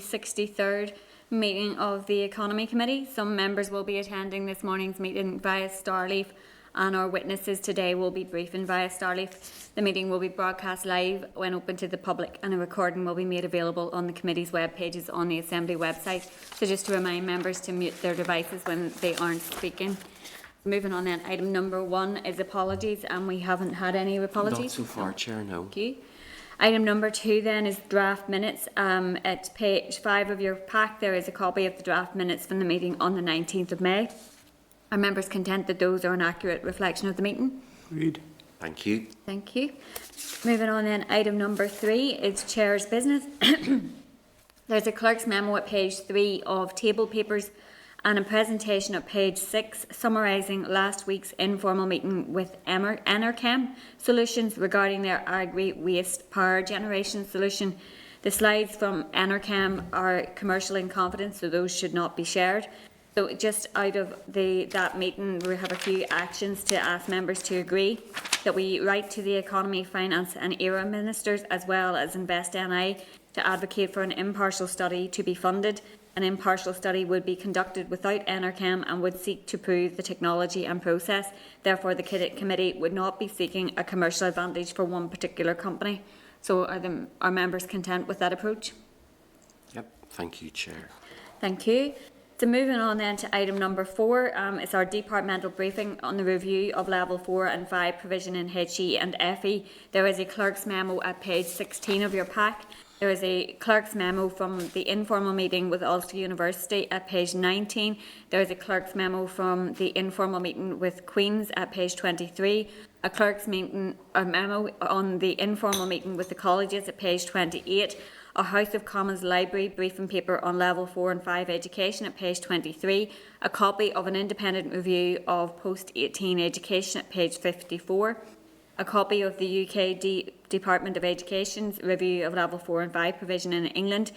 63rd meeting of the Economy Committee. Some members will be attending this morning's meeting via Starleaf, and our witnesses today will be briefing via Starleaf. The meeting will be broadcast live when open to the public, and a recording will be made available on the committee's web pages on the Assembly website. So just to remind members to mute their devices when they aren't speaking. Moving on then, item number 1 is apologies, and we haven't had any apologies. Not so far, Chair, no. Thank you. Item number 2 then is draft minutes. At page 5 of your pack there is a copy of the draft minutes from the meeting on the 19th of May. Are members content that those are an accurate reflection of the meeting? Agreed. Thank you. Thank you. Moving on then, item number 3 is Chair's business. There's a clerk's memo at page 3 of table papers and a presentation at page 6 summarising last week's informal meeting with Enerchem Solutions regarding their agri-waste power generation solution. The slides from Enerchem are commercial in confidence, so those should not be shared. So just out of that meeting, we have a few actions to ask members to agree that we write to the Economy, Finance and ERA Ministers as well as Invest NI to advocate for an impartial study to be funded. An impartial study would be conducted without Enerchem and would seek to prove the technology and process. Therefore, the committee would not be seeking a commercial advantage for one particular company. So are members content with that approach? Yep. Thank you, Chair. Thank you. So moving on then to item number 4, it's our departmental briefing on the review of level 4 and 5 provision in HE and FE. There is a clerk's memo at page 16 of your pack. There is a clerk's memo from the informal meeting with Ulster University at page 19. There is a clerk's memo from the informal meeting with Queen's at page 23. A clerk's memo on the informal meeting with the colleges at page 28. A House of Commons Library briefing paper on level 4 and 5 education at page 23. A copy of an independent review of post-18 education at page 54. A copy of the UK Department of Education's review of level 4 and 5 provision in England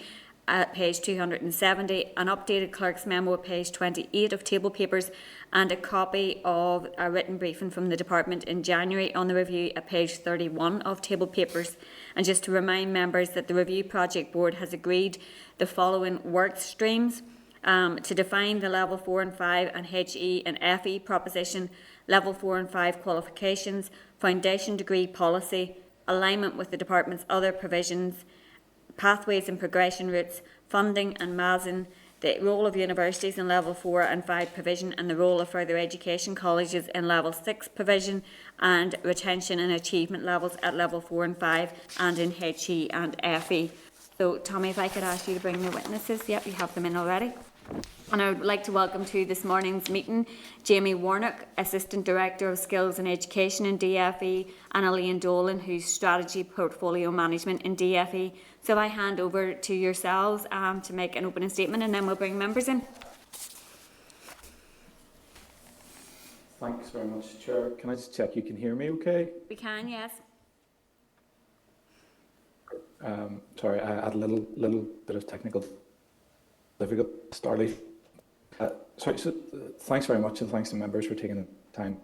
at page 270, an updated clerk's memo at page 28 of table papers, and a copy of a written briefing from the department in January on the review at page 31 of table papers. And just to remind members that the Review Project Board has agreed the following work streams to define the level 4 and 5 and HE and FE proposition, level 4 and 5 qualifications, foundation degree policy, alignment with the department's other provisions, pathways and progression routes, funding and MASN, the role of universities in level 4 and 5 provision and the role of further education colleges in level 6 provision, and retention and achievement levels at level 4 and 5 and in HE and FE. So Tommy, if I could ask you to bring the witnesses. Yep, you have them in already. And I would like to welcome to this morning's meeting Jamie Warnock, Assistant Director of Skills and Education in DFE, and Elaine Dolan, who's Strategy Portfolio Management in DFE. So I hand over to yourselves to make an opening statement, and then we'll bring members in. Thanks very much, Chair. Can I just check you can hear me okay? We can, yes. Sorry, I had a little bit of technical difficulty. Starleaf. So thanks very much, and thanks to members for taking the time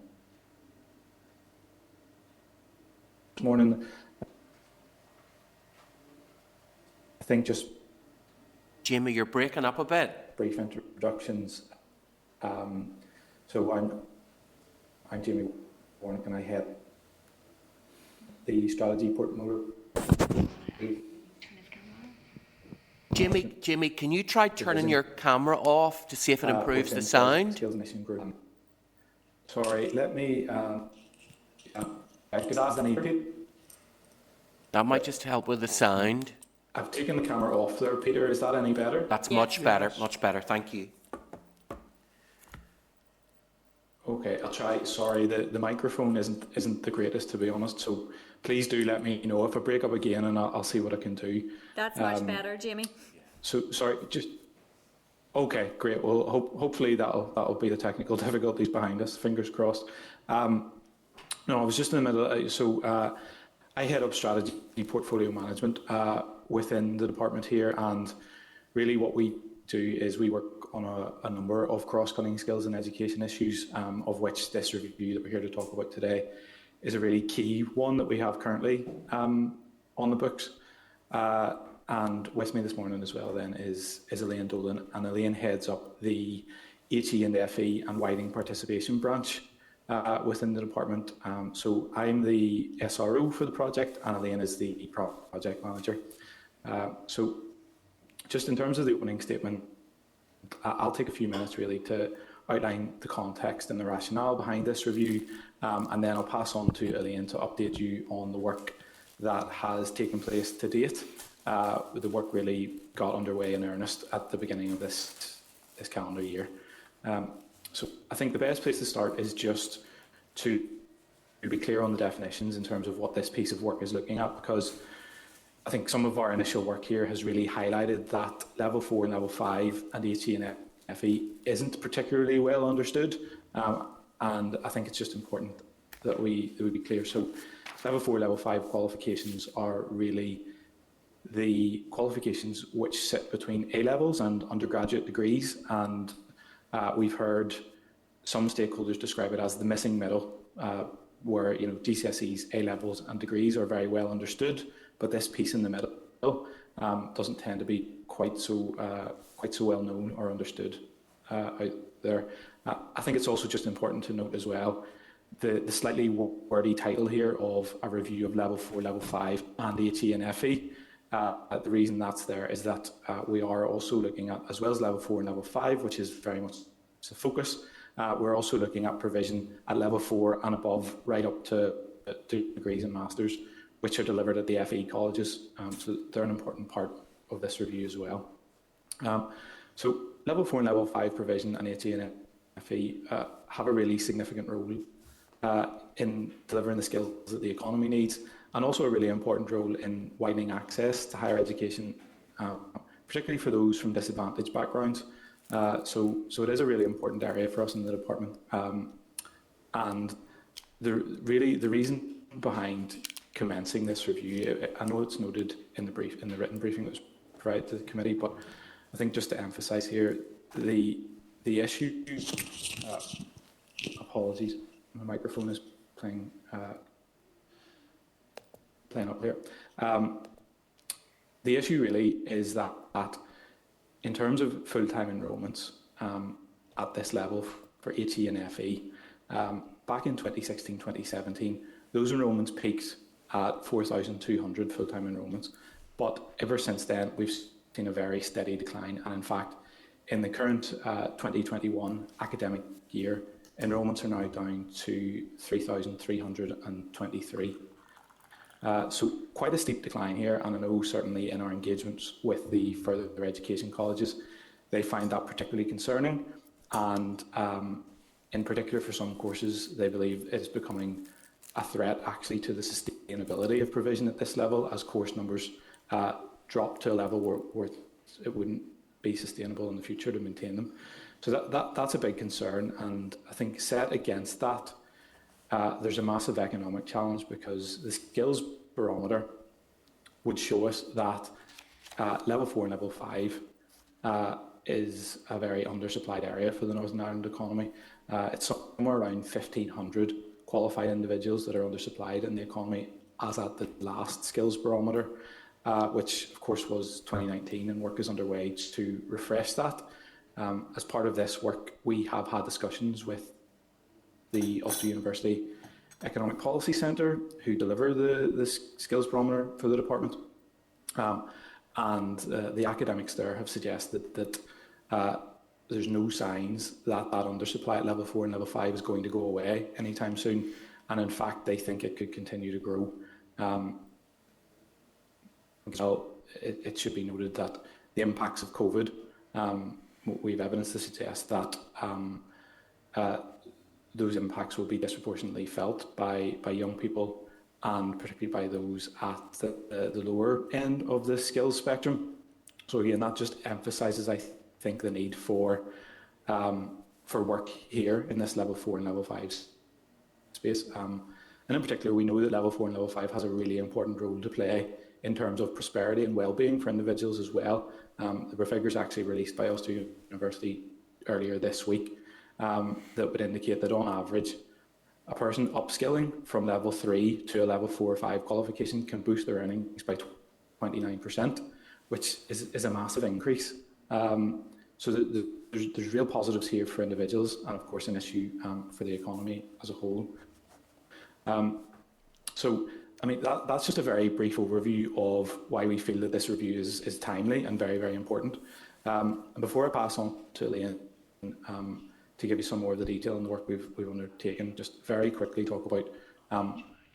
this morning. I think just Jamie, you're breaking up a bit. Brief introductions. So I'm Jamie Warnock, and I head the strategy portfolio. Jamie, can you try turning your camera off to see if it improves the sound? Sorry, let me. Could ask any repeat? That might just help with the sound. I've taken the camera off there, Peter. Is that any better? That's much better, much better. Thank you. Okay, I'll try. Sorry, the microphone isn't the greatest, to be honest. So please do let me know if I break up again, and I'll see what I can do. That's much better, Jamie. So sorry, just okay, great. Well, hopefully that'll be the technical difficulties behind us. Fingers crossed. No, I was just in the middle. I head up strategy portfolio management within the department here, and really what we do is we work on a number of cross-cutting skills and education issues, of which this review that we're here to talk about today is a really key one that we have currently on the books. And with me this morning as well then is Elaine Dolan, and Elaine heads up the HE and FE and widening participation branch within the department. So I'm the SRO for the project, and Elaine is the project manager. So just in terms of the opening statement, I'll take a few minutes really to outline the context and the rationale behind this review, and then I'll pass on to Elaine to update you on the work that has taken place to date. The work really got underway in earnest at the beginning of this calendar year. So I think the best place to start is just to be clear on the definitions in terms of what this piece of work is looking at, because I think some of our initial work here has really highlighted that Level 4 and Level 5 and HE and FE isn't particularly well understood, and I think it's just important that we be clear. So Level 4, Level 5 qualifications are really the qualifications which sit between A-levels and undergraduate degrees, and we've heard some stakeholders describe it as the missing middle, where GCSEs, A-levels and degrees are very well understood, but this piece in the middle doesn't tend to be quite so well known or understood out there. I think it's also just important to note as well the slightly wordy title here of a review of Level 4, Level 5 and HE and FE. The reason that's there is that we are also looking at, as well as Level 4 and Level 5, which is very much the focus, we're also looking at provision at Level 4 and above, right up to degrees and masters, which are delivered at the FE colleges. So they're an important part of this review as well. So Level 4 and Level 5 provision and HE and FE have a really significant role in delivering the skills that the economy needs, and also a really important role in widening access to higher education, particularly for those from disadvantaged backgrounds. So it is a really important area for us in the department. And the reason behind commencing this review, I know it's noted in the written briefing that was provided to the committee, but I think just to emphasise here, the issue. Apologies, my microphone is playing up here. The issue really is that in terms of full-time enrolments at this level for HE and FE, back in 2016-2017, those enrolments peaked at 4,200 full-time enrolments. But ever since then, we've seen a very steady decline. And in fact, in the current 2021 academic year, enrolments are now down to 3,323. So quite a steep decline here, and I know certainly in our engagements with the further education colleges, they find that particularly concerning, and in particular for some courses, they believe it's becoming a threat actually to the sustainability of provision at this level, as course numbers drop to a level where it wouldn't be sustainable in the future to maintain them. So that's a big concern, and I think set against that, there's a massive economic challenge, because the skills barometer would show us that Level 4 and Level 5 is a very undersupplied area for the Northern Ireland economy. It's somewhere around 1,500 qualified individuals that are undersupplied in the economy as at the last skills barometer, which of course was 2019, and work is underway to refresh that. As part of this work, we have had discussions with the Ulster University Economic Policy Centre, who deliver the skills barometer for the department. And the academics there have suggested that there's no signs that undersupply at Level 4 and Level 5 is going to go away anytime soon. And in fact, they think it could continue to grow. It should be noted that the impacts of COVID, we've evidence to suggest that those impacts will be disproportionately felt by young people, and particularly by those at the lower end of the skills spectrum. So again, that just emphasises, I think, the need for work here in this Level 4 and Level 5 space. And in particular, we know that Level 4 and Level 5 has a really important role to play in terms of prosperity and well-being for individuals as well. There were figures actually released by Ulster University earlier this week that would indicate that on average, a person upskilling from Level 3 to a Level 4 or 5 qualification can boost their earnings by 29%, which is a massive increase. So there's real positives here for individuals, and of course an issue for the economy as a whole. So I mean that's just a very brief overview of why we feel that this review is timely and very, very important. And before I pass on to Elaine to give you some more of the detail on the work we've undertaken, just very quickly talk about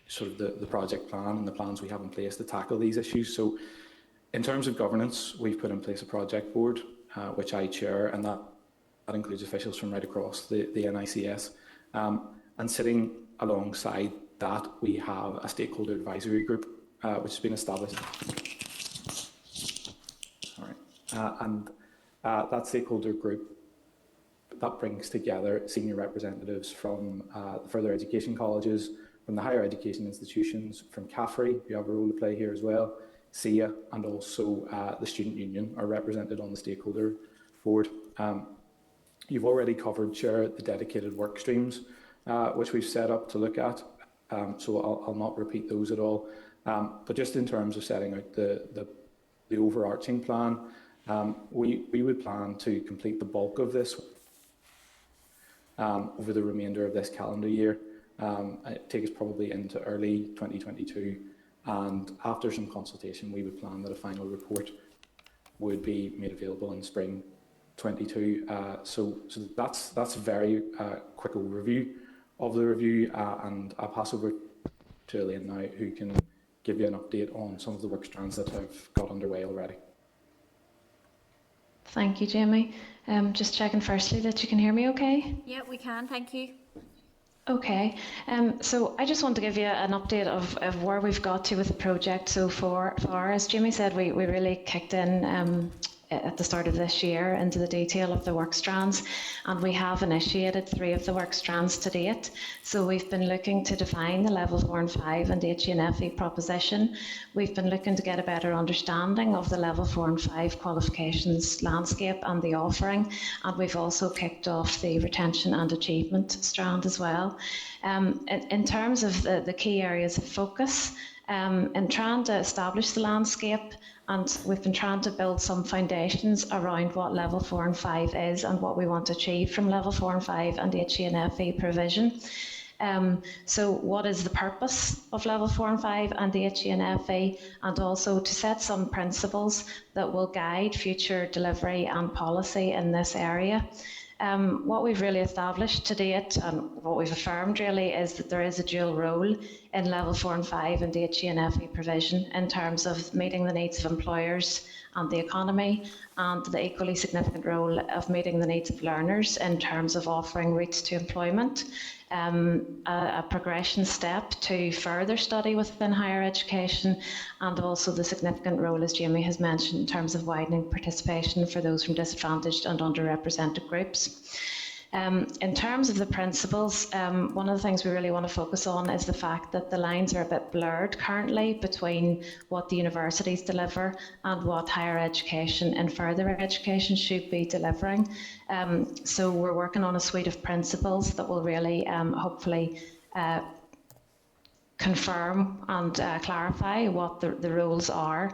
sort of the project plan and the plans we have in place to tackle these issues. So in terms of governance, we've put in place a project board, which I chair, and that includes officials from right across the NICS. And sitting alongside that, we have a stakeholder advisory group, which has been established. And that stakeholder group, that brings together senior representatives from the further education colleges, from the higher education institutions, from CAFRE, who have a role to play here as well, SIA, and also the student union are represented on the stakeholder board. You've already covered, Chair, the dedicated work streams, which we've set up to look at, so I'll not repeat those at all. But just in terms of setting out the overarching plan, we would plan to complete the bulk of this over the remainder of this calendar year. It takes us probably into early 2022, and after some consultation we would plan that a final report would be made available in spring 22. So that's a very quick overview of the review, and I'll pass over to Elaine now, who can give you an update on some of the work strands that have got underway already. Thank you, Jamie. Just checking firstly that you can hear me okay? Yeah, we can, thank you. Okay, so I just want to give you an update of where we've got to with the project so far. As Jamie said, we really kicked in at the start of this year into the detail of the work strands, and we have initiated 3 of the work strands to date. So we've been looking to define the level 4 and 5 and HE and FE proposition. We've been looking to get a better understanding of the level 4 and 5 qualifications landscape and the offering, and we've also kicked off the retention and achievement strand as well. In terms of the key areas of focus, in trying to establish the landscape, and we've been trying to build some foundations around what level 4 and 5 is and what we want to achieve from level 4 and 5 and HE and FE provision. So what is the purpose of level 4 and 5 and the HE and FE, and also to set some principles that will guide future delivery and policy in this area. What we've really established to date, and what we've affirmed really, is that there is a dual role in level 4 and 5 and the HE and FE provision in terms of meeting the needs of employers and the economy, and the equally significant role of meeting the needs of learners in terms of offering routes to employment. A progression step to further study within higher education, and also the significant role, as Jamie has mentioned, in terms of widening participation for those from disadvantaged and underrepresented groups. In terms of the principles, one of the things we really want to focus on is the fact that the lines are a bit blurred currently between what the universities deliver and what higher education and further education should be delivering. So we're working on a suite of principles that will really hopefully confirm and clarify what the roles are.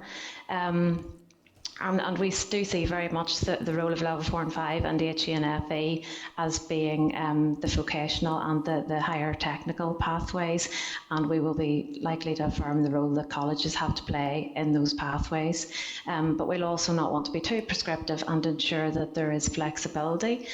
And we do see very much the role of level 4 and 5 and the HE and FE as being the vocational and the higher technical pathways, and we will be likely to affirm the role that colleges have to play in those pathways. But we'll also not want to be too prescriptive and ensure that there is flexibility,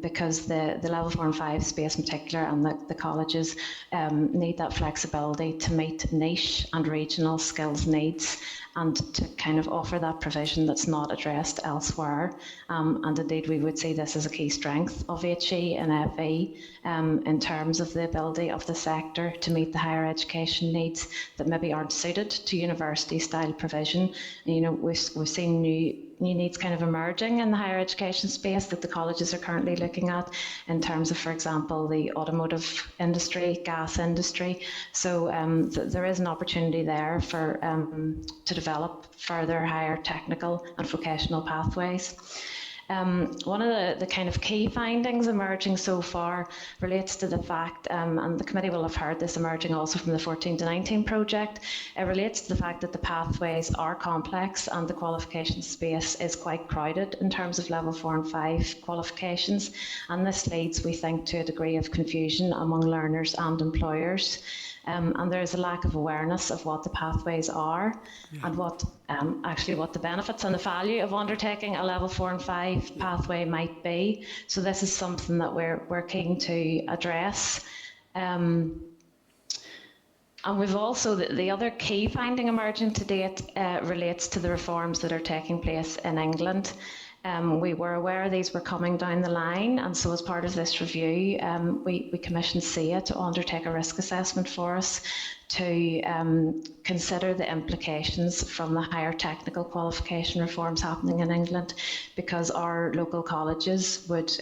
because the level 4 and 5 space in particular, and the colleges need that flexibility to meet niche and regional skills needs, and to kind of offer that provision that's not addressed elsewhere. And indeed we would see this as a key strength of HE and FE in terms of the ability of the sector to meet the higher education needs that maybe aren't suited to university style provision. And, you know, we've seen new needs kind of emerging in the higher education space that the colleges are currently looking at, in terms of, for example, the automotive industry, gas industry. So there is an opportunity there for to develop further higher technical and vocational pathways. One of the kind of key findings emerging so far relates to the fact, and the committee will have heard this emerging also from the 14 to 19 project, it relates to the fact that the pathways are complex and the qualification space is quite crowded in terms of level 4 and 5 qualifications, and this leads, we think, to a degree of confusion among learners and employers. And there is a lack of awareness of what the pathways are and what the benefits and the value of undertaking a level 4 and 5 pathway might be. So this is something that we're keen to address. And we've also, the other key finding emerging to date relates to the reforms that are taking place in England. We were aware these were coming down the line, and so as part of this review, we commissioned SIA to undertake a risk assessment for us to consider the implications from the higher technical qualification reforms happening in England, because our local colleges would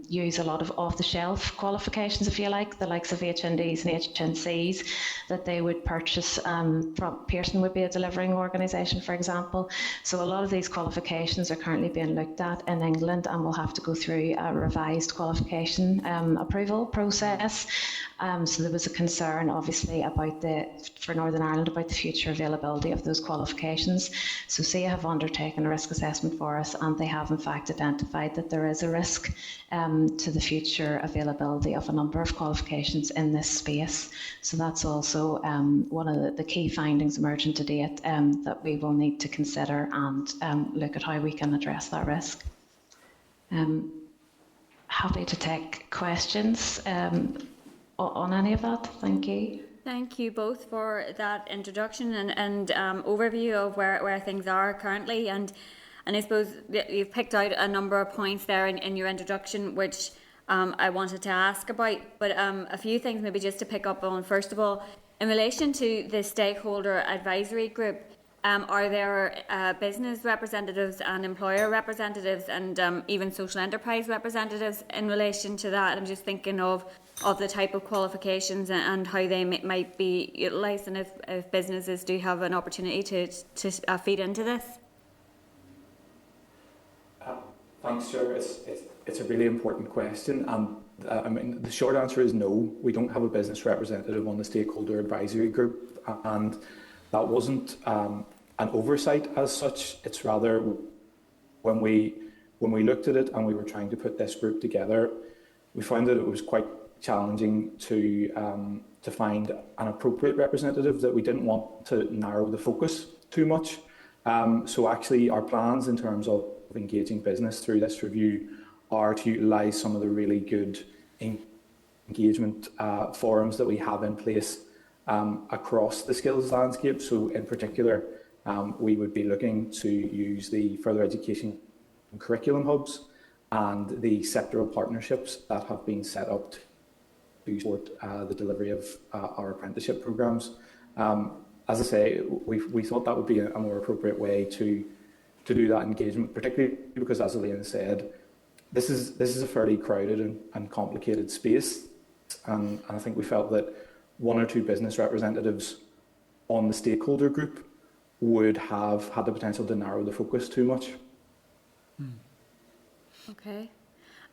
use a lot of off-the-shelf qualifications, if you like, the likes of HNDs and HNCs that they would purchase from Pearson would be a delivering organisation, for example. So a lot of these qualifications are currently being looked at in England and will have to go through a revised qualification approval process. So there was a concern, obviously, for Northern Ireland about the future availability of those qualifications. So SIA have undertaken a risk assessment for us, and they have in fact identified that there is a risk to the future availability of a number of qualifications in this space. So that's also one of the key findings emerging to date that we will need to consider and look at how we can address that risk. Happy to take questions on any of that. Thank you. Thank you both for that introduction and overview of where things are currently. And I suppose you've picked out a number of points there in your introduction, which I wanted to ask about. But a few things maybe just to pick up on. First of all, in relation to the Stakeholder Advisory Group, are there business representatives and employer representatives and even social enterprise representatives in relation to that? I'm just thinking of the type of qualifications and how they might be utilised, and if businesses do have an opportunity to feed into this. Thanks, Chair. It's a really important question, and I mean the short answer is no. We don't have a business representative on the Stakeholder Advisory Group, and that wasn't an oversight as such. It's rather when we looked at it and we were trying to put this group together, we found that it was quite challenging to find an appropriate representative, that we didn't want to narrow the focus too much. So actually our plans in terms of engaging business through this review are to utilise some of the really good engagement forums that we have in place across the skills landscape. So in particular, we would be looking to use the further education curriculum hubs and the sectoral partnerships that have been set up to support the delivery of our apprenticeship programmes. As I say, we thought that would be a more appropriate way to do that engagement, particularly because, as Elaine said, this is a fairly crowded and complicated space, and I think we felt that one or two business representatives on the stakeholder group would have had the potential to narrow the focus too much. Okay.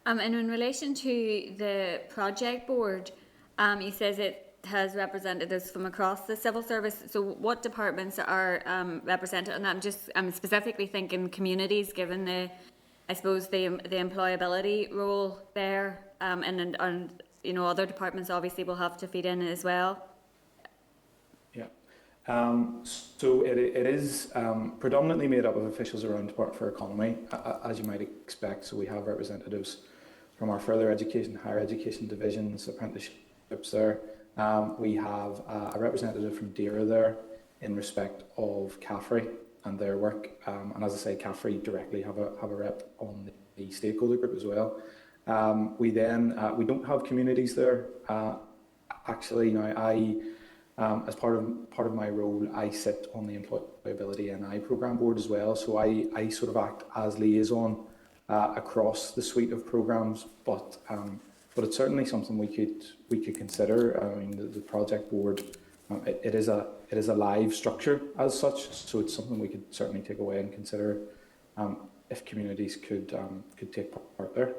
And in relation to the project board, he says it has representatives from across the civil service. So what departments are represented? And I'm specifically thinking communities, given the employability role there, and you know, other departments obviously will have to feed in as well. Yeah. So it is predominantly made up of officials around Department for Economy, as you might expect. So we have representatives from our further education, higher education divisions, apprenticeships there. We have a representative from DERA there in respect of CAFRE and their work. And as I say, CAFRE directly have a rep on the stakeholder group as well. We don't have communities there. Actually, now as part of my role, I sit on the Employability NI programme board as well. So I sort of act as liaison across the suite of programmes, but it's certainly something we could consider. I mean, the project board, it is a live structure as such, so it's something we could certainly take away and consider if communities could take part there.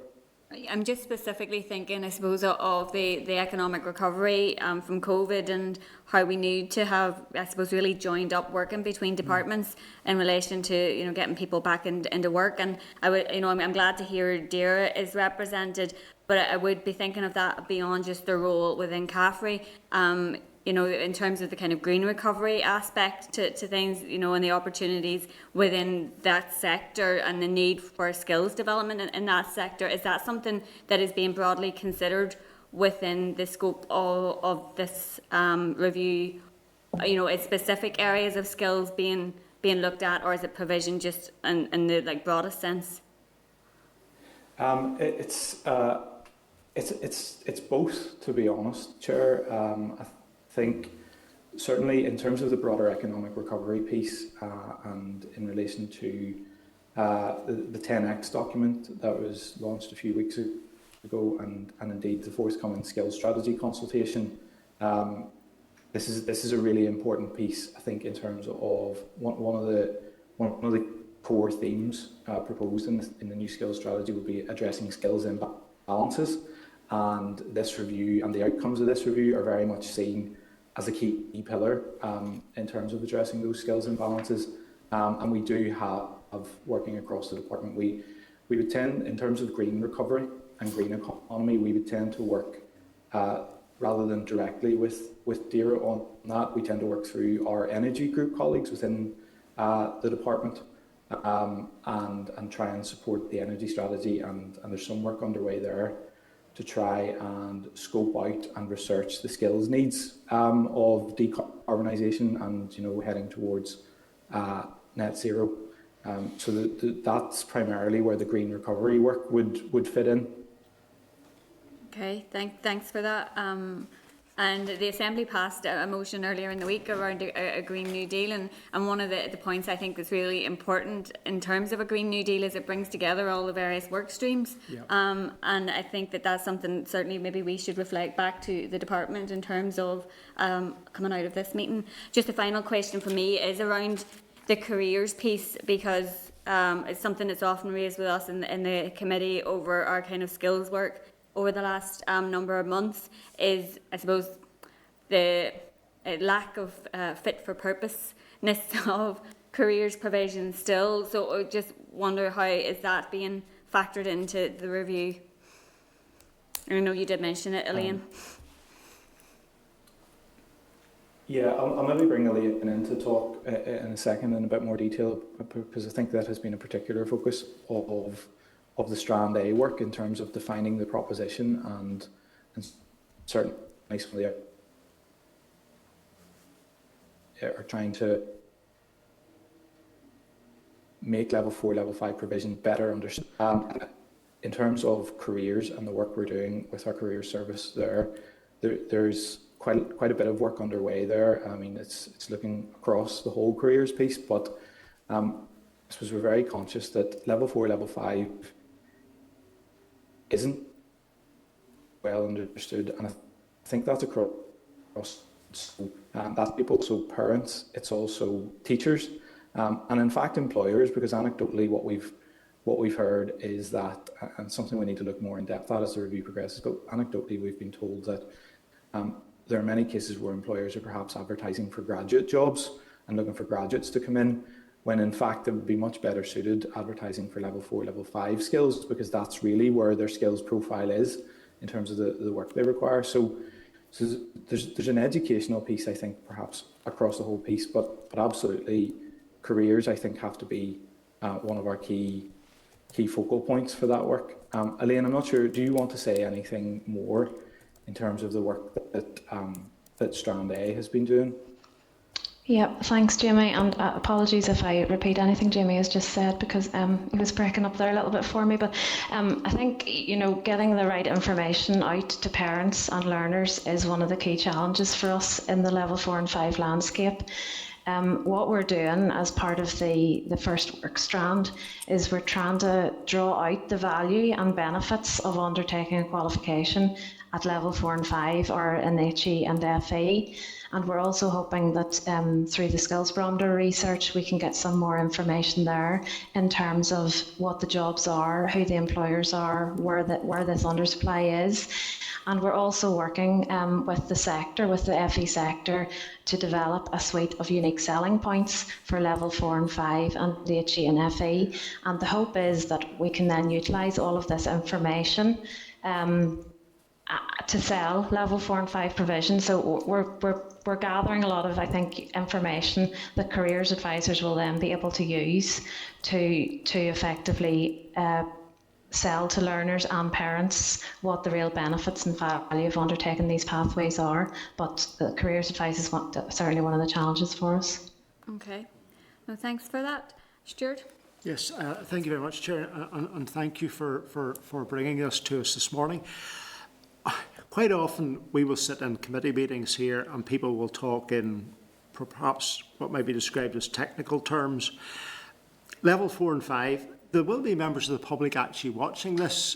I'm just specifically thinking, I suppose, of the economic recovery from COVID and how we need to have, I suppose, really joined up working between departments in relation to, getting people back into work. And I would, I'm glad to hear DAERA is represented, but I would be thinking of that beyond just their role within CAFRE. In terms of the kind of green recovery aspect to things, and the opportunities within that sector and the need for skills development in that sector. Is that something that is being broadly considered within the scope of this review? Is specific areas of skills being looked at, or is it provision just in the broadest sense? It's both, to be honest, Chair. I think certainly in terms of the broader economic recovery piece and in relation to the 10X document that was launched a few weeks ago and indeed the forthcoming skills strategy consultation, this is a really important piece, I think, in terms of one of the core themes proposed in the new skills strategy will be addressing skills imbalances, and this review and the outcomes of this review are very much seen as a key pillar in terms of addressing those skills imbalances. And we do have, working across the department, we would tend, in terms of green recovery and green economy, we would tend to work, rather than directly with DAERA on that, we tend to work through our energy group colleagues within the department and try and support the energy strategy. And there's some work underway there to try and scope out and research the skills needs of decarbonisation and heading towards net zero. So that's primarily where the green recovery work would fit in. Okay, thanks for that. And the Assembly passed a motion earlier in the week around a Green New Deal, and one of the points I think that's really important in terms of a Green New Deal is it brings together all the various work streams. Yeah. And I think that's something certainly maybe we should reflect back to the department in terms of coming out of this meeting. Just a final question for me is around the careers piece, because it's something that's often raised with us in the committee over our kind of skills work over the last number of months, is, I suppose, the lack of fit for purposeness of careers provision still. So I just wonder, how is that being factored into the review? I know you did mention it, Elaine. Yeah, I'll maybe bring Elaine in to talk in a second in a bit more detail, because I think that has been a particular focus of the Strand A work in terms of defining the proposition and certainly some of the are trying to make level 4, level 5 provision better understood. In terms of careers and the work we're doing with our career service there's quite a bit of work underway there. I mean, it's looking across the whole careers piece, but I suppose we're very conscious that level 4, level 5 isn't well understood, and I think that's across that's people, so parents, it's also teachers, and in fact employers, because anecdotally what we've heard is that, and something we need to look more in depth at as the review progresses, but anecdotally we've been told that there are many cases where employers are perhaps advertising for graduate jobs and looking for graduates to come in, when in fact it would be much better suited advertising for level 4, level 5 skills, because that's really where their skills profile is in terms of the work they require. So there's an educational piece, I think, perhaps across the whole piece, but absolutely careers, I think, have to be one of our key focal points for that work. Elaine, I'm not sure, do you want to say anything more in terms of the work that Strand A has been doing? Yeah, thanks, Jamie, and apologies if I repeat anything Jamie has just said, because he was breaking up there a little bit for me, but I think, getting the right information out to parents and learners is one of the key challenges for us in the level 4 and 5 landscape. What we're doing as part of the first work strand is we're trying to draw out the value and benefits of undertaking a qualification at level 4 and 5 or in HE and FE. And we're also hoping that through the skills barometer research, we can get some more information there in terms of what the jobs are, who the employers are, where this undersupply is. And we're also working with the sector, with the FE sector, to develop a suite of unique selling points for level 4 and 5 and the HE and FE. And the hope is that we can then utilise all of this information to sell level 4 and 5 provision. So we're gathering a lot of, I think, information that careers advisors will then be able to use to effectively sell to learners and parents what the real benefits and value of undertaking these pathways are. But the careers advisors certainly one of the challenges for us. Okay. Well, thanks for that. Stuart? Yes, thank you very much, Chair, and thank you for bringing this to us this morning. Quite often we will sit in committee meetings here and people will talk in perhaps what might be described as technical terms. Level 4 and 5, there will be members of the public actually watching this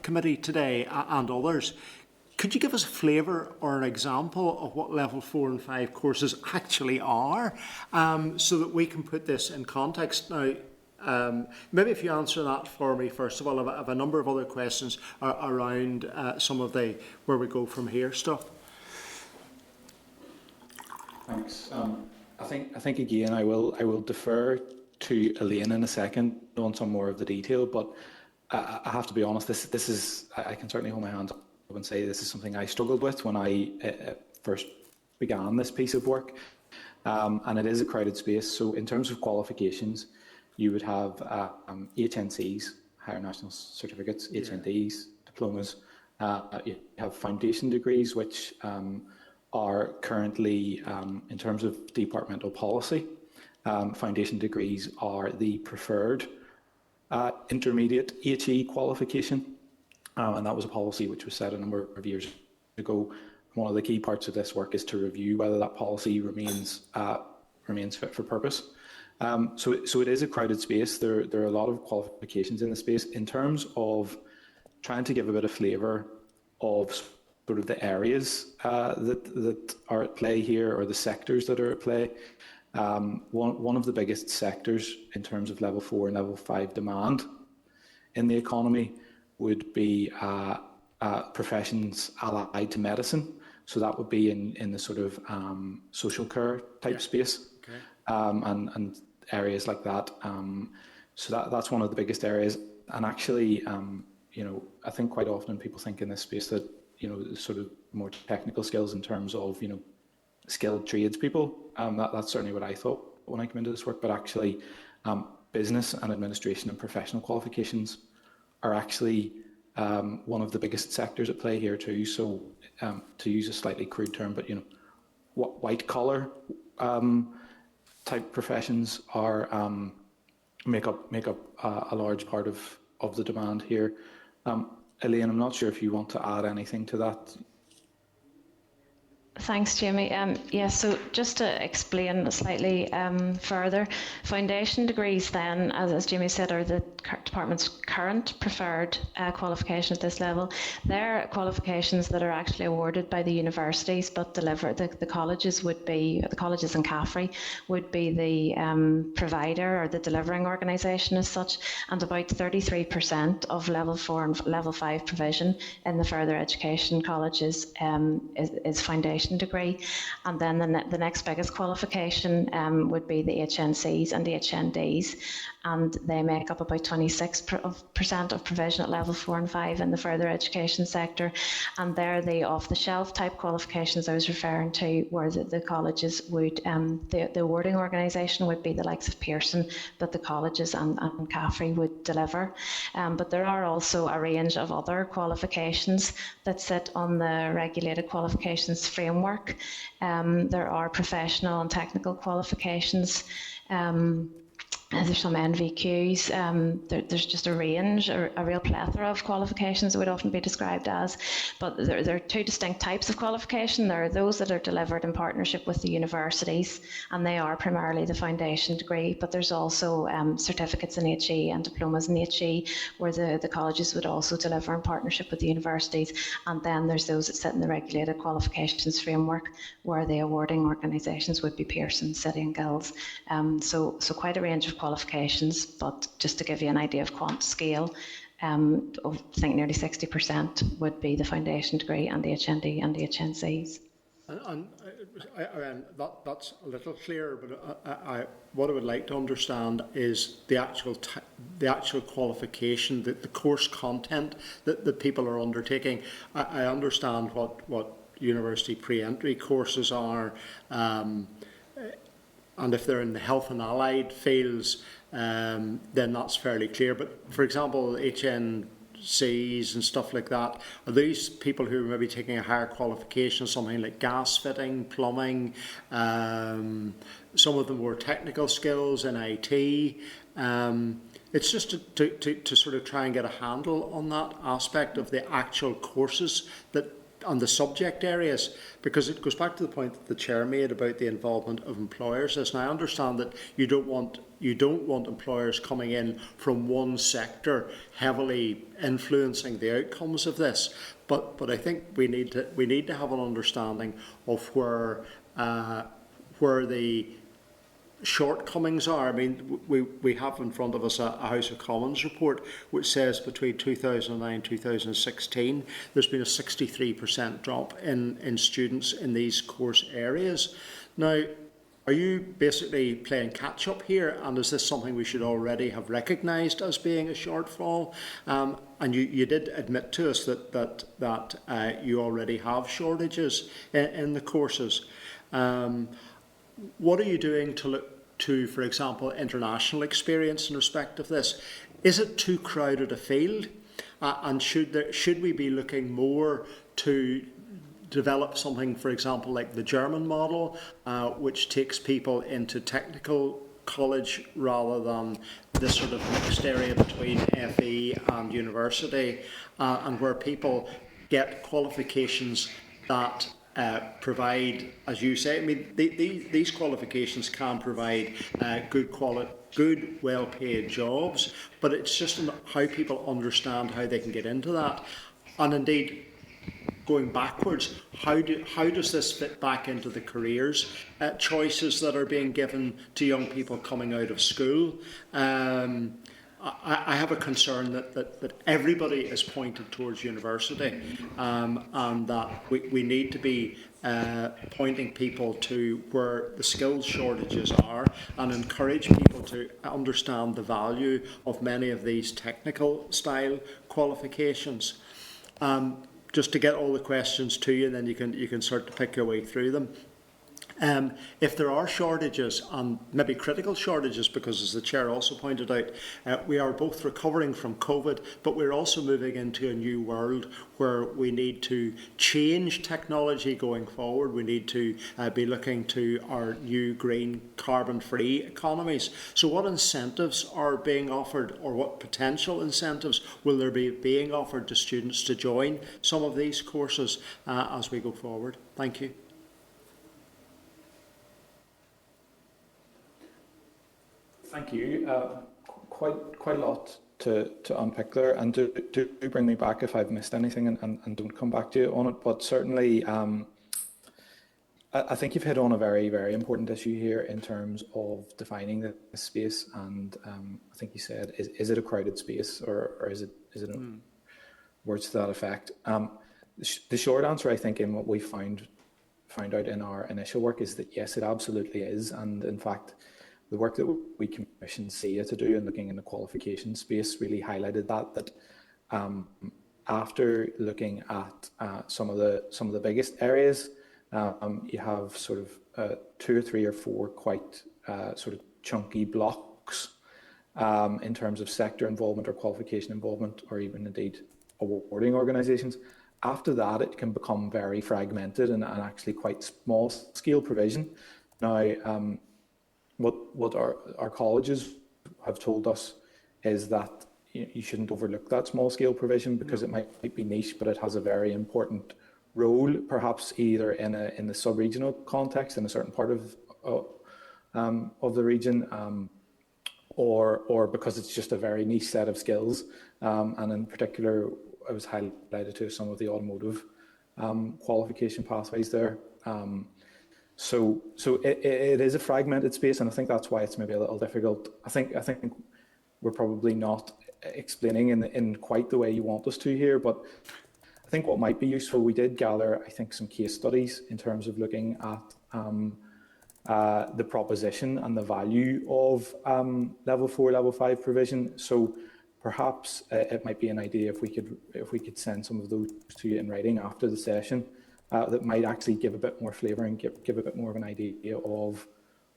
committee today and others. Could you give us a flavour or an example of what level 4 and 5 courses actually are, so that we can put this in context? Now, maybe if you answer that for me first of all, I have a number of other questions around some of the where we go from here stuff. Thanks. I think again I will defer to Elaine in a second on some more of the detail, but I have to be honest. This is I can certainly hold my hands up and say this is something I struggled with when I first began this piece of work, and it is a crowded space. So in terms of qualifications, you would have HNCs, Higher National Certificates, HNDs, diplomas. You have foundation degrees, which are currently, in terms of departmental policy, foundation degrees are the preferred intermediate HE qualification. And that was a policy which was set a number of years ago. One of the key parts of this work is to review whether that policy remains fit for purpose. So it is a crowded space. There are a lot of qualifications in the space. In terms of trying to give a bit of flavour of sort of the areas that are at play here, or the sectors that are at play, one of the biggest sectors in terms of level 4 and level 5 demand in the economy would be professions allied to medicine. So that would be in the sort of social care type space. Okay. And areas like that. So that's one of the biggest areas. And actually, I think quite often people think in this space that, sort of more technical skills in terms of, skilled tradespeople. That's certainly what I thought when I came into this work. But actually, business and administration and professional qualifications are actually one of the biggest sectors at play here too. So to use a slightly crude term, but, white collar type professions are make up a large part of the demand here. Elaine, I'm not sure if you want to add anything to that. Thanks, Jamie. So just to explain slightly further, foundation degrees then, as Jamie said, are the department's current preferred qualification at this level. They're qualifications that are actually awarded by the universities, but delivered. The colleges and CAFRE would be the provider or the delivering organisation as such, and about 33% of level 4 and level 5 provision in the further education colleges is foundation degree. And then the next biggest qualification would be the HNCs and the HNDs, and they make up about 26% of provision at level 4 and 5 in the further education sector. And they're the off-the-shelf type qualifications I was referring to, where the colleges would, the awarding organisation would be the likes of Pearson, but the colleges and CAFRE would deliver. But there are also a range of other qualifications that sit on the regulated qualifications framework. There are professional and technical qualifications. There's some NVQs. There's just a range, a real plethora of qualifications it would often be described as. But there are two distinct types of qualification. There are those that are delivered in partnership with the universities, and they are primarily the foundation degree. But there's also certificates in HE and diplomas in HE, where the colleges would also deliver in partnership with the universities. And then there's those that sit in the regulated qualifications framework, where the awarding organisations would be Pearson, City and Guilds. So quite a range of qualifications, but just to give you an idea of quant scale, I think nearly 60% would be the foundation degree and the HND and the HNCs. And that's a little clearer, but what I would like to understand is the actual qualification, the course content that people are undertaking. I understand what university pre-entry courses are, and if they're in the health and allied fields, then that's fairly clear. But for example, HNCs and stuff like that, are these people who are maybe taking a higher qualification, something like gas fitting, plumbing, some of the more technical skills in IT? It's just to sort of try and get a handle on that aspect of the actual courses that on the subject areas, because it goes back to the point that the chair made about the involvement of employers. And I understand that you don't want employers coming in from one sector heavily influencing the outcomes of this, but I think we need to have an understanding of where the shortcomings are. I mean, we have in front of us a House of Commons report which says between 2009 and 2016 there's been a 63% drop in students in these course areas. Now, are you basically playing catch up here, and is this something we should already have recognised as being a shortfall? And you did admit to us that you already have shortages in the courses. What are you doing to look to, for example, international experience in respect of this? Is it too crowded a field? And should we be looking more to develop something, for example, like the German model, which takes people into technical college rather than this sort of mixed area between FE and university, and where people get qualifications that provide, as you say, I mean, these qualifications can provide good, well-paid jobs, but it's just how people understand how they can get into that. And indeed, going backwards, how does this fit back into the careers choices that are being given to young people coming out of school? I have a concern that everybody is pointed towards university, and that we need to be pointing people to where the skills shortages are, and encourage people to understand the value of many of these technical style qualifications. Just to get all the questions to you, and then you can start to pick your way through them. If there are shortages, and maybe critical shortages, because as the chair also pointed out, we are both recovering from COVID, but we're also moving into a new world where we need to change technology going forward. We need to be looking to our new green carbon-free economies. So what incentives are being offered, or what potential incentives will there be being offered to students to join some of these courses as we go forward? Thank you. Thank you. Quite a lot to unpick there, and do bring me back if I've missed anything, and don't come back to you on it. But certainly, I think you've hit on a very, very important issue here in terms of defining the space. And I think you said, is it a crowded space, or is it words to that effect? The short answer, I think, in what we found out in our initial work is that yes, it absolutely is, and in fact, the work that we commissioned SIA to do in looking in the qualification space really highlighted that after looking at some of the biggest areas, you have sort of 2 or 3 or 4 quite sort of chunky blocks in terms of sector involvement or qualification involvement, or even indeed awarding organisations. After that, it can become very fragmented and actually quite small scale provision. Now, what our colleges have told us is that you shouldn't overlook that small scale provision because it might be niche, but it has a very important role, perhaps either in the sub-regional context in a certain part of the region, or because it's just a very niche set of skills, and in particular, I was highlighted to some of the automotive qualification pathways there. So it is a fragmented space, and I think that's why it's maybe a little difficult. I think we're probably not explaining in quite the way you want us to here, but I think what might be useful, we did gather, I think, some case studies in terms of looking at the proposition and the value of level 4, level 5 provision. So perhaps it might be an idea if we could send some of those to you in writing after the session. That might actually give a bit more flavour and give a bit more of an idea of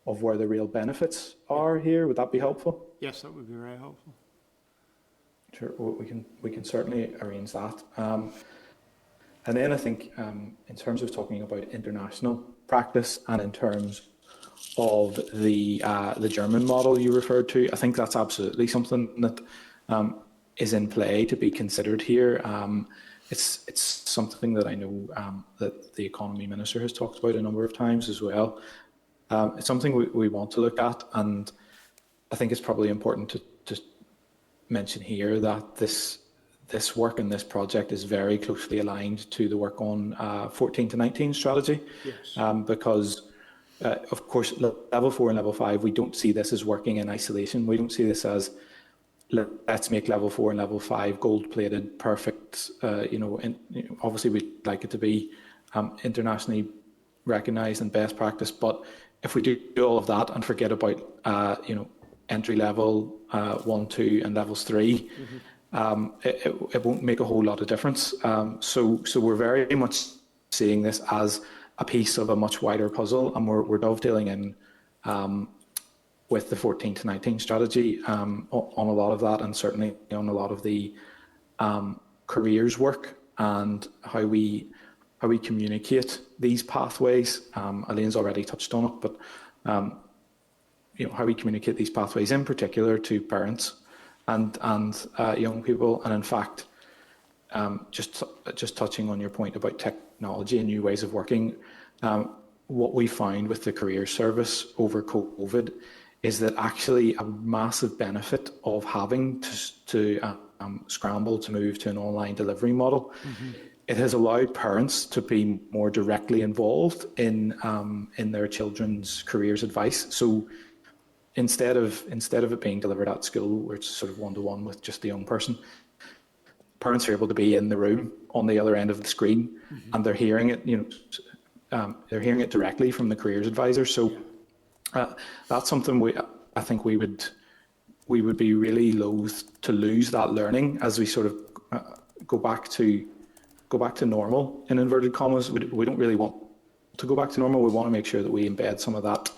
where the real benefits are here. Would that be helpful? Yes, that would be very helpful. Sure, well, we can certainly arrange that. And then I think in terms of talking about international practice and in terms of the German model you referred to, I think that's absolutely something that is in play to be considered here. It's something that I know that the Economy Minister has talked about a number of times as well. It's something we want to look at, and I think it's probably important to mention here that this work and this project is very closely aligned to the work on 14 to 19 strategy. Yes. Because of course, level 4 and level 5, we don't see this as working in isolation. We don't see this as let's make level 4 and level 5 gold-plated, perfect. Obviously we'd like it to be internationally recognised and best practice. But if we do all of that and forget about entry level 1, 2, and levels 3, it won't make a whole lot of difference. So we're very much seeing this as a piece of a much wider puzzle, and we're dovetailing in with the 14 to 19 strategy on a lot of that, and certainly on a lot of the careers work and how we communicate these pathways. Elaine's already touched on it, but how we communicate these pathways in particular to parents and young people. And in fact, just touching on your point about technology and new ways of working, what we found with the career service over COVID is that actually a massive benefit of having to scramble to move to an online delivery model. It has allowed parents to be more directly involved in their children's careers advice. So instead of it being delivered at school, where it's sort of one-to-one with just the young person, parents are able to be in the room on the other end of the screen, and they're hearing it. They're hearing it directly from the careers advisor. So that's something I think we would be really loath to lose that learning as we sort of go back to normal in inverted commas. We don't really want to go back to normal. We want to make sure that we embed some of that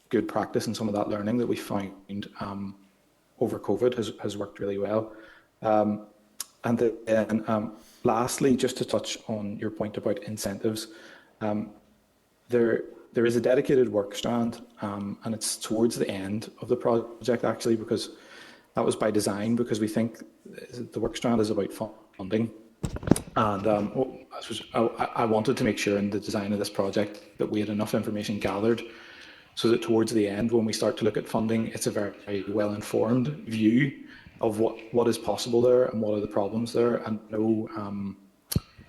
good practice and some of that learning that we found over COVID has worked really well. And then lastly, just to touch on your point about incentives, there is a dedicated work strand, and it's towards the end of the project actually, because that was by design, because we think the work strand is about funding. And I wanted to make sure in the design of this project that we had enough information gathered so that towards the end, when we start to look at funding, it's a very, very well-informed view of what is possible there and what are the problems there. And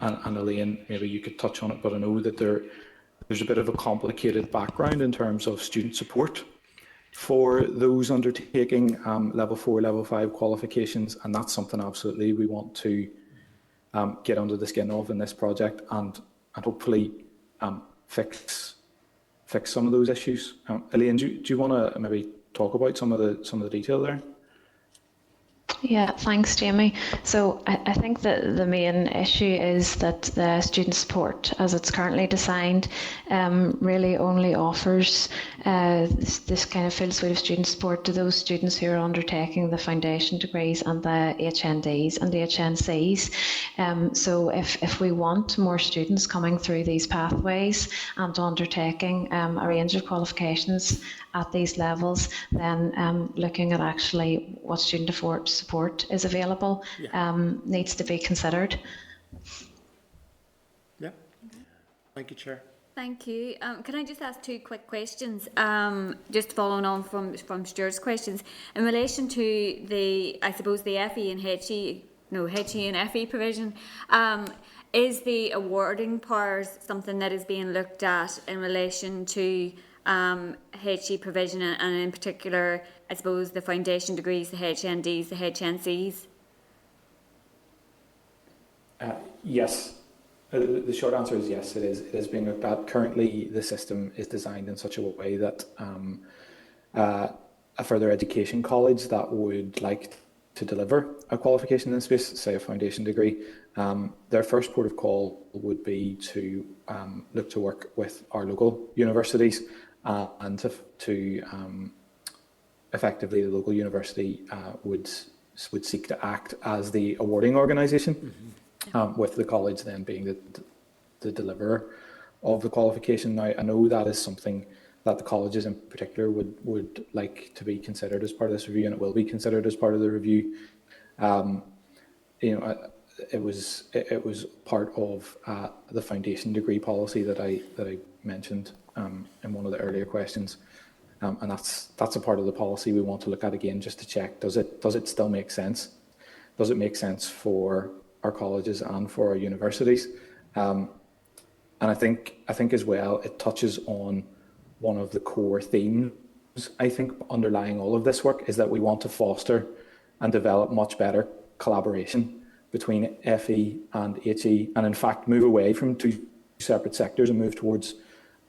and Elaine, maybe you could touch on it, but I know that there's a bit of a complicated background in terms of student support for those undertaking level 4, level 5 qualifications, and that's something absolutely we want to get under the skin of in this project, and hopefully fix some of those issues. Elaine, do you want to maybe talk about some of the detail there? Yeah, thanks, Jamie. So I think that the main issue is that the student support, as it's currently designed, really only offers this kind of full suite of student support to those students who are undertaking the foundation degrees and the HNDs and the HNCs. So if we want more students coming through these pathways and undertaking a range of qualifications at these levels, then looking at actually what student support is available needs to be considered. Yeah. Thank you, Chair. Thank you. Can I just ask two quick questions? Just following on from Stuart's questions in relation to I suppose the FE and HE and FE provision. Is the awarding powers something that is being looked at in relation to HE provision and in particular, I suppose, the foundation degrees, the HNDs, the HNCs? Yes. The short answer is yes, it is. It is being looked at. Currently, the system is designed in such a way that a further education college that would like to deliver a qualification in this space, say a foundation degree, their first port of call would be to look to work with our local universities and to effectively the local university would seek to act as the awarding organisation, with the college then being the deliverer of the qualification. Now, I know that is something that the colleges in particular would like to be considered as part of this review, and it will be considered as part of the review. It was part of the foundation degree policy that I mentioned in one of the earlier questions, and that's a part of the policy we want to look at again, just to check, does it still make sense? Does it make sense for our colleges and for our universities? And I think as well, it touches on one of the core themes, I think, underlying all of this work, is that we want to foster and develop much better collaboration between FE and HE, and in fact move away from two separate sectors and move towards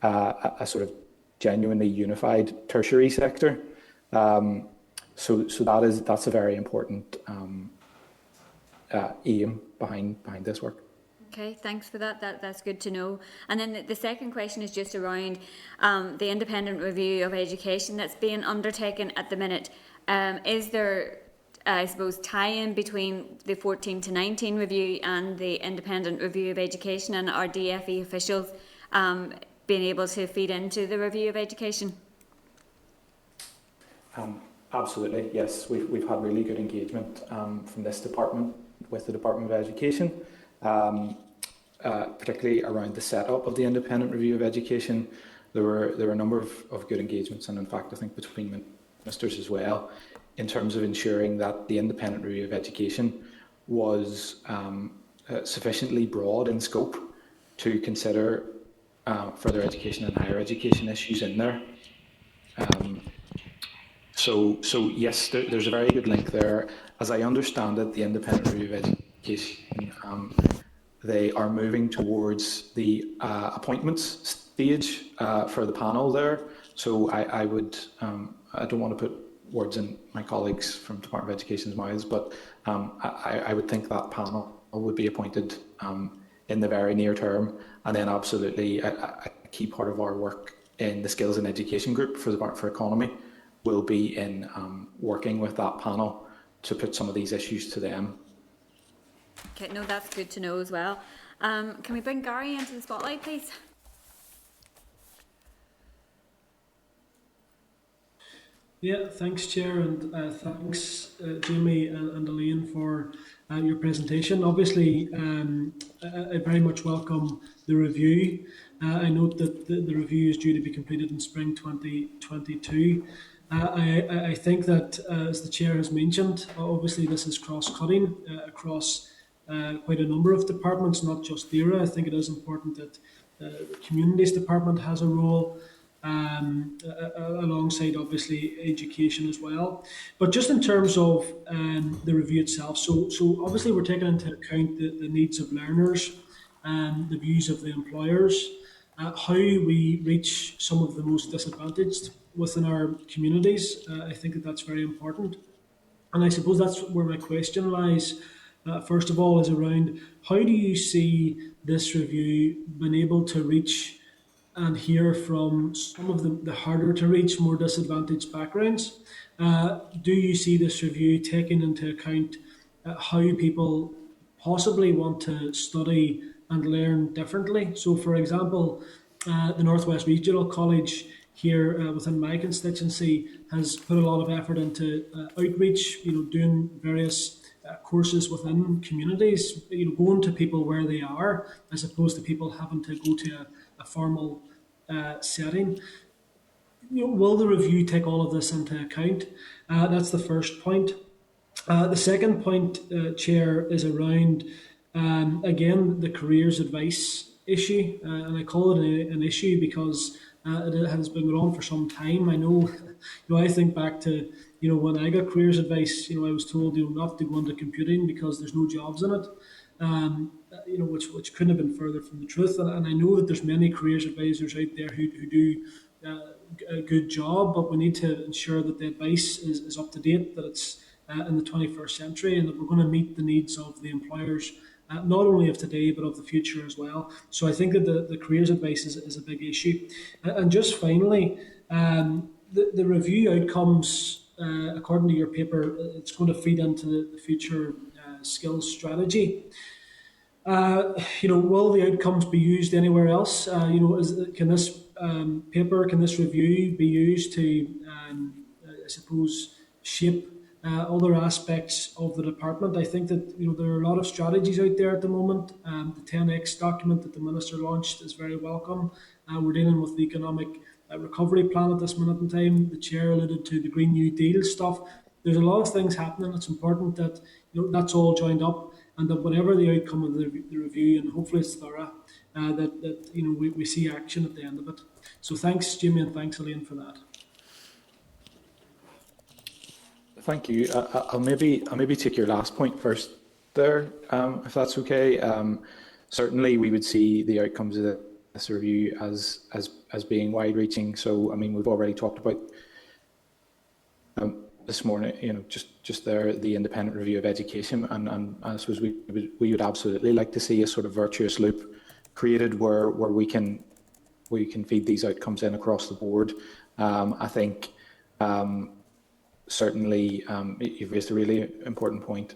a sort of genuinely unified tertiary sector. So that's a very important aim behind this work. Okay, thanks for that. That's good to know. And then the second question is just around the independent review of education that's being undertaken at the minute. Is there, I suppose, tie-in between the 14 to 19 review and the independent review of education, and our DFE officials being able to feed into the review of education? Absolutely, yes. We've had really good engagement from this department with the Department of Education, particularly around the setup of the independent review of education. There were a number of good engagements, and in fact I think between ministers as well, in terms of ensuring that the independent review of education was sufficiently broad in scope to consider further education and higher education issues in there. So yes, there's a very good link there. As I understand it, the independent review of education, they are moving towards the appointments stage for the panel there. So I don't want to put words in my colleagues from Department of Education's mouths, but I would think that panel would be appointed in the very near term, and then absolutely a key part of our work in the Skills and Education Group for the Department for Economy will be in working with that panel to put some of these issues to them. Okay, no, that's good to know as well. Can we bring Gary into the spotlight, please? Yeah, thanks, Chair, and thanks, Jamie and Elaine, for your presentation. Obviously, I very much welcome the review. I note that the review is due to be completed in spring 2022. I think that, as the Chair has mentioned, obviously this is cross-cutting across quite a number of departments, not just DERA. I think it is important that the Communities Department has a role, alongside obviously education as well. But just in terms of the review itself, so obviously we're taking into account the needs of learners and the views of the employers, how we reach some of the most disadvantaged within our communities. I think that that's very important. And I suppose that's where my question lies. First of all, is around how do you see this review being able to reach and hear from some of the harder to reach, more disadvantaged backgrounds? Do you see this review taking into account how people possibly want to study and learn differently? So, for example, the Northwest Regional College here within my constituency has put a lot of effort into outreach, doing various courses within communities, going to people where they are, as opposed to people having to go to a formal setting. Will the review take all of this into account? That's the first point. The second point, Chair, is around, again, the careers advice issue. And I call it an issue because it has been going on for some time. I know, I think back to, when I got careers advice, I was told, not to go into computing because there's no jobs in it. Which couldn't have been further from the truth. And I know that there's many careers advisors out there who do a good job, but we need to ensure that the advice is up to date, that it's in the 21st century, and that we're going to meet the needs of the employers, not only of today, but of the future as well. So I think that the careers advice is a big issue. And just finally, the review outcomes, according to your paper, it's going to feed into the future skills strategy. Will the outcomes be used anywhere else? Can this can this review be used to, I suppose, shape other aspects of the department? I think that there are a lot of strategies out there at the moment. The 10X document that the Minister launched is very welcome. We're dealing with the economic recovery plan at this minute in time. The Chair alluded to the Green New Deal stuff. There's a lot of things happening. It's important that that's all joined up, and that whatever the outcome of the review, and hopefully it's thorough, that we see action at the end of it. So thanks, Jimmy, and thanks, Elaine, for that. Thank you. I'll maybe take your last point first there, if that's okay. Certainly, we would see the outcomes of this review as being wide-reaching. So, I mean, we've already talked about this morning, just there, the independent review of education, and I suppose we would absolutely like to see a sort of virtuous loop created where we can feed these outcomes in across the board. I think certainly you've raised a really important point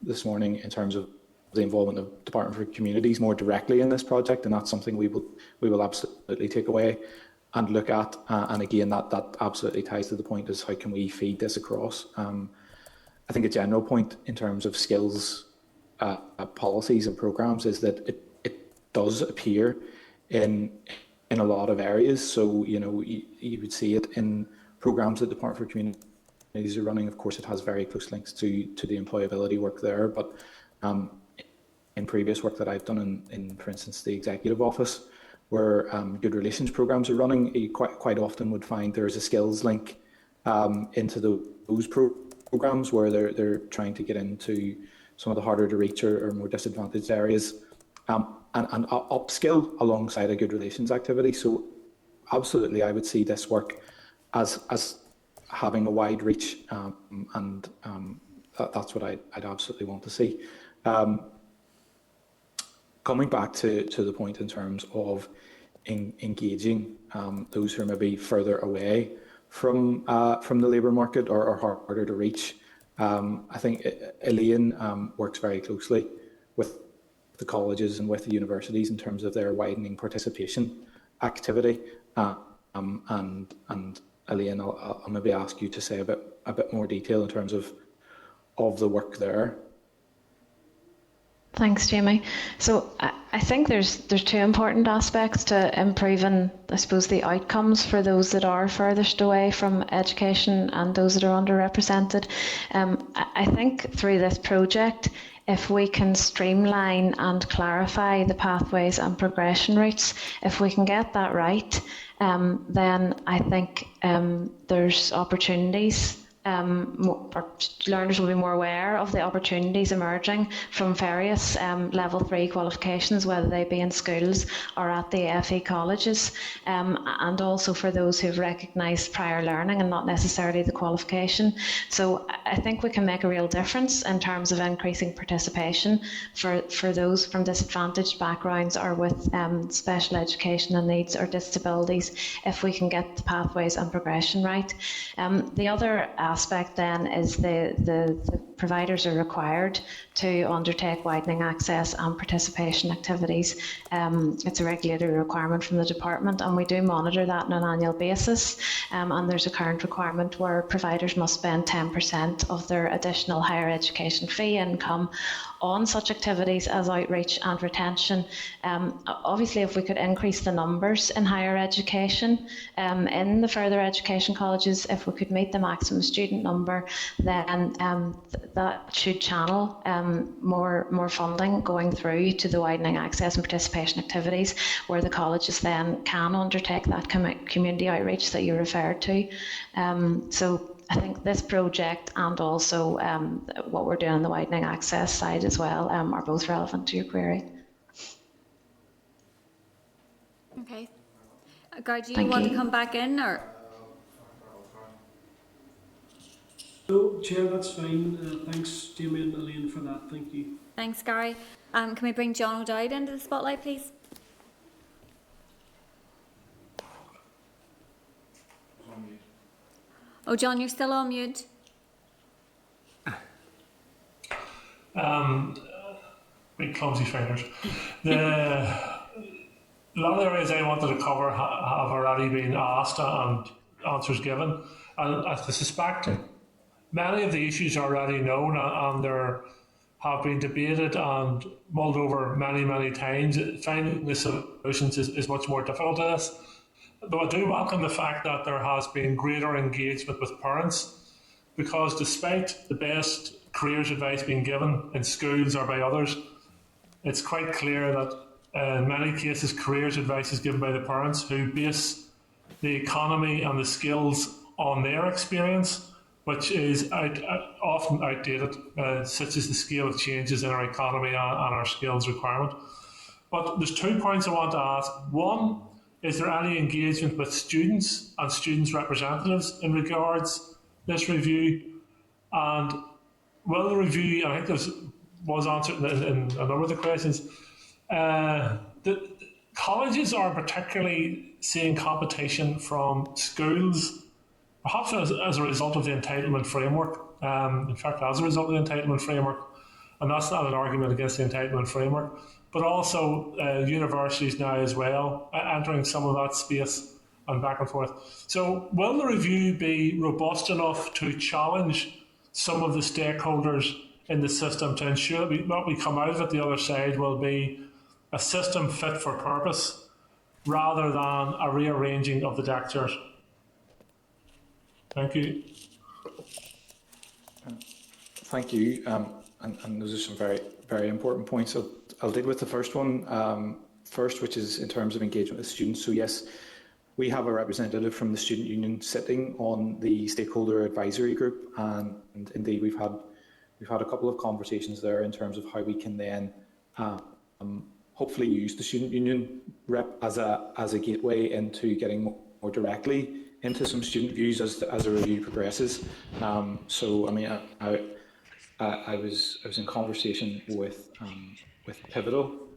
this morning in terms of the involvement of Department for Communities more directly in this project, and that's something we will absolutely take away and look at. And again, that absolutely ties to the point is how can we feed this across. I think a general point in terms of skills policies and programs is that it does appear in a lot of areas. So you would see it in programs that Department for Communities are running. Of course, it has very close links to the employability work there, but in previous work that I've done in for instance, the Executive Office, where good relations programs are running, you quite often would find there's a skills link into those programs where they're trying to get into some of the harder to reach or more disadvantaged areas and upskill alongside a good relations activity. So absolutely, I would see this work as having a wide reach, and that's what I'd absolutely want to see. Coming back to the point in terms of engaging those who are maybe further away from the labour market or harder to reach, I think Elaine works very closely with the colleges and with the universities in terms of their widening participation activity. And Elaine, I'll maybe ask you to say a bit more detail in terms of the work there. Thanks, Jamie. So I think there's two important aspects to improving, I suppose, the outcomes for those that are furthest away from education and those that are underrepresented. I think through this project, if we can streamline and clarify the pathways and progression routes, if we can get that right, then I think there's opportunities or learners will be more aware of the opportunities emerging from various level 3 qualifications, whether they be in schools or at the FE colleges, and also for those who've recognised prior learning and not necessarily the qualification. So I think we can make a real difference in terms of increasing participation for those from disadvantaged backgrounds or with special educational needs or disabilities, if we can get the pathways and progression right. The other aspect then is the providers are required to undertake widening access and participation activities. It's a regulatory requirement from the department, and we do monitor that on an annual basis. And there's a current requirement where providers must spend 10% of their additional higher education fee income on such activities as outreach and retention. Obviously, if we could increase the numbers in higher education, in the further education colleges, if we could meet the maximum student number, then that should channel more funding going through to the widening access and participation activities, where the colleges then can undertake that community outreach that you referred to. So I think this project and also what we're doing on the widening access side as well are both relevant to your query. Okay. Guy, do you Thank want you. to come back in, or? No, Chair, that's fine. Thanks, Jamie and Elaine, for that. Thank you. Thanks, Gary. Can we bring John O'Dowd into the spotlight, please? Oh, John, you're still on mute. Big clumsy fingers. A lot of the areas I wanted to cover have already been asked and answers given. And I suspect many of the issues are already known and there have been debated and mulled over many, many times. Finding the solutions is much more difficult to this. Though I do welcome the fact that there has been greater engagement with parents, because despite the best careers advice being given in schools or by others, it's quite clear that in many cases careers advice is given by the parents, who base the economy and the skills on their experience, which is often outdated, such as the scale of changes in our economy and our skills requirement. But there's 2 points I want to ask. One, is there any engagement with students and students' representatives in regards to this review? And will the review, I think this was answered in a number of the questions, the colleges are particularly seeing competition from schools, perhaps as a result of the entitlement framework. In fact, as a result of the entitlement framework, and that's not an argument against the entitlement framework, but also universities now as well, entering some of that space and back and forth. So will the review be robust enough to challenge some of the stakeholders in the system to ensure that what we come out of it the other side will be a system fit for purpose rather than a rearranging of the deck chairs? Thank you. Thank you. And those are some very, very important points. So I'll deal with the first one first, which is in terms of engagement with students. So yes, we have a representative from the student union sitting on the stakeholder advisory group, and indeed we've had a couple of conversations there in terms of how we can then hopefully use the student union rep as a gateway into getting more directly into some student views as a review progresses. So I mean, I was in conversation with Pivotal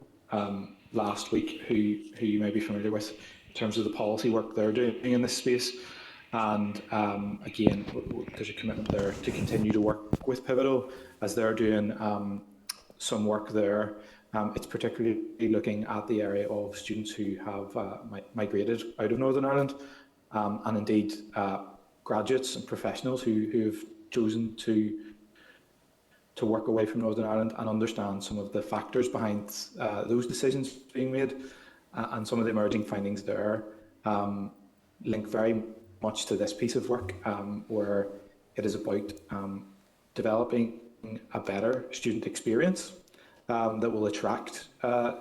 last week, who you may be familiar with in terms of the policy work they're doing in this space. And again, there's a commitment there to continue to work with Pivotal as they're doing some work there. It's particularly looking at the area of students who have migrated out of Northern Ireland, and indeed graduates and professionals who have chosen to work away from Northern Ireland and understand some of the factors behind those decisions being made, and some of the emerging findings there link very much to this piece of work, where it is about developing a better student experience that will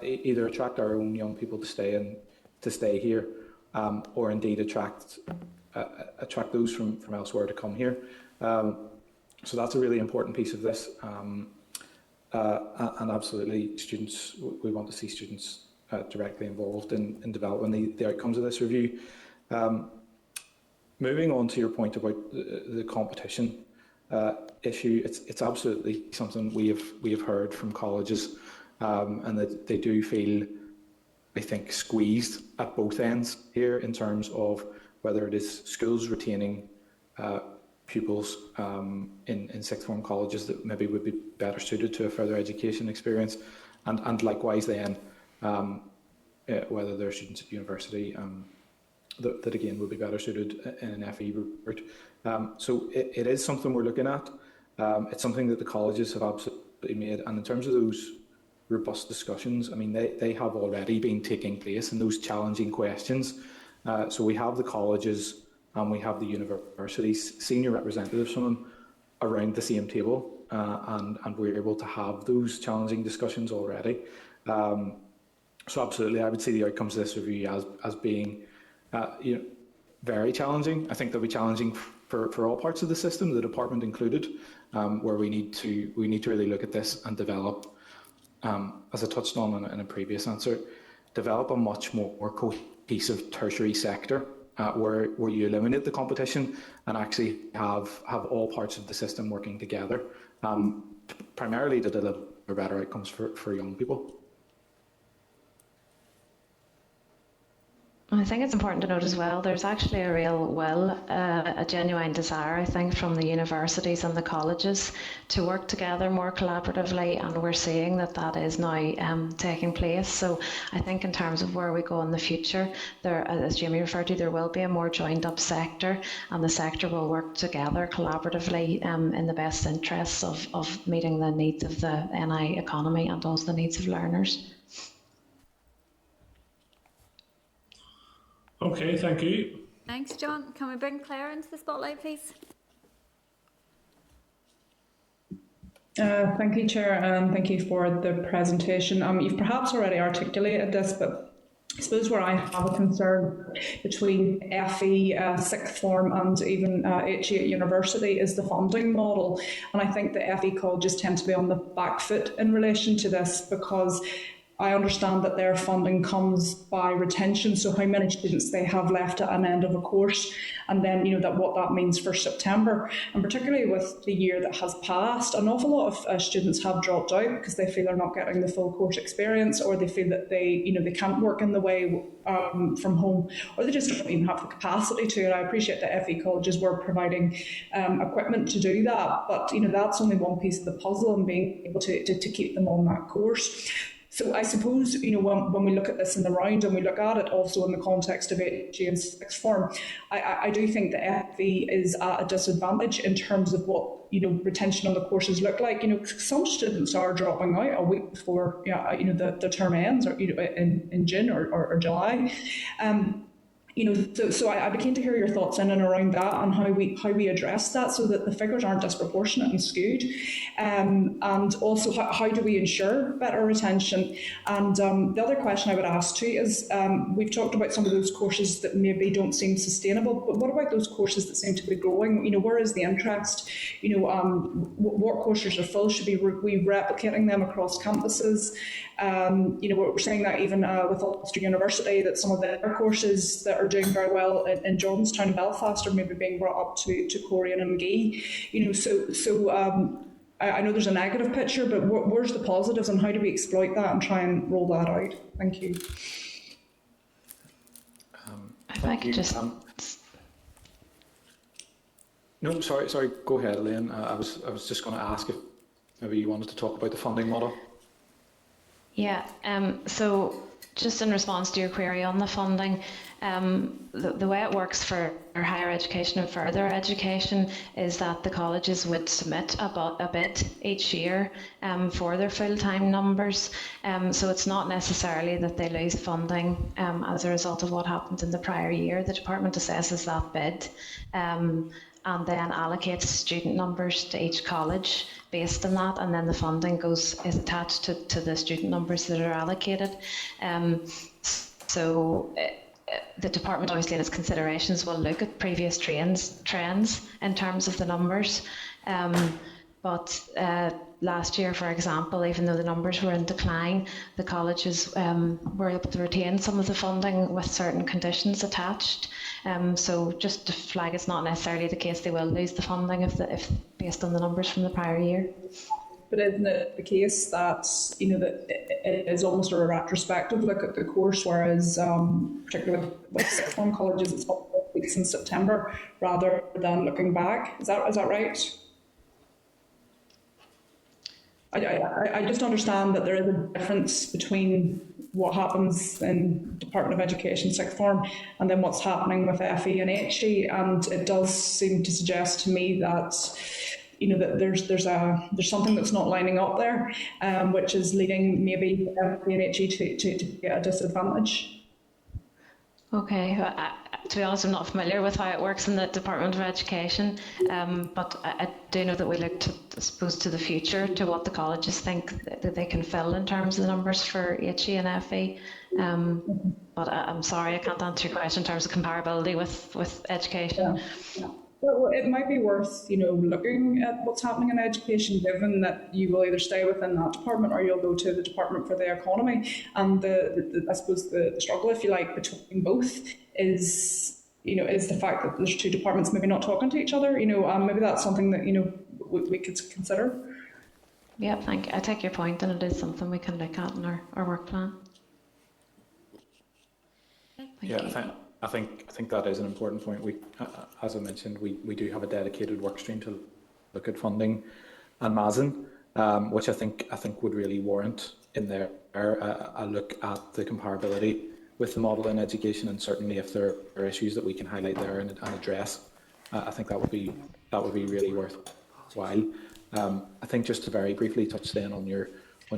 either attract our own young people to stay here, or indeed attract those from elsewhere to come here. So that's a really important piece of this. And absolutely, we want to see students directly involved in developing the outcomes of this review. Moving on to your point about the competition issue, it's absolutely something we have heard from colleges, and that they do feel, I think, squeezed at both ends here in terms of whether it is schools retaining pupils in sixth form colleges that maybe would be better suited to a further education experience, and likewise then whether there are students at university that again would be better suited in an FE route. So it is something we're looking at. It's something that the colleges have absolutely made, and in terms of those robust discussions, I mean, they have already been taking place in those challenging questions. So we have the colleges and we have the universities, senior representatives from them around the same table, and we're able to have those challenging discussions already. So absolutely, I would see the outcomes of this review as being very challenging. I think they'll be challenging for all parts of the system, the department included, where we need to really look at this and develop, as I touched on in a previous answer, develop a much more cohesive tertiary sector where you eliminate the competition and actually have all parts of the system working together, primarily to deliver better outcomes for young people. I think it's important to note as well, there's actually a real a genuine desire, I think, from the universities and the colleges to work together more collaboratively, and we're seeing that is now taking place. So I think in terms of where we go in the future, there, as Jamie referred to, there will be a more joined up sector, and the sector will work together collaboratively in the best interests of meeting the needs of the NI economy and also the needs of learners. Okay, thank you. Thanks, John. Can we bring Claire into the spotlight, please? Thank you, Chair, and thank you for the presentation. You've perhaps already articulated this, but I suppose where I have a concern between FE, sixth form, and even HE at university is the funding model. And I think the FE colleges tend to be on the back foot in relation to this, because I understand that their funding comes by retention, so how many students they have left at an end of a course, and then that what that means for September. And particularly with the year that has passed, an awful lot of students have dropped out because they feel they're not getting the full course experience, or they feel that they can't work in the way from home, or they just don't even have the capacity to. And I appreciate that FE colleges were providing equipment to do that, but that's only one piece of the puzzle, and being able to keep them on that course. So I suppose, when we look at this in the round, and we look at it also in the context of HE and sixth form, I do think that FE is at a disadvantage in terms of what, retention on the courses look like. Some students are dropping out a week before, the term ends, or, in June or July. So I'd be keen to hear your thoughts in and around that, and how we address that so that the figures aren't disproportionate and skewed, and also how do we ensure better retention. And the other question I would ask too is, we've talked about some of those courses that maybe don't seem sustainable, but what about those courses that seem to be growing? Where is the interest? What courses are full? Should we replicating them across campuses? We're saying that even with Ulster University, that some of their courses that are doing very well in Jordanstown and Belfast are maybe being brought up to Corian and McGee. I know there's a negative picture, but where's the positives, and how do we exploit that and try and roll that out? Thank you. If I could just... No, sorry. Go ahead, Elaine. I was just going to ask if maybe you wanted to talk about the funding model. Yeah. So just in response to your query on the funding, the way it works for higher education and further education is that the colleges would submit a bid each year for their full-time numbers. So it's not necessarily that they lose funding as a result of what happened in the prior year. The department assesses that bid and then allocates student numbers to each college based on that, and then the funding is attached to the student numbers that are allocated. So the department, obviously, in its considerations, will look at previous trends in terms of the numbers. But last year, for example, even though the numbers were in decline, the colleges were able to retain some of the funding with certain conditions attached. So just to flag, it's not necessarily the case they will lose the funding if based on the numbers from the prior year. But isn't it the case that, that it is almost a retrospective look at the course, whereas particularly with sixth form colleges, it's 12 weeks in September rather than looking back? Is that right? I just understand that there is a difference between what happens in Department of Education sixth form and then what's happening with FE and HE, and it does seem to suggest to me that that there's something that's not lining up there, which is leading maybe FE and HE to get a disadvantage. Okay, to be honest, I'm not familiar with how it works in the Department of Education, but I do know that we look to, I suppose, to the future, to what the colleges think that they can fill in terms of the numbers for HE and FE. But I'm sorry, I can't answer your question in terms of comparability with education. Yeah. Well, it might be worth, looking at what's happening in education, given that you will either stay within that department or you'll go to the Department for the Economy. And I suppose the struggle, if you like, between both is the fact that there's two departments maybe not talking to each other. Maybe that's something that we could consider. Yeah, thank you. I take your point, and it is something we can look at in our work plan. I think that is an important point. We, as I mentioned, we do have a dedicated work stream to look at funding and MASN, which I think would really warrant in there a look at the comparability with the model in education, and certainly if there are issues that we can highlight there and address, I think that would be really worthwhile. I think just to very briefly touch then on your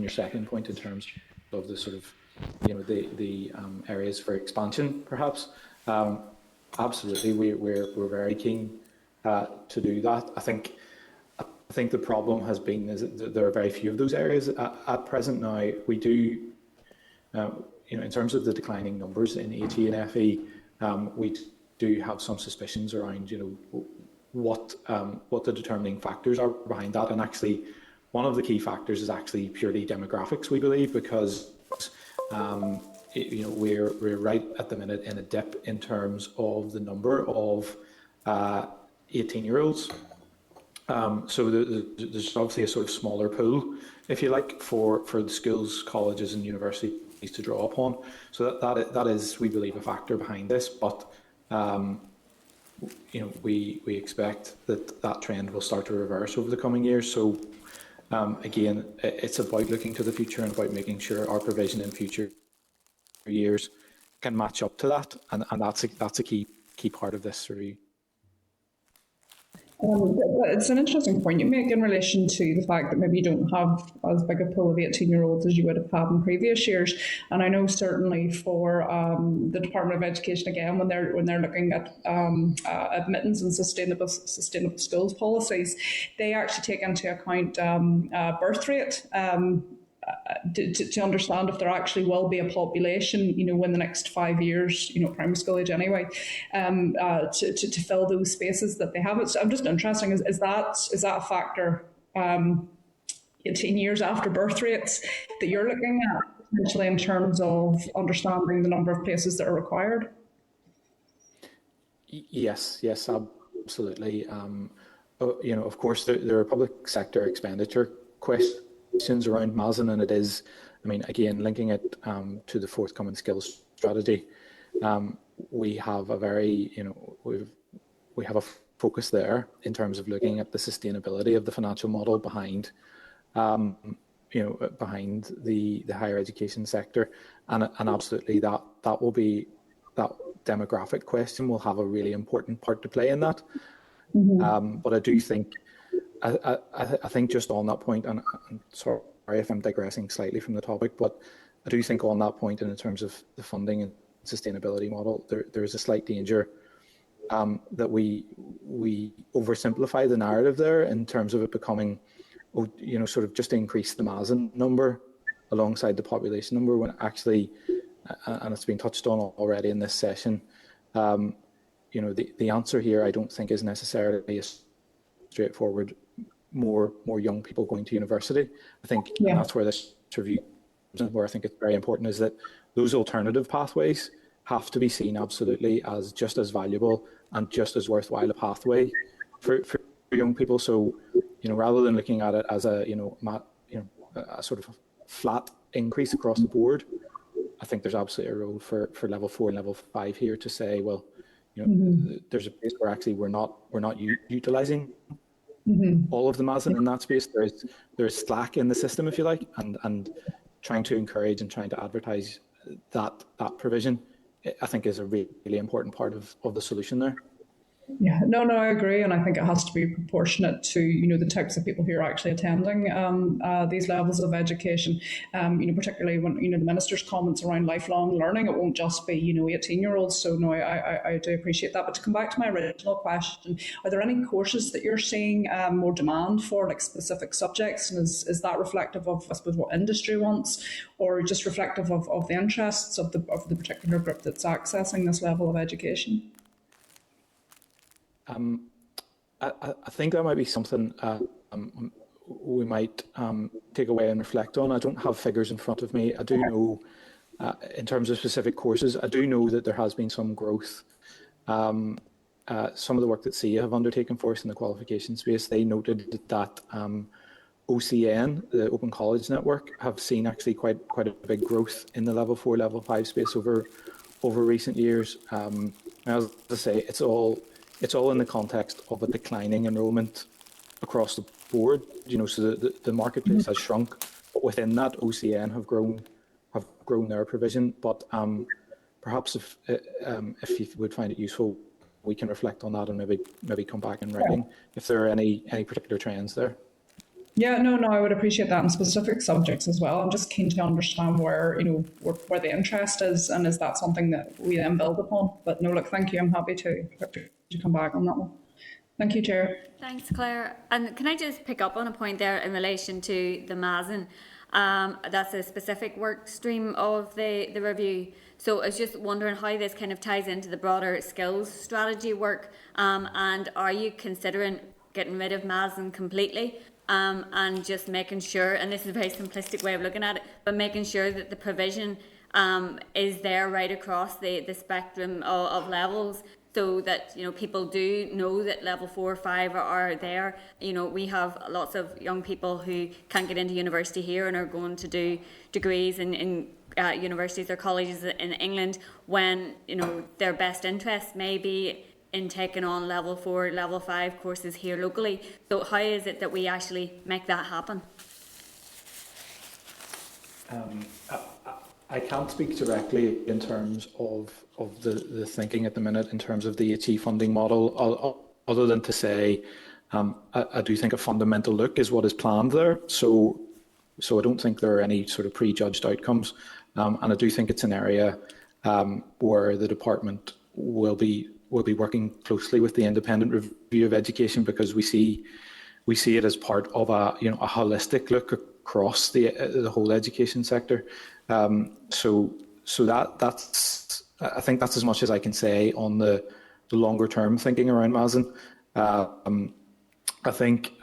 second point in terms of the sort of the areas for expansion, perhaps. Absolutely, we're very keen to do that. I think the problem has been is that there are very few of those areas at present. Now we do, in terms of the declining numbers in HE and FE, we do have some suspicions around what the determining factors are behind that, and actually one of the key factors is actually purely demographics, we believe, because we're right at the minute in a dip in terms of the number of 18-year-olds. So there's obviously a sort of smaller pool, if you like, for the schools, colleges and universities to draw upon. So that is, we believe, a factor behind this. But we expect that trend will start to reverse over the coming years. So again, it's about looking to the future and about making sure our provision in future years can match up to that, and that's a key part of this review. It's an interesting point you make in relation to the fact that maybe you don't have as big a pool of 18-year-olds as you would have had in previous years. And I know certainly for the Department of Education, again, when they're looking at admittance and sustainable schools policies, they actually take into account birth rate. To understand if there actually will be a population, in the next 5 years, primary school age anyway, to fill those spaces that they have. I'm just interested, is that a factor 18 years after birth rates that you're looking at, potentially in terms of understanding the number of places that are required? Yes, absolutely. Of course, there are public sector expenditure questions around MASN, and it is, again, linking it to the forthcoming skills strategy. We have a very, we have a focus there in terms of looking at the sustainability of the financial model behind, behind the higher education sector, and absolutely that demographic question will have a really important part to play in that. Mm-hmm. But I do think. I think just on that point, and I'm sorry if I'm digressing slightly from the topic, but I do think on that point, and in terms of the funding and sustainability model, there is a slight danger that we oversimplify the narrative there in terms of it becoming, sort of just increase the MASN number alongside the population number, when actually and it's been touched on already in this session, you know, the answer here I don't think is necessarily a straightforward more young people going to university. I think and that's where this review, where I think it's very important, is that those alternative pathways have to be seen absolutely as just as valuable and just as worthwhile a pathway for young people. So, you know, rather than looking at it as a a sort of flat increase across the board, I think there's absolutely a role for level 4 and level 5 here to say, well, you know, there's a place where actually we're not utilising all of the MASN in that space. There's slack in the system, if you like, and trying to encourage and trying to advertise that provision, I think, is a really important part of the solution there. Yeah, no, I agree, and I think it has to be proportionate to, you know, the types of people who are actually attending these levels of education. You know, particularly when, you know, the minister's comments around lifelong learning, it won't just be, you know, 18-year-olds. So no, I do appreciate that. But to come back to my original question, are there any courses that you're seeing more demand for, like specific subjects, and is that reflective of, I suppose, what industry wants, or just reflective of the interests of the particular group that's accessing this level of education? I think that might be something we might take away and reflect on. I don't have figures in front of me. I do know, in terms of specific courses, I do know that there has been some growth. Some of the work that SIA have undertaken for us in the qualification space, they noted that OCN, the Open College Network, have seen actually quite a big growth in the level 4, level 5 space over recent years. As I say, it's all in the context of a declining enrolment across the board. You know, so the marketplace has shrunk, but within that, OCN have grown their provision. But perhaps if you would find it useful, we can reflect on that and maybe come back in writing if there are any particular trends there. Yeah, no, I would appreciate that in specific subjects as well. I'm just keen to understand where, you know, where the interest is, and is that something that we then build upon? But no, look, thank you. I'm happy to come back on that one. Thank you, Chair. Thanks, Claire. And can I just pick up on a point there in relation to the MASN? That's a specific work stream of the review. So I was just wondering how this kind of ties into the broader skills strategy work. And are you considering getting rid of MASN completely? And just making sure, and this is a very simplistic way of looking at it, but making sure that the provision is there right across the spectrum of levels, so that, you know, people do know that level 4 or 5 are there. You know, we have lots of young people who can't get into university here and are going to do degrees in universities or colleges in England, when, you know, their best interest may be in taking on level 4, level 5 courses here locally. So how is it that we actually make that happen? I can't speak directly in terms of the thinking at the minute in terms of the HE funding model, other than to say I do think a fundamental look is what is planned there. So I don't think there are any sort of prejudged outcomes, and I do think it's an area where the department will be working closely with the independent review of education, because we see it as part of a holistic look across the whole education sector. So that's I think that's as much as I can say on the longer term thinking around MASN. I think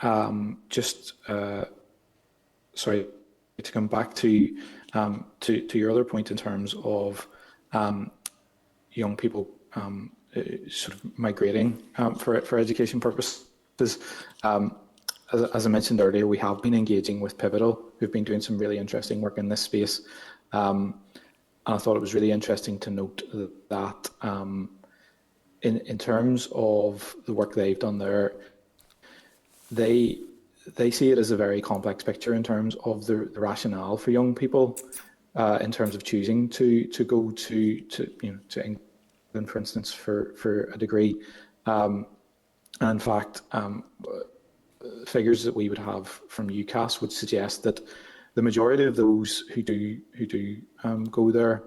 sorry, to come back to your other point in terms of young people sort of migrating for education purposes. As I mentioned earlier, we have been engaging with Pivotal, who've been doing some really interesting work in this space. And I thought it was really interesting to note that in terms of the work they've done there, they see it as a very complex picture in terms of the rationale for young people in terms of choosing to go to England, for instance, for a degree. And in fact, figures that we would have from UCAS would suggest that the majority of those who do go there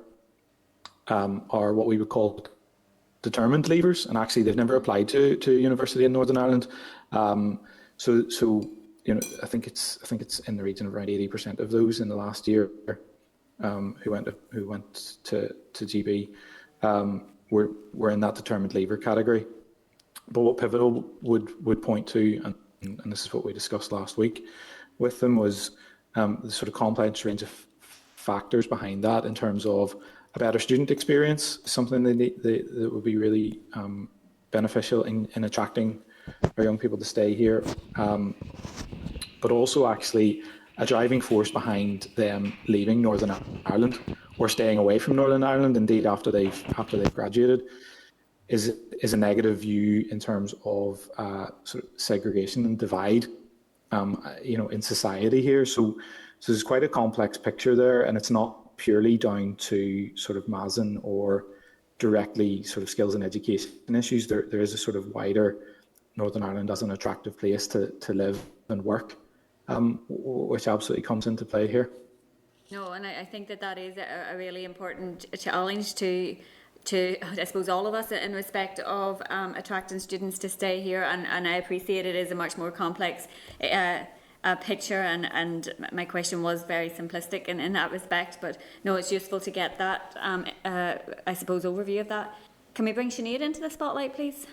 are what we would call determined leavers, and actually they've never applied to university in Northern Ireland. So I think it's in the region of around 80% of those in the last year who went to GB were in that determined leaver category. But what Pivotal would point to, and this is what we discussed last week with them, was the sort of complex range of factors behind that in terms of a better student experience, something that would be really beneficial in attracting our young people to stay here, but also actually a driving force behind them leaving Northern Ireland or staying away from Northern Ireland, indeed after they've graduated, is a negative view in terms of sort of segregation and divide, in society here. So there's quite a complex picture there, and it's not purely down to sort of Mazen or directly sort of skills and education issues. There is a sort of wider Northern Ireland as an attractive place to live and work, which absolutely comes into play here. No, and I think that is a really important challenge to I suppose all of us in respect of attracting students to stay here, and I appreciate it is a much more complex picture, and my question was very simplistic in that respect, but no, it's useful to get that I suppose overview of that. Can we bring Sinead into the spotlight, please?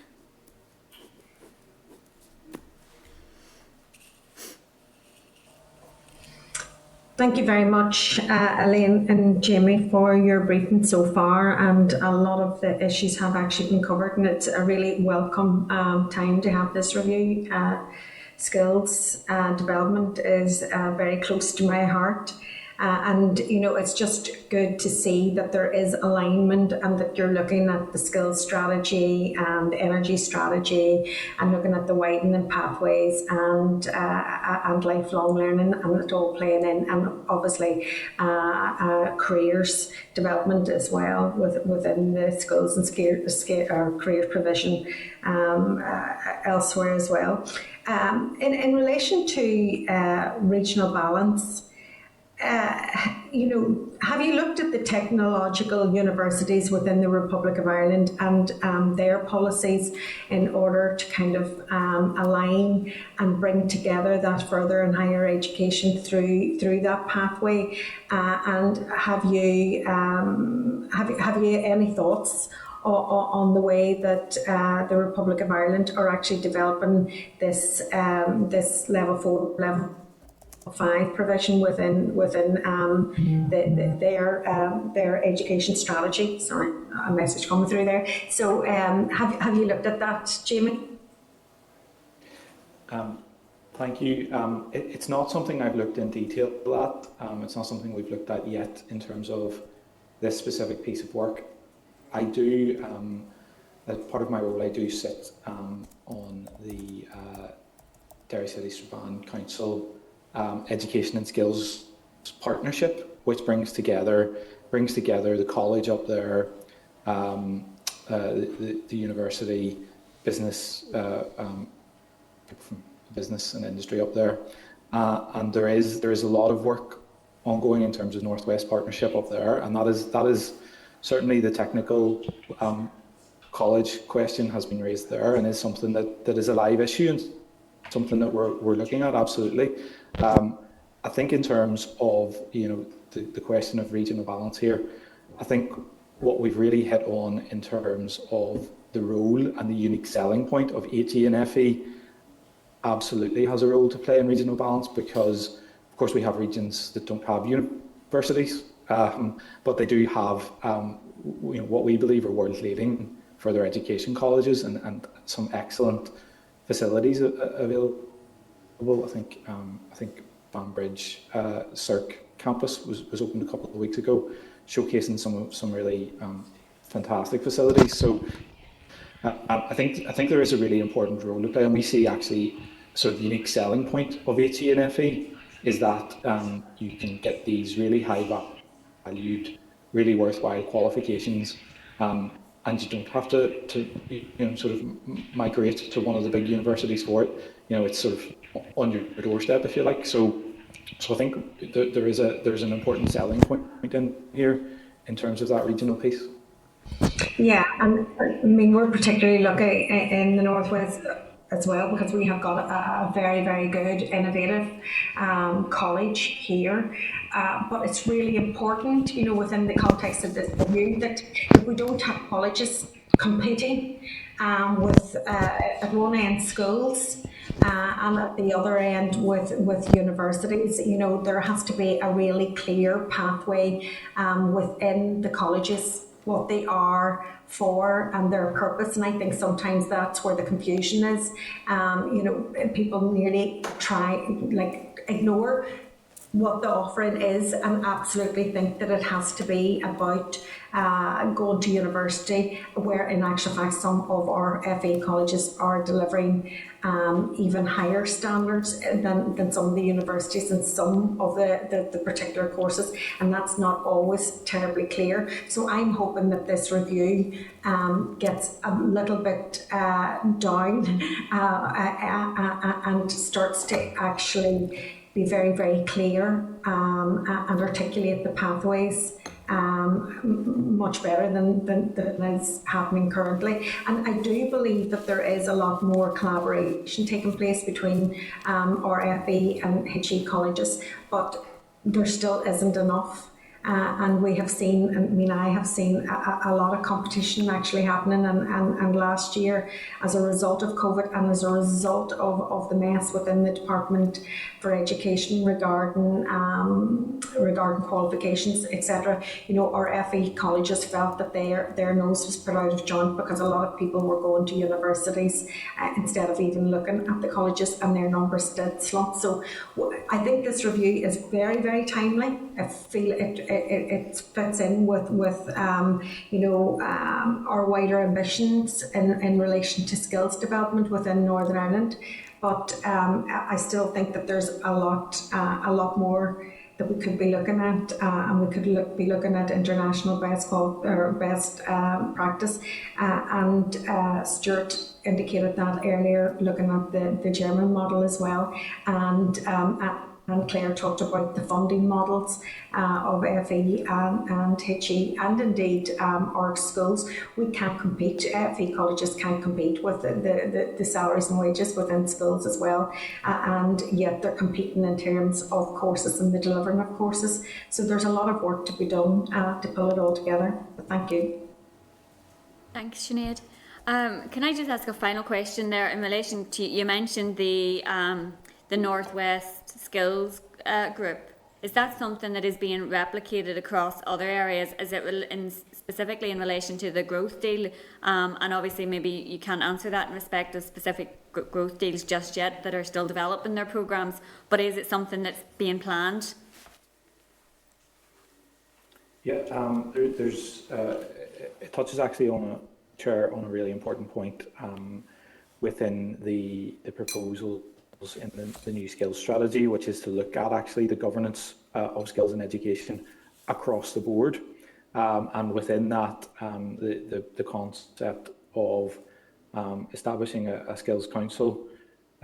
Thank you very much, Elaine and Jamie, for your briefing so far, and a lot of the issues have actually been covered, and it's a really welcome time to have this review. Skills development is very close to my heart. And it's just good to see that there is alignment, and that you're looking at the skills strategy and energy strategy, and looking at the widening pathways and lifelong learning, and it all playing in, and obviously careers development as well within the skills and career provision elsewhere as well. In relation to regional balance, have you looked at the technological universities within the Republic of Ireland and their policies in order to kind of align and bring together that further and higher education through that pathway? And have you any thoughts on the way that the Republic of Ireland are actually developing this level 4, level 5 provision within their education strategy? Sorry, a message coming through there. So have you looked at that, Jamie? Thank you. It's not something I've looked in detail at. It's not something we've looked at yet in terms of this specific piece of work. I do, as part of my role, I do sit on the Derry City Strabane Council Education and Skills Partnership, which brings together the college up there, the university, business and industry up there, and there is a lot of work ongoing in terms of Northwest Partnership up there, and that is certainly the technical college question has been raised there, and is something that is a live issue and something that we're looking at, absolutely. I think in terms of the question of regional balance here, I think what we've really hit on in terms of the role and the unique selling point of HE and FE absolutely has a role to play in regional balance, because of course we have regions that don't have universities, but they do have what we believe are world-leading further education colleges and some excellent facilities available. I think Banbridge Circ campus was opened a couple of weeks ago, showcasing some really fantastic facilities. So I think there is a really important role to play, and we see actually sort of the unique selling point of HE and FE is that you can get these really high valued, really worthwhile qualifications, and you don't have to sort of migrate to one of the big universities for it. It's sort of on your doorstep, if you like. So I think there's an important selling point in here in terms of that regional piece. Yeah, and I mean we're particularly lucky in the Northwest as well, because we have got a very, very good, innovative college here. But it's really important, you know, within the context of this review, that if we don't have colleges competing with at one end schools and at the other end with universities, you know, there has to be a really clear pathway within the colleges, what they are for and their purpose. And I think sometimes that's where the confusion is. You know, people nearly try, like, ignore what the offering is and absolutely think that it has to be about going to university, where in actual fact some of our FE colleges are delivering even higher standards than some of the universities in some of the particular courses, and that's not always terribly clear. So I'm hoping that this review gets a little bit down and starts to actually be very, very clear and articulate the pathways much better than is happening currently. And I do believe that there is a lot more collaboration taking place between our FE and HE colleges, but there still isn't enough. And we have seen, I mean, I have seen a lot of competition actually happening, and last year, as a result of COVID and as a result of the mess within the Department for Education regarding qualifications, etc., you know, our FE colleges felt that their nose was put out of joint, because a lot of people were going to universities instead of even looking at the colleges, and their numbers did slump. So I think this review is very, very timely. I feel it fits in with you know, our wider ambitions in relation to skills development within Northern Ireland. But I still think that there's a lot more that we could be looking at, and we could be looking at international best practice. And Stuart indicated that earlier, looking at the German model as well, and Claire talked about the funding models of FE and HE, and indeed our schools. We can't compete, FE colleges can't compete with the salaries and wages within schools as well, and yet they're competing in terms of courses and the delivering of courses. So there's a lot of work to be done to pull it all together. But thank you. Thanks, Sinead. Can I just ask a final question there in relation to, you mentioned the Northwest Skills Group. Is that something that is being replicated across other areas? Is it specifically in relation to the growth deal? And obviously maybe you can't answer that in respect of specific growth deals just yet that are still developing their programmes, but is it something that's being planned? Yeah, there's it touches actually on a really important point within the proposal in the new skills strategy, which is to look at actually the governance of skills in education across the board, and within that the concept of establishing a skills council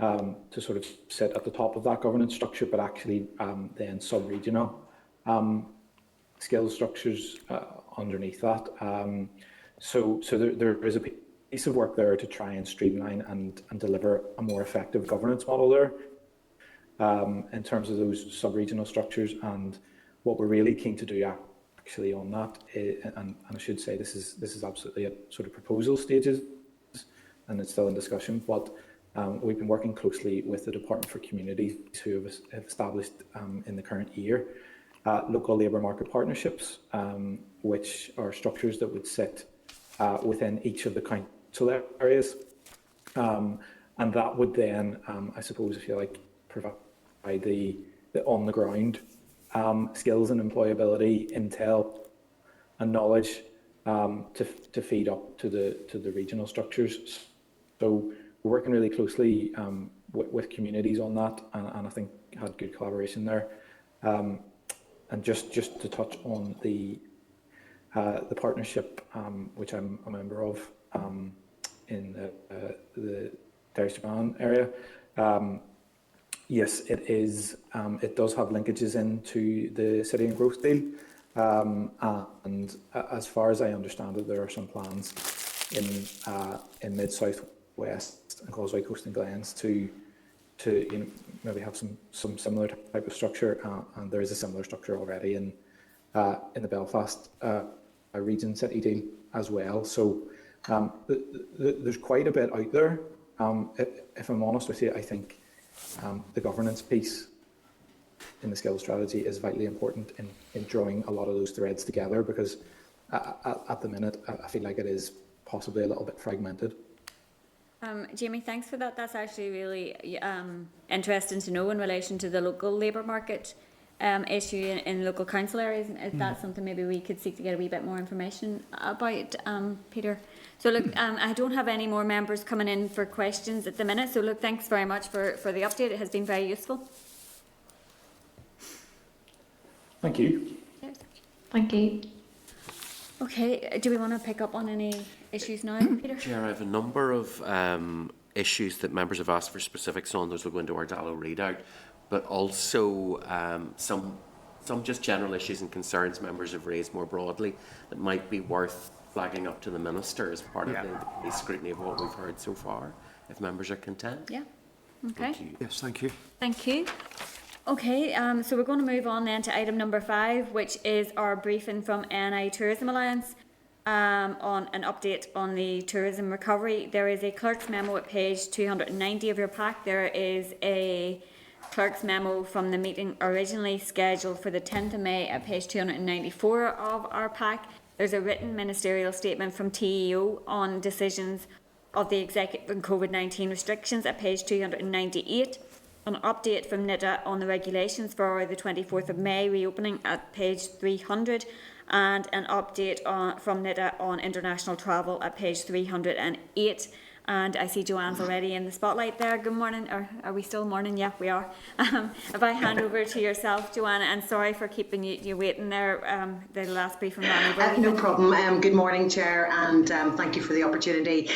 to sort of sit at the top of that governance structure, but actually then sub-regional skills structures underneath that. So there is a piece of work there to try and streamline and deliver a more effective governance model there in terms of those sub-regional structures. And what we're really keen to do actually on that, and I should say this is absolutely at sort of proposal stages and it's still in discussion, but we've been working closely with the Department for Communities, who have established in the current year local labour market partnerships, which are structures that would sit within each of the council areas, and that would then, I suppose, if you like, provide the on the ground skills and employability intel and knowledge to feed up to the regional structures. So we're working really closely with communities on that, and I think had good collaboration there. And just to touch on the partnership, which I'm a member of in the Derrystrabane area. Yes, it is. It does have linkages into the City and Growth Deal, and as far as I understand it, there are some plans in Mid-South West and Causeway Coast and Glens to maybe have some similar type of structure, and there is a similar structure already in the Belfast region city deal as well. So there's quite a bit out there. If I'm honest with you, I think the governance piece in the skills strategy is vitally important in drawing a lot of those threads together, because at the minute I feel like it is possibly a little bit fragmented. Jamie, thanks for that. That's actually really interesting to know in relation to the local labour market issue in local council areas. Is that something maybe we could seek to get a wee bit more information about, Peter? So look, I don't have any more members coming in for questions at the minute. So look, thanks very much for the update. It has been very useful. Thank you. Cheers. Thank you. Okay, do we want to pick up on any issues now, Peter? Chair, I have a number of issues that members have asked for specifics on. Those will go into our Dallo readout, but also some just general issues and concerns members have raised more broadly that might be worth flagging up to the Minister as part of the scrutiny of what we've heard so far, if members are content. Yeah. Okay. Thank you. Yes, thank you. Thank you. Okay, so we're going to move on then to item number 5, which is our briefing from NI Tourism Alliance on an update on the tourism recovery. There is a clerk's memo at page 290 of your pack. There is a clerk's memo from the meeting originally scheduled for the 10th of May at page 294 of our pack. There's a written ministerial statement from TEO on decisions of the executive and COVID-19 restrictions at page 298. An update from NITA on the regulations for the 24th of May reopening at page 300, and an update from NITA on international travel at page 308. And I see Joanne's already in the spotlight there. Good morning, or are we still morning? Yeah, we are. If I hand over to yourself, Joanne, and sorry for keeping you waiting there. The last briefing ran over. No problem. Good morning, Chair, and thank you for the opportunity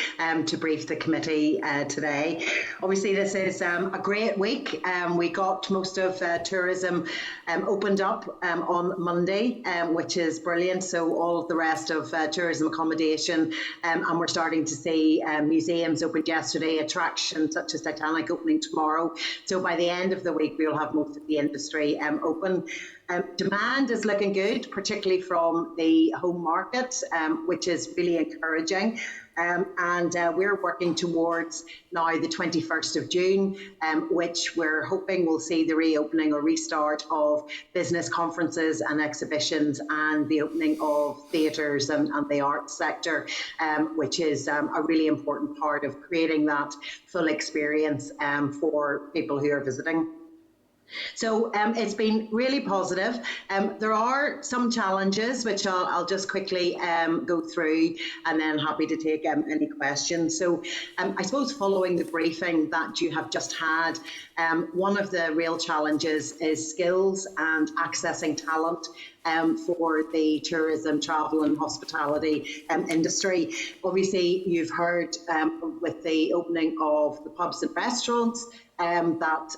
to brief the committee today. Obviously, this is a great week. We got most of tourism opened up on Monday, which is brilliant. So all of the rest of tourism accommodation, and we're starting to see museums opened yesterday, attractions such as Titanic opening tomorrow. So by the end of the week, we'll have most of the industry open. Demand is looking good, particularly from the home market, which is really encouraging. And we're working towards now the 21st of June, which we're hoping will see the reopening or restart of business conferences and exhibitions, and the opening of theatres and the arts sector, which is a really important part of creating that full experience for people who are visiting. So it's been really positive. There are some challenges which I'll just quickly go through, and then happy to take any questions. So I suppose following the briefing that you have just had, one of the real challenges is skills and accessing talent for the tourism, travel and hospitality industry. Obviously, you've heard with the opening of the pubs and restaurants that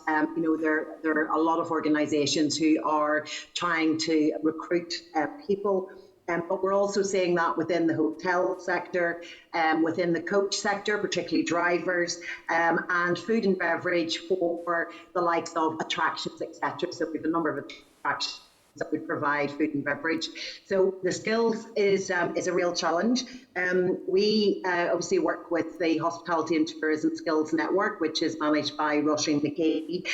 there are a lot of organisations who are trying to recruit people. But we're also seeing that within the hotel sector, within the coach sector, particularly drivers, and food and beverage for the likes of attractions, etc. So we have a number of attractions that would provide food and beverage. So the skills is a real challenge. We obviously work with the Hospitality and Tourism Skills Network, which is managed by Roisin McKay.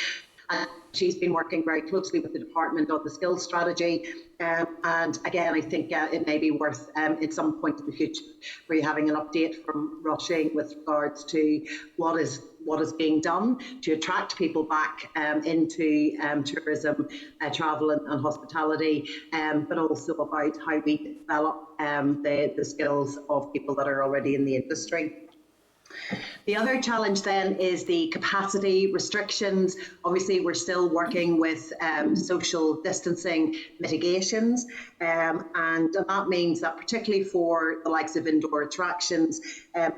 She's been working very closely with the department on the skills strategy. And again, I think it may be worth at some point in the future for you having an update from Roisin with regards to what is being done to attract people back into tourism, travel and hospitality, but also about how we develop the skills of people that are already in the industry. The other challenge then is the capacity restrictions. Obviously, we're still working with social distancing mitigations, and that means that particularly for the likes of indoor attractions,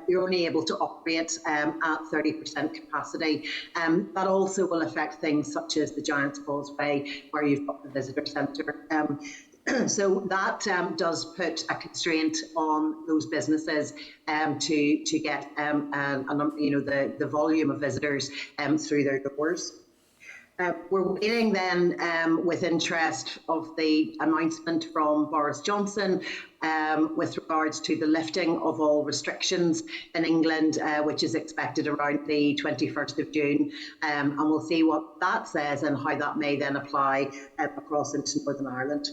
you're only able to operate at 30% capacity. That also will affect things such as the Giant's Causeway, where you've got the visitor centre. So that does put a constraint on those businesses to get the volume of visitors through their doors. We're waiting then with interest of the announcement from Boris Johnson with regards to the lifting of all restrictions in England, which is expected around the 21st of June. And we'll see what that says and how that may then apply across into Northern Ireland.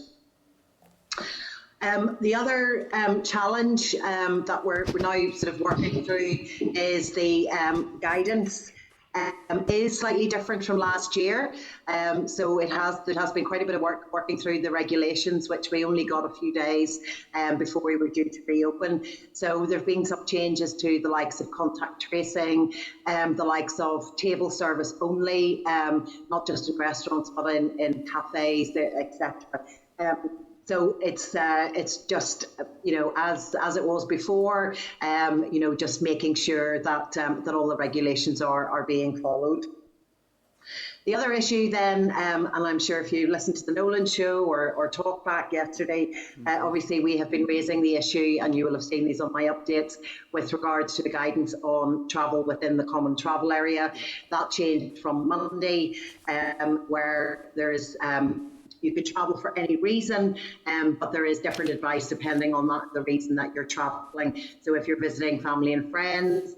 The other challenge that we're now sort of working through is the guidance. Is slightly different from last year. So there has been quite a bit of work working through the regulations, which we only got a few days before we were due to reopen. So there have been some changes to the likes of contact tracing, the likes of table service only, not just in restaurants, but in cafes, etc. So it's just, as it was before, just making sure that that all the regulations are being followed. The other issue then, and I'm sure if you listened to the Nolan show or talk back yesterday, obviously we have been raising the issue, and you will have seen these on my updates, with regards to the guidance on travel within the common travel area. That changed from Monday, where there is... you could travel for any reason, but there is different advice depending on the reason that you're travelling. So if you're visiting family and friends,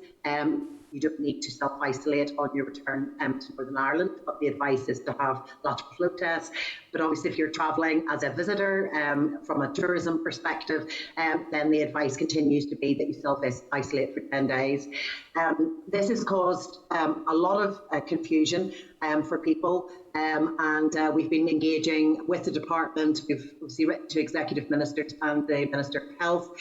you don't need to self-isolate on your return to Northern Ireland, but the advice is to have lateral flow tests. But obviously if you're travelling as a visitor from a tourism perspective, then the advice continues to be that you self-isolate for 10 days. This has caused a lot of confusion for people, and we've been engaging with the department. We've obviously written to executive ministers and the Minister of Health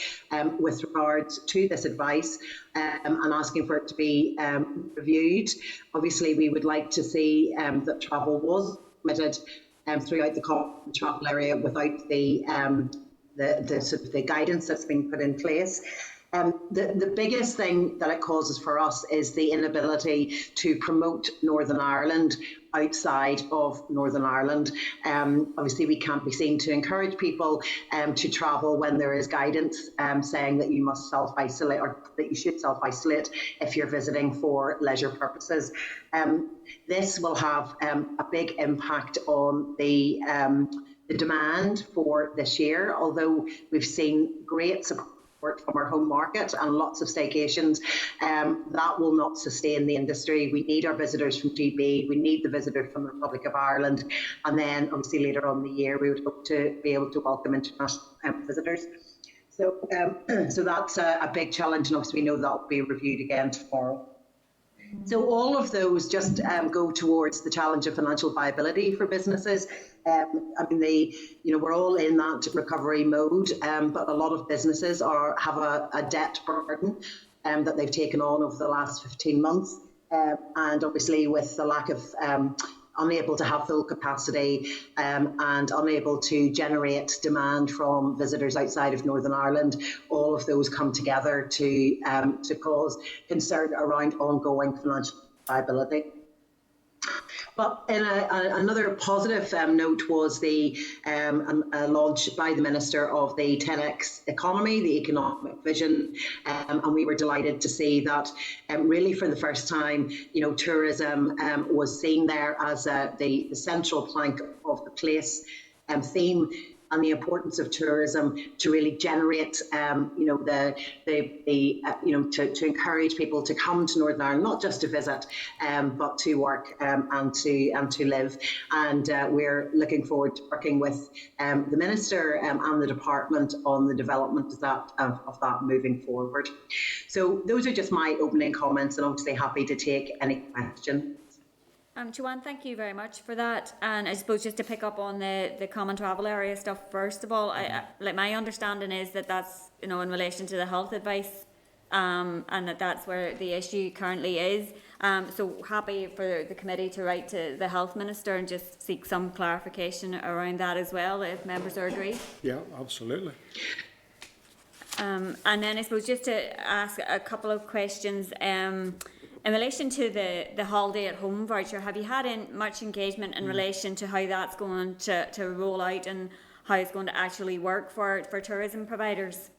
with regards to this advice and asking for it to be reviewed. Obviously we would like to see that travel was permitted throughout the common travel area without the sort of the guidance that's been put in place. The biggest thing that it causes for us is the inability to promote Northern Ireland outside of Northern Ireland. Obviously we can't be seen to encourage people to travel when there is guidance saying that you must self-isolate, or that you should self-isolate if you're visiting for leisure purposes. This will have a big impact on the demand for this year, although we've seen great support from our home market and lots of staycations, that will not sustain the industry. We need our visitors from GB, we need the visitors from the Republic of Ireland, and then obviously later on in the year we would hope to be able to welcome international visitors. So, so that's a big challenge, and obviously we know that will be reviewed again tomorrow. So all of those just go towards the challenge of financial viability for businesses. I mean, we're all in that recovery mode, but a lot of businesses have a debt burden that they've taken on over the last 15 months. And obviously with the lack of unable to have full capacity and unable to generate demand from visitors outside of Northern Ireland, all of those come together to cause concern around ongoing financial viability. But in another positive note was the launch by the Minister of the 10x economy, the economic vision, and we were delighted to see that really for the first time, tourism was seen there as the central plank of the place theme, and the importance of tourism to really generate, to encourage people to come to Northern Ireland, not just to visit, but to work and to live. And we're looking forward to working with the Minister and the Department on the development of that moving forward. So those are just my opening comments, and obviously happy to take any questions. Joanne, thank you very much for that. And I suppose just to pick up on the common travel area stuff, first of all, my understanding is that that's, in relation to the health advice, and that's where the issue currently is. So happy for the committee to write to the Health Minister and just seek some clarification around that as well, if members are agreed. Yeah, absolutely. And then I suppose just to ask a couple of questions. In relation to the holiday at home voucher, have you had much engagement in relation to how that's going to roll out, and how it's going to actually work for tourism providers?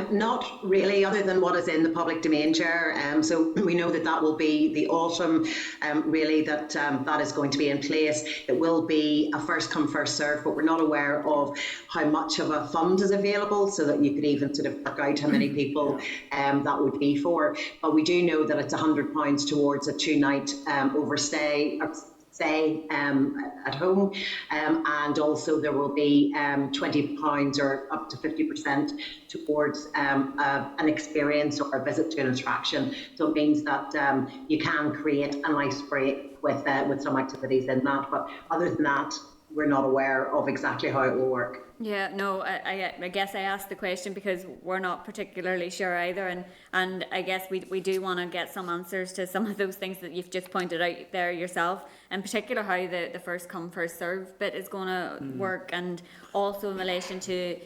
Not really, other than what is in the public domain, Chair. So we know that that will be the autumn, really, that that is going to be in place. It will be a first come, first serve, but we're not aware of how much of a fund is available so that you could even sort of work out how many people that would be for. But we do know that it's £100 towards a 2-night overstay. Stay at home, and also there will be £20 or up to 50% towards an experience or a visit to an attraction. So it means that you can create a nice break with some activities in that. But other than that, we're not aware of exactly how it will work. Yeah, no, I guess I asked the question because we're not particularly sure either, and I guess we do want to get some answers to some of those things that you've just pointed out there yourself, in particular how the first come first serve bit is going to work, and also in relation to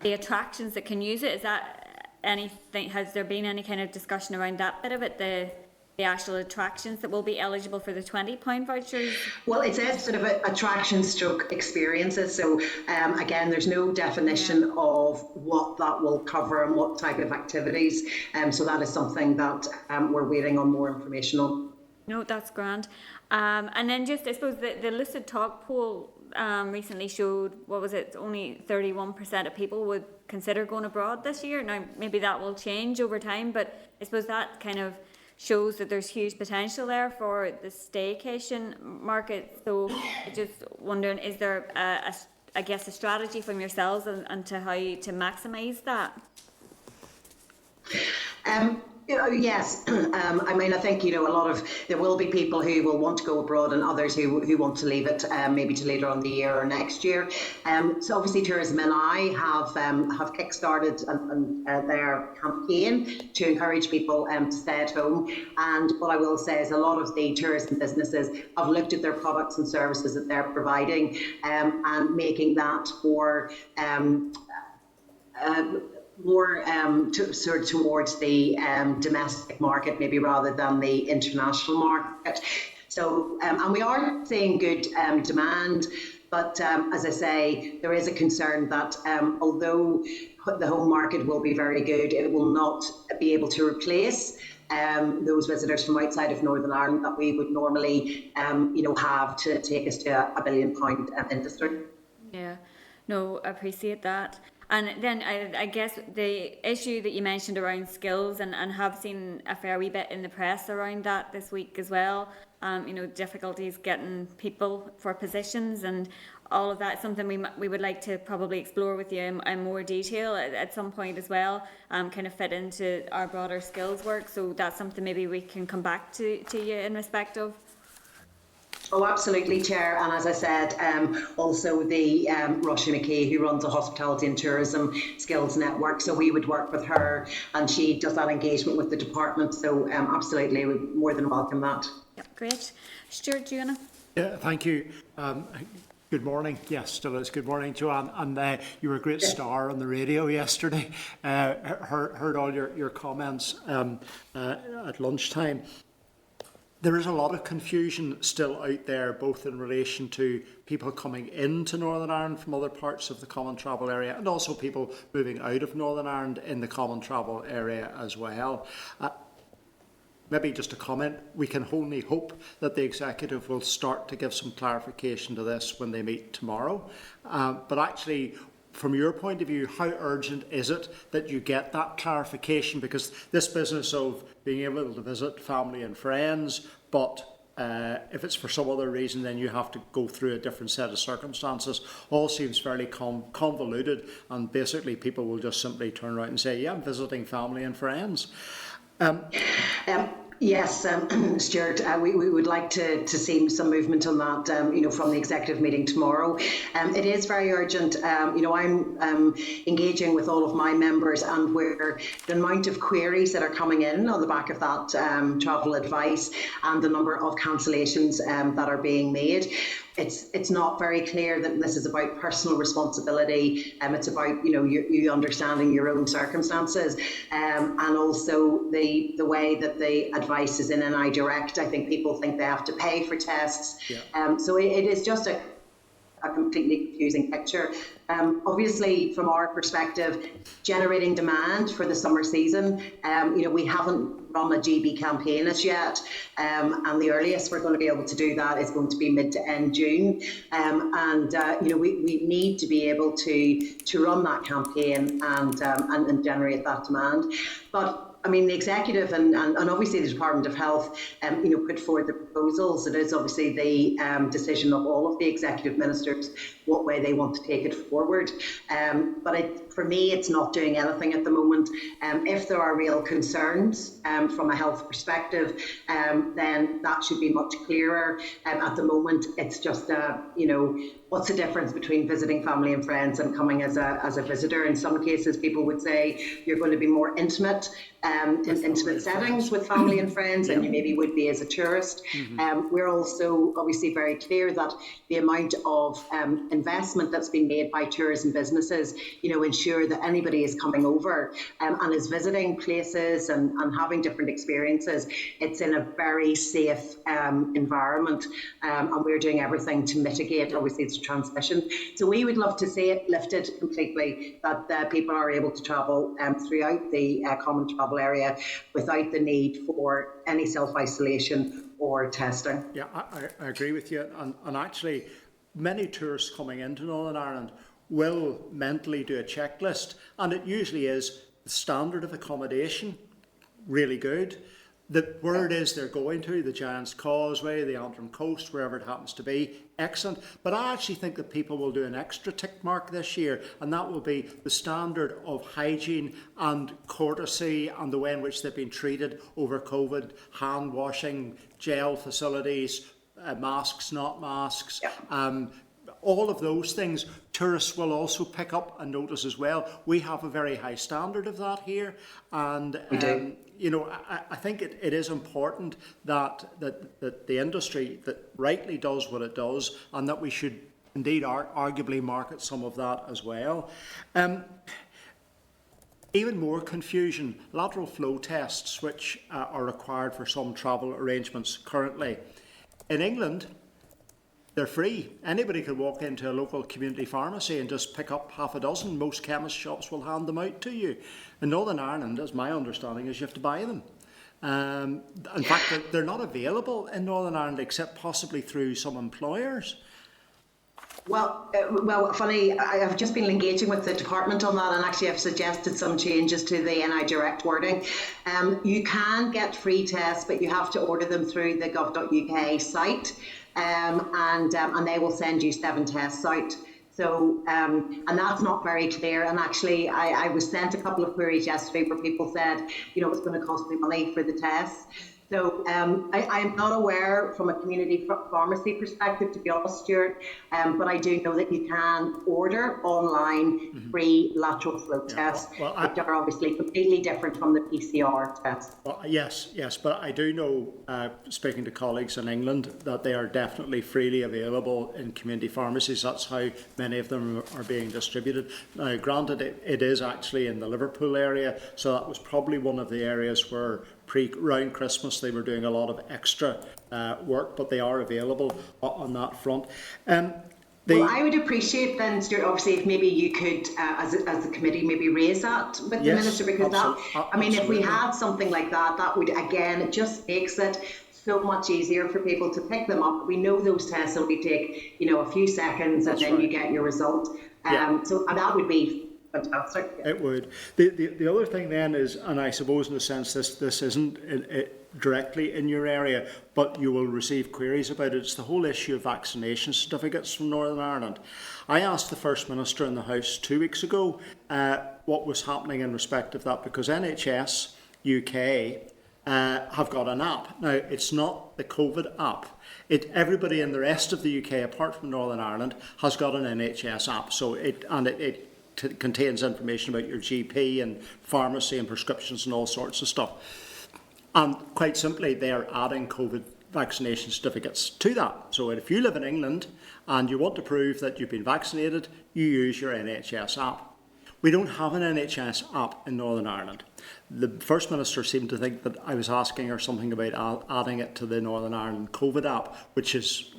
the attractions that can use it. Is that anything? Has there been any kind of discussion around that bit of it? The actual attractions that will be eligible for the £20 vouchers? Well, it says sort of attraction stroke experiences. So again, there's no definition of what that will cover and what type of activities. So that is something that we're waiting on more information on. No, that's grand. And then just, I suppose, the Lucid Talk poll recently showed, what was it, only 31% of people would consider going abroad this year. Now, maybe that will change over time, but I suppose that kind of shows that there's huge potential there for the staycation market. So just wondering, is there a strategy from yourselves and to how to maximise that? Yes, I mean, I think, there will be people who will want to go abroad and others who want to leave it maybe to later on the year or next year. So obviously Tourism NI have kick-started their campaign to encourage people to stay at home. And what I will say is a lot of the tourism businesses have looked at their products and services that they're providing and making that for more towards the domestic market, maybe rather than the international market. So, and we are seeing good demand, but as I say, there is a concern that although the home market will be very good, it will not be able to replace those visitors from outside of Northern Ireland that we would normally, have to take us to a £1 billion industry. Yeah, no, I appreciate that. And then I guess the issue that you mentioned around skills, and have seen a fair wee bit in the press around that this week as well, difficulties getting people for positions and all of that, something we would like to probably explore with you in more detail at some point as well, kind of fit into our broader skills work. So that's something maybe we can come back to you in respect of. Oh, absolutely, Chair. And as I said, also the Roisin McKee, who runs a hospitality and tourism skills network. So we would work with her, and she does that engagement with the department. So absolutely, we more than welcome that. Yeah, great. Stuart, do you want to? Yeah, thank you. Good morning. Yes, still is. Good morning, Joanne. And you were a great star on the radio yesterday. Heard all your comments at lunchtime. There is a lot of confusion still out there, both in relation to people coming into Northern Ireland from other parts of the Common Travel Area and also people moving out of Northern Ireland in the Common Travel Area as well. Maybe just a comment, we can only hope that the Executive will start to give some clarification to this when they meet tomorrow. But actually, from your point of view, how urgent is it that you get that clarification? Because this business of being able to visit family and friends, but if it's for some other reason, then you have to go through a different set of circumstances, all seems fairly convoluted, and basically people will just simply turn around and say, yeah, I'm visiting family and friends. Yes, Stuart, we would like to see some movement on that, from the executive meeting tomorrow. It is very urgent. I'm engaging with all of my members, and where the amount of queries that are coming in on the back of that travel advice and the number of cancellations that are being made. It's not very clear that this is about personal responsibility. It's about you understanding your own circumstances, and also the way that the advice is in NI Direct. I think people think they have to pay for tests. Yeah. So it is just a a completely confusing picture. Obviously, from our perspective, generating demand for the summer season, we haven't run a GB campaign as yet, and the earliest we're going to be able to do that is going to be mid to end June, we need to be able to run that campaign and generate that demand. But I mean, the executive and obviously the Department of Health, put forward the proposals. It is obviously the decision of all of the executive ministers what way they want to take it forward. But for me, it's not doing anything at the moment. If there are real concerns from a health perspective, then that should be much clearer. At the moment, it's just what's the difference between visiting family and friends and coming as a visitor? In some cases, people would say you're going to be more intimate in intimate settings with family and friends than you maybe would be as a tourist. We're also obviously very clear that the amount of investment that's been made by tourism businesses, ensure that anybody is coming over and is visiting places and having different experiences, it's in a very safe environment, and we're doing everything to mitigate obviously its transmission. So we would love to see it lifted completely, that people are able to travel throughout the common travel area without the need for any self-isolation or testing. Yeah, I agree with you. And actually, many tourists coming into Northern Ireland will mentally do a checklist, and it usually is the standard of accommodation, really good. Where it is they're going to, the Giant's Causeway, the Antrim Coast, wherever it happens to be, excellent. But I actually think that people will do an extra tick mark this year, and that will be the standard of hygiene and courtesy and the way in which they've been treated over COVID, hand washing, gel facilities, masks, not masks. Yeah. All of those things, tourists will also pick up and notice as well. We have a very high standard of that here, and we do. I think it is important that the industry that rightly does what it does, and that we should indeed arguably market some of that as well. Even more confusion, lateral flow tests, which are required for some travel arrangements currently. In England, they're free. Anybody can walk into a local community pharmacy and just pick up half a dozen. Most chemist shops will hand them out to you. In Northern Ireland, as my understanding is, you have to buy them. In fact, they're not available in Northern Ireland except possibly through some employers. Well, funny, I've just been engaging with the department on that, and actually I've suggested some changes to the NI Direct wording. You can get free tests, but you have to order them through the gov.uk site, and they will send you 7 tests out. So, and that's not very clear. And actually, I was sent a couple of queries yesterday where people said, it's going to cost me money for the tests. So I am not aware from a community pharmacy perspective, to be honest, Stuart, but I do know that you can order online free lateral flow tests, which are obviously completely different from the PCR tests. Well, yes, but I do know, speaking to colleagues in England, that they are definitely freely available in community pharmacies. That's how many of them are being distributed. Now, granted, it is actually in the Liverpool area, so that was probably one of the areas where around Christmas they were doing a lot of extra work, but they are available on that front. Well, I would appreciate then, Stuart, obviously, if maybe you could, as the committee, maybe raise that with the Minister, because if we had something like that, that would, again, it just makes it so much easier for people to pick them up. We know those tests only take, a few seconds, and then you get your result. So that would be fantastic. It would. The other thing then is, and I suppose in a sense this isn't directly in your area, but you will receive queries about it. It's the whole issue of vaccination certificates from Northern Ireland. I asked the First Minister in the House 2 weeks ago what was happening in respect of that, because NHS UK have got an app. Now, it's not the COVID app. Everybody in the rest of the UK, apart from Northern Ireland, has got an NHS app. So it contains information about your GP and pharmacy and prescriptions and all sorts of stuff. And quite simply, they are adding COVID vaccination certificates to that. So if you live in England and you want to prove that you've been vaccinated, you use your NHS app. We don't have an NHS app in Northern Ireland. The First Minister seemed to think that I was asking her something about adding it to the Northern Ireland COVID app, which is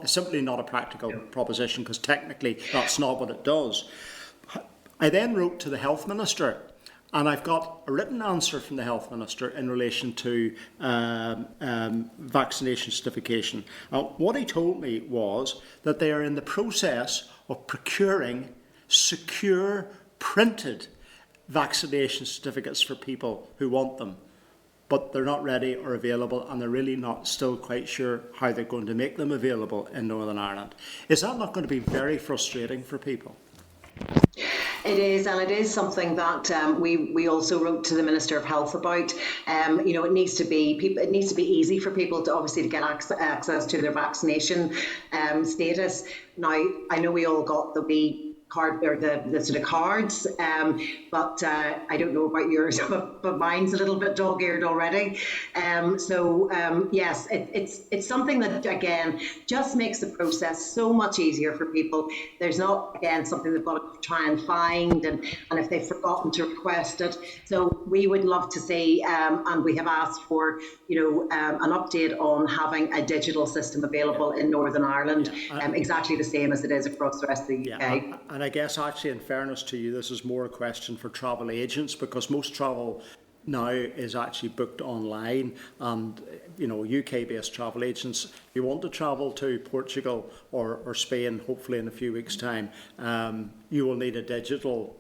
simply not a practical proposition, because technically that's not what it does. I then wrote to the Health Minister, and I've got a written answer from the Health Minister in relation to vaccination certification. What he told me was that they are in the process of procuring secure printed vaccination certificates for people who want them, but they're not ready or available, and they're really not still quite sure how they're going to make them available in Northern Ireland. Is that not going to be very frustrating for people? It is, and it is something that we also wrote to the Minister of Health about. It needs to be easy for people to obviously to get access to their vaccination status. Now, I know we all got the wee card or the sort of cards, but I don't know about yours, but mine's a little bit dog-eared already. Yes, it's something that again just makes the process so much easier for people. There's not again something they've got to try and find, and if they've forgotten to request it. So we would love to see, and we have asked for an update on having a digital system available in Northern Ireland, exactly the same as it is across the rest of the UK. And I guess actually, in fairness to you, this is more a question for travel agents, because most travel now is actually booked online, and UK-based travel agents, if you want to travel to Portugal or Spain, hopefully in a few weeks' time, you will need a digital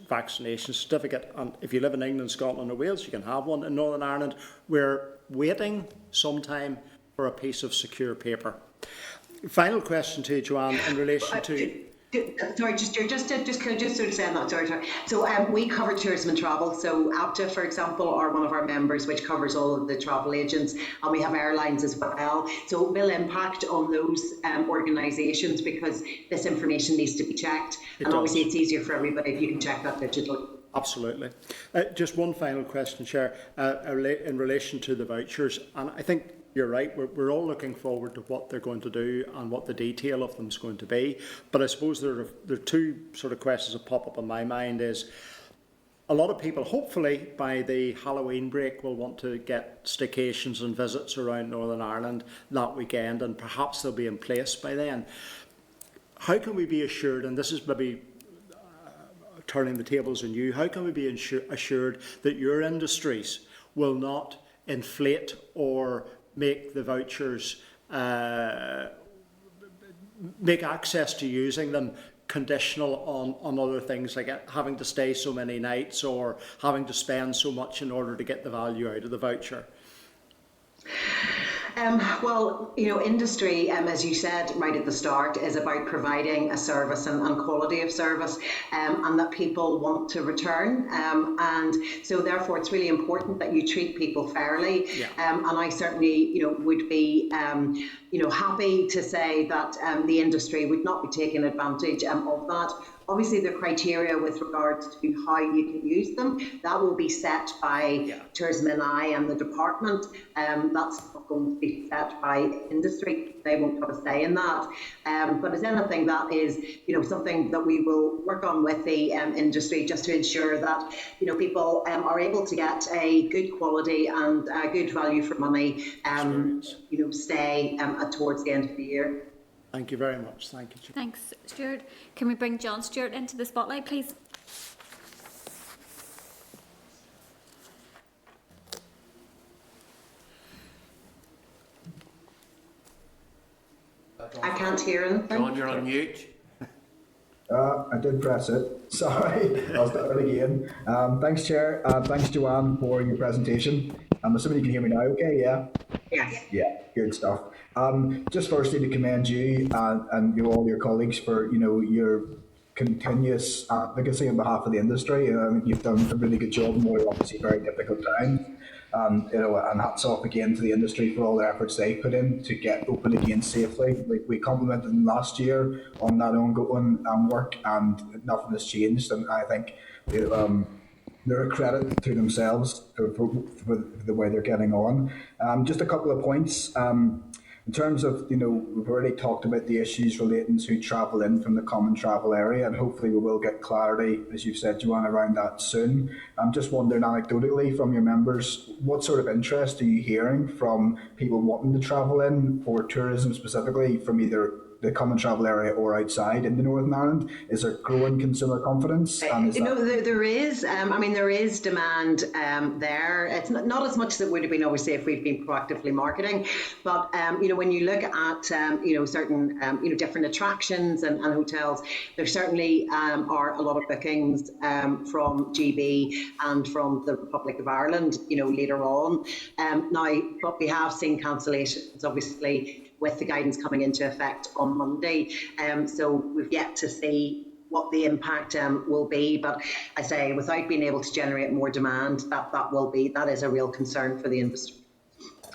vaccination certificate. And if you live in England, Scotland or Wales, you can have one. In Northern Ireland, we're waiting sometime for a piece of secure paper. Final question to you, Joanne, in relation to... Sorry, just sort of saying that. Sorry. So we cover tourism and travel. So APTA, for example, are one of our members, which covers all of the travel agents, and we have airlines as well. So it will impact on those organisations, because this information needs to be checked, obviously it's easier for everybody if you can check that digitally. Absolutely. Just one final question, Chair, in relation to the vouchers, and I think you're right, we're all looking forward to what they're going to do and what the detail of them is going to be. But I suppose there are two sort of questions that pop up in my mind. Is a lot of people, hopefully by the Halloween break, will want to get staycations and visits around Northern Ireland that weekend, and perhaps they'll be in place by then. How can we be assured, and this is maybe turning the tables on you, how can we be assured that your industries will not inflate or make the vouchers, make access to using them conditional on other things, like having to stay so many nights or having to spend so much in order to get the value out of the voucher? Industry, as you said right at the start, is about providing a service and quality of service, and that people want to return. And so therefore it's really important that you treat people fairly. And I certainly, would be, happy to say that the industry would not be taking advantage of that. Obviously, the criteria with regards to how you can use them, that will be set by Tourism NI and the department. That's not going to be set by industry. They won't have a say in that. But as anything, that is, something that we will work on with the industry, just to ensure that, people are able to get a good quality and a good value for money, stay towards the end of the year. Thank you very much. Thank you. Thanks, Stuart. Can we bring John Stewart into the spotlight, please? I can't hear anything. John, you're on mute. I did press it. Sorry, I'll start it again. Thanks, Chair. Thanks, Joanne, for your presentation. I'm assuming you can hear me now, okay? Yeah? Yes. Yeah, good stuff. Just firstly to commend you and all your colleagues for, your continuous advocacy on behalf of the industry. You've done a really good job in what are obviously very difficult times. And hats off again to the industry for all the efforts they put in to get open again safely. We complimented them last year on that ongoing work, and nothing has changed. And I think they're a credit to themselves for the way they're getting on. Just a couple of points. In terms of, we've already talked about the issues relating to travel in from the common travel area, and hopefully we will get clarity, as you've said, Joanne, around that soon. I'm just wondering anecdotally from your members, what sort of interest are you hearing from people wanting to travel in for tourism specifically from either the common travel area or outside into Northern Ireland? Is there growing consumer confidence? And there is. There is demand there. It's not as much as it would have been, obviously, if we'd been proactively marketing. But when you look at certain different attractions and hotels, there certainly are a lot of bookings from GB and from the Republic of Ireland. Later on. Now, but we have seen cancellations, obviously, with the guidance coming into effect on Monday. So we've yet to see what the impact will be. But I say, without being able to generate more demand, that is a real concern for the industry.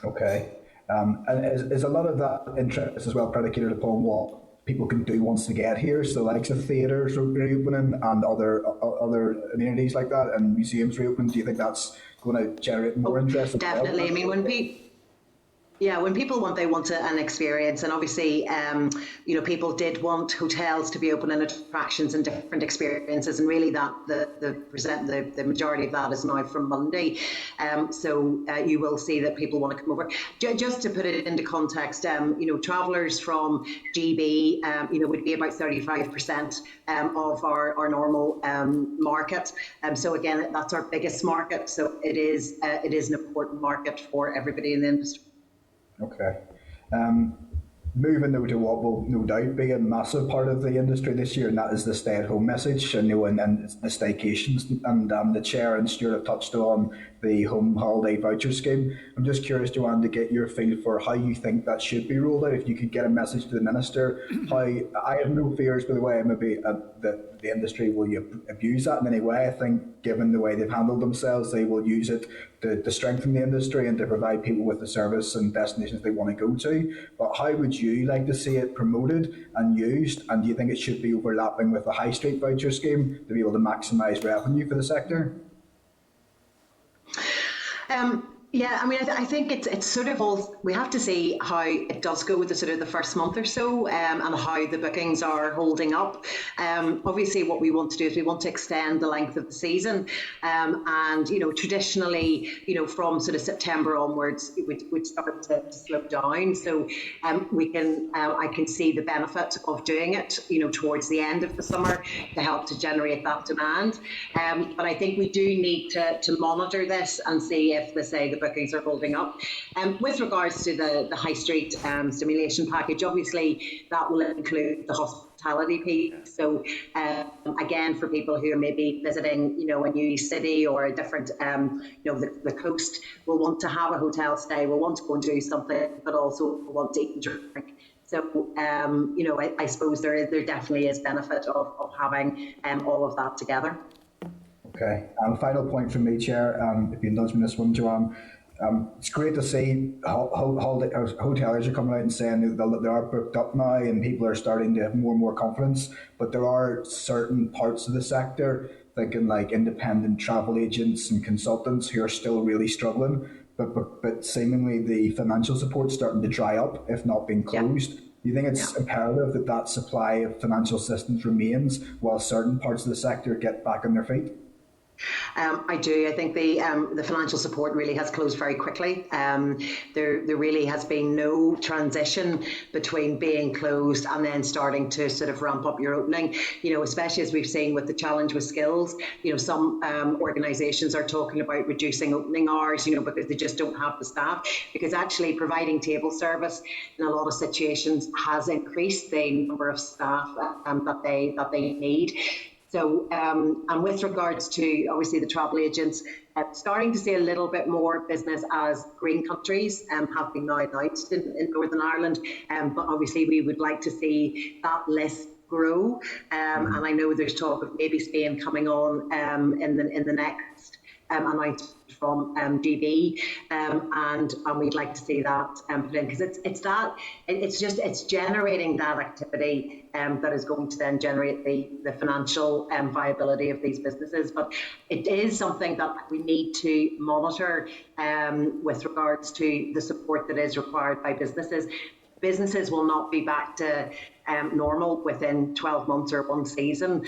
Okay. And is a lot of that interest as well predicated upon what people can do once they get here? So like the theatres reopening and other amenities like that, and museums reopening, do you think that's going to generate more interest? Definitely. When people want an experience, and obviously, people did want hotels to be open and attractions and different experiences, and really that the majority of that is now from Monday. So you will see that people want to come over. Just to put it into context, travellers from GB, would be about 35% of our normal market. So again, that's our biggest market. So it is an important market for everybody in the industry. Okay. Moving though to what will no doubt be a massive part of the industry this year, and that is the stay-at-home message, and the staycations. And the Chair and Stuart have touched on the home holiday voucher scheme. I'm just curious, Joanne, to get your feel for how you think that should be rolled out. If you could get a message to the Minister, I have no fears, by the way, maybe that the industry will abuse that in any way. I think, given the way they've handled themselves, they will use it to strengthen the industry and to provide people with the service and destinations they want to go to. But how would you like to see it promoted and used? And do you think it should be overlapping with the high street voucher scheme to be able to maximise revenue for the sector? I think it's sort of all. We have to see how it does go with the first month or so, and how the bookings are holding up. Obviously, what we want to do is we want to extend the length of the season, and traditionally, from sort of September onwards, it would start to slow down. So I can see the benefit of doing it, towards the end of the summer to help to generate that demand. But I think we do need to monitor this and see if the bookings are holding up. With regards to the high street stimulation package, obviously that will include the hospitality piece. So again, for people who are maybe visiting, a new city or a different, the coast, will want to have a hotel stay, will want to go and do something, but also will want to eat and drink. So, I suppose there definitely is benefit of having all of that together. Okay. Final point from me, Chair, if you indulge me this one, Joanne. It's great to see hoteliers are coming out and saying that they are booked up now and people are starting to have more and more confidence. But there are certain parts of the sector, thinking like independent travel agents and consultants, who are still really struggling. But seemingly the financial support's starting to dry up, if not being closed. Yeah. Do you think it's imperative that supply of financial assistance remains while certain parts of the sector get back on their feet? I do. I think the financial support really has closed very quickly. There really has been no transition between being closed and then starting to sort of ramp up your opening. Especially as we've seen with the challenge with skills. Some organisations are talking about reducing opening hours. Because they just don't have the staff. Because actually providing table service in a lot of situations has increased the number of staff that they need. So, and with regards to obviously the travel agents, starting to see a little bit more business as green countries have been now announced in Northern Ireland, but obviously we would like to see that list grow. And I know there's talk of maybe Spain coming on in the next announcement from GB, and we'd like to see that put in, because it's generating that activity that is going to then generate the financial viability of these businesses. But it is something that we need to monitor with regards to the support that is required by businesses. businesses will not be back to normal within 12 months or one season.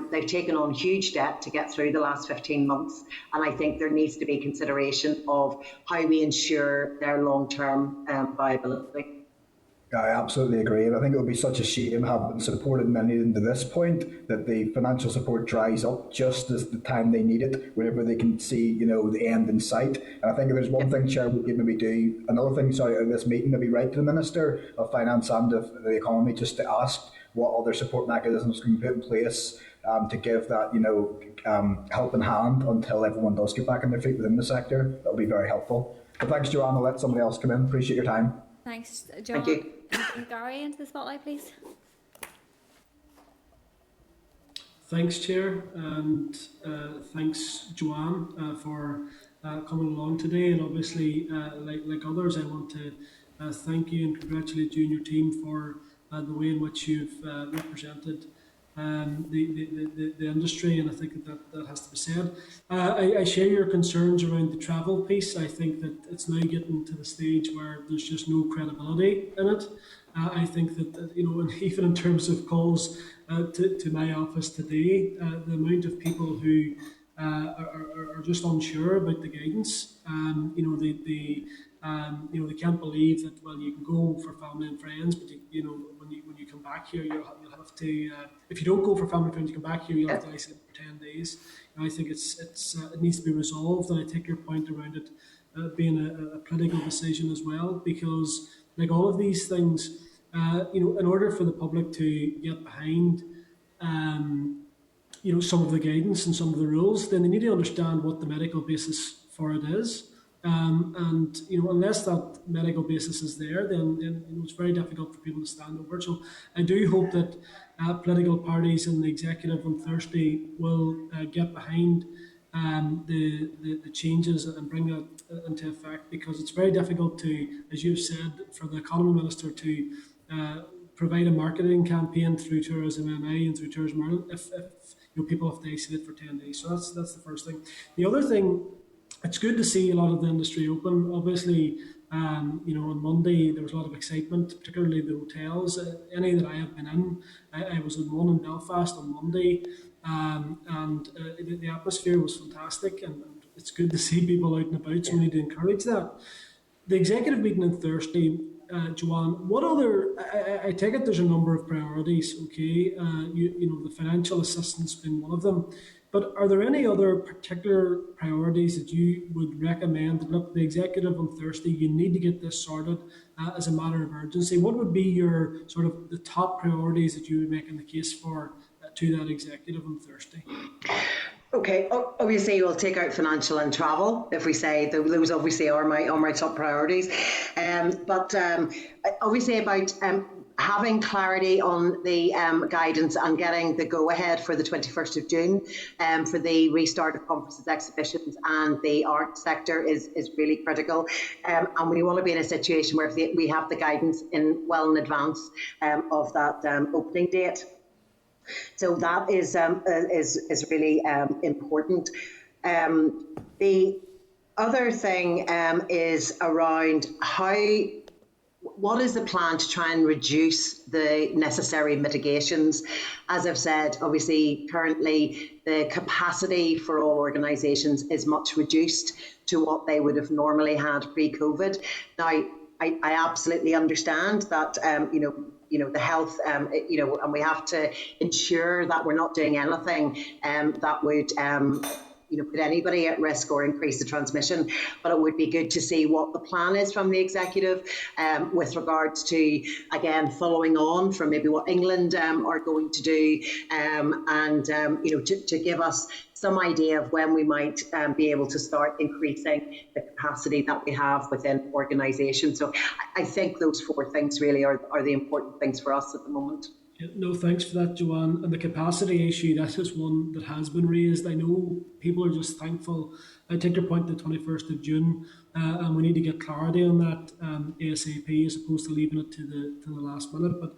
They've taken on huge debt to get through the last 15 months, and I think there needs to be consideration of how we ensure their long-term viability. I absolutely agree, and I think it would be such a shame, having supported many to this point, that the financial support dries up just as the time they need it, whenever they can see, the end in sight. And I think if there's one thing, Chair, we could maybe do, another thing, sorry, at this meeting, maybe write to the Minister of Finance and of the Economy just to ask what other support mechanisms can be put in place to give that, helping hand until everyone does get back on their feet within the sector. That would be very helpful. But thanks, Joanne. I'll let somebody else come in. Appreciate your time. Thanks, John. Thank you. And Gary into the spotlight, please. Thanks, Chair, and thanks, Joanne, for coming along today. And obviously, like others, I want to thank you and congratulate you and your team for the way in which you've represented the industry, and I think that has to be said. I share your concerns around the travel piece. I think that it's now getting to the stage where there's just no credibility in it. I think that, and even in terms of calls to my office today, the amount of people who are just unsure about the guidance. They can't believe that, well, you can go for family and friends, but when you come back here, you'll have to. If you don't go for family and friends, you come back here, you'll have to isolate for 10 days. And I think it needs to be resolved. And I take your point around it being a political decision as well, because like all of these things, in order for the public to get behind, some of the guidance and some of the rules, then they need to understand what the medical basis for it is. And unless that medical basis is there, then it's very difficult for people to stand over. So I do hope that political parties and the executive on Thursday will get behind the changes and bring that into effect, because it's very difficult to, as you've said, for the economy minister to provide a marketing campaign through Tourism MA and through Tourism Ireland if people have to isolate for 10 days. So that's the first thing. The other thing, it's good to see a lot of the industry open. Obviously, on Monday there was a lot of excitement, particularly the hotels. Any that I have been in, I was in one in Belfast on Monday, and the atmosphere was fantastic, and it's good to see people out and about, so we need to encourage that. The executive meeting on Thursday, Joanne, what other, I take it there's a number of priorities, okay? The financial assistance being one of them, but are there any other particular priorities that you would recommend that, look, the executive on Thursday, you need to get this sorted as a matter of urgency? What would be your sort of the top priorities that you would make in the case for to that executive on Thursday? Okay, obviously we'll take out financial and travel if we say those obviously are my top priorities. But obviously about having clarity on the guidance and getting the go-ahead for the 21st of June for the restart of conferences, exhibitions and the art sector is really critical. And we want to be in a situation where we have the guidance well in advance of that opening date. So that is really important. The other thing is around what is the plan to try and reduce the necessary mitigations? As I've said, obviously currently the capacity for all organisations is much reduced to what they would have normally had pre-COVID. Now, I absolutely understand that the health, and we have to ensure that we're not doing anything that would, put anybody at risk or increase the transmission. But it would be good to see what the plan is from the executive with regards to, again, following on from maybe what England are going to do, to give us some idea of when we might be able to start increasing the capacity that we have within organisations. So I think those four things really are the important things for us at the moment. Yeah, no, thanks for that, Joanne. And the capacity issue, that is one that has been raised. I know people are just thankful. I take your point, the 21st of June, and we need to get clarity on that ASAP as opposed to leaving it to the last minute. But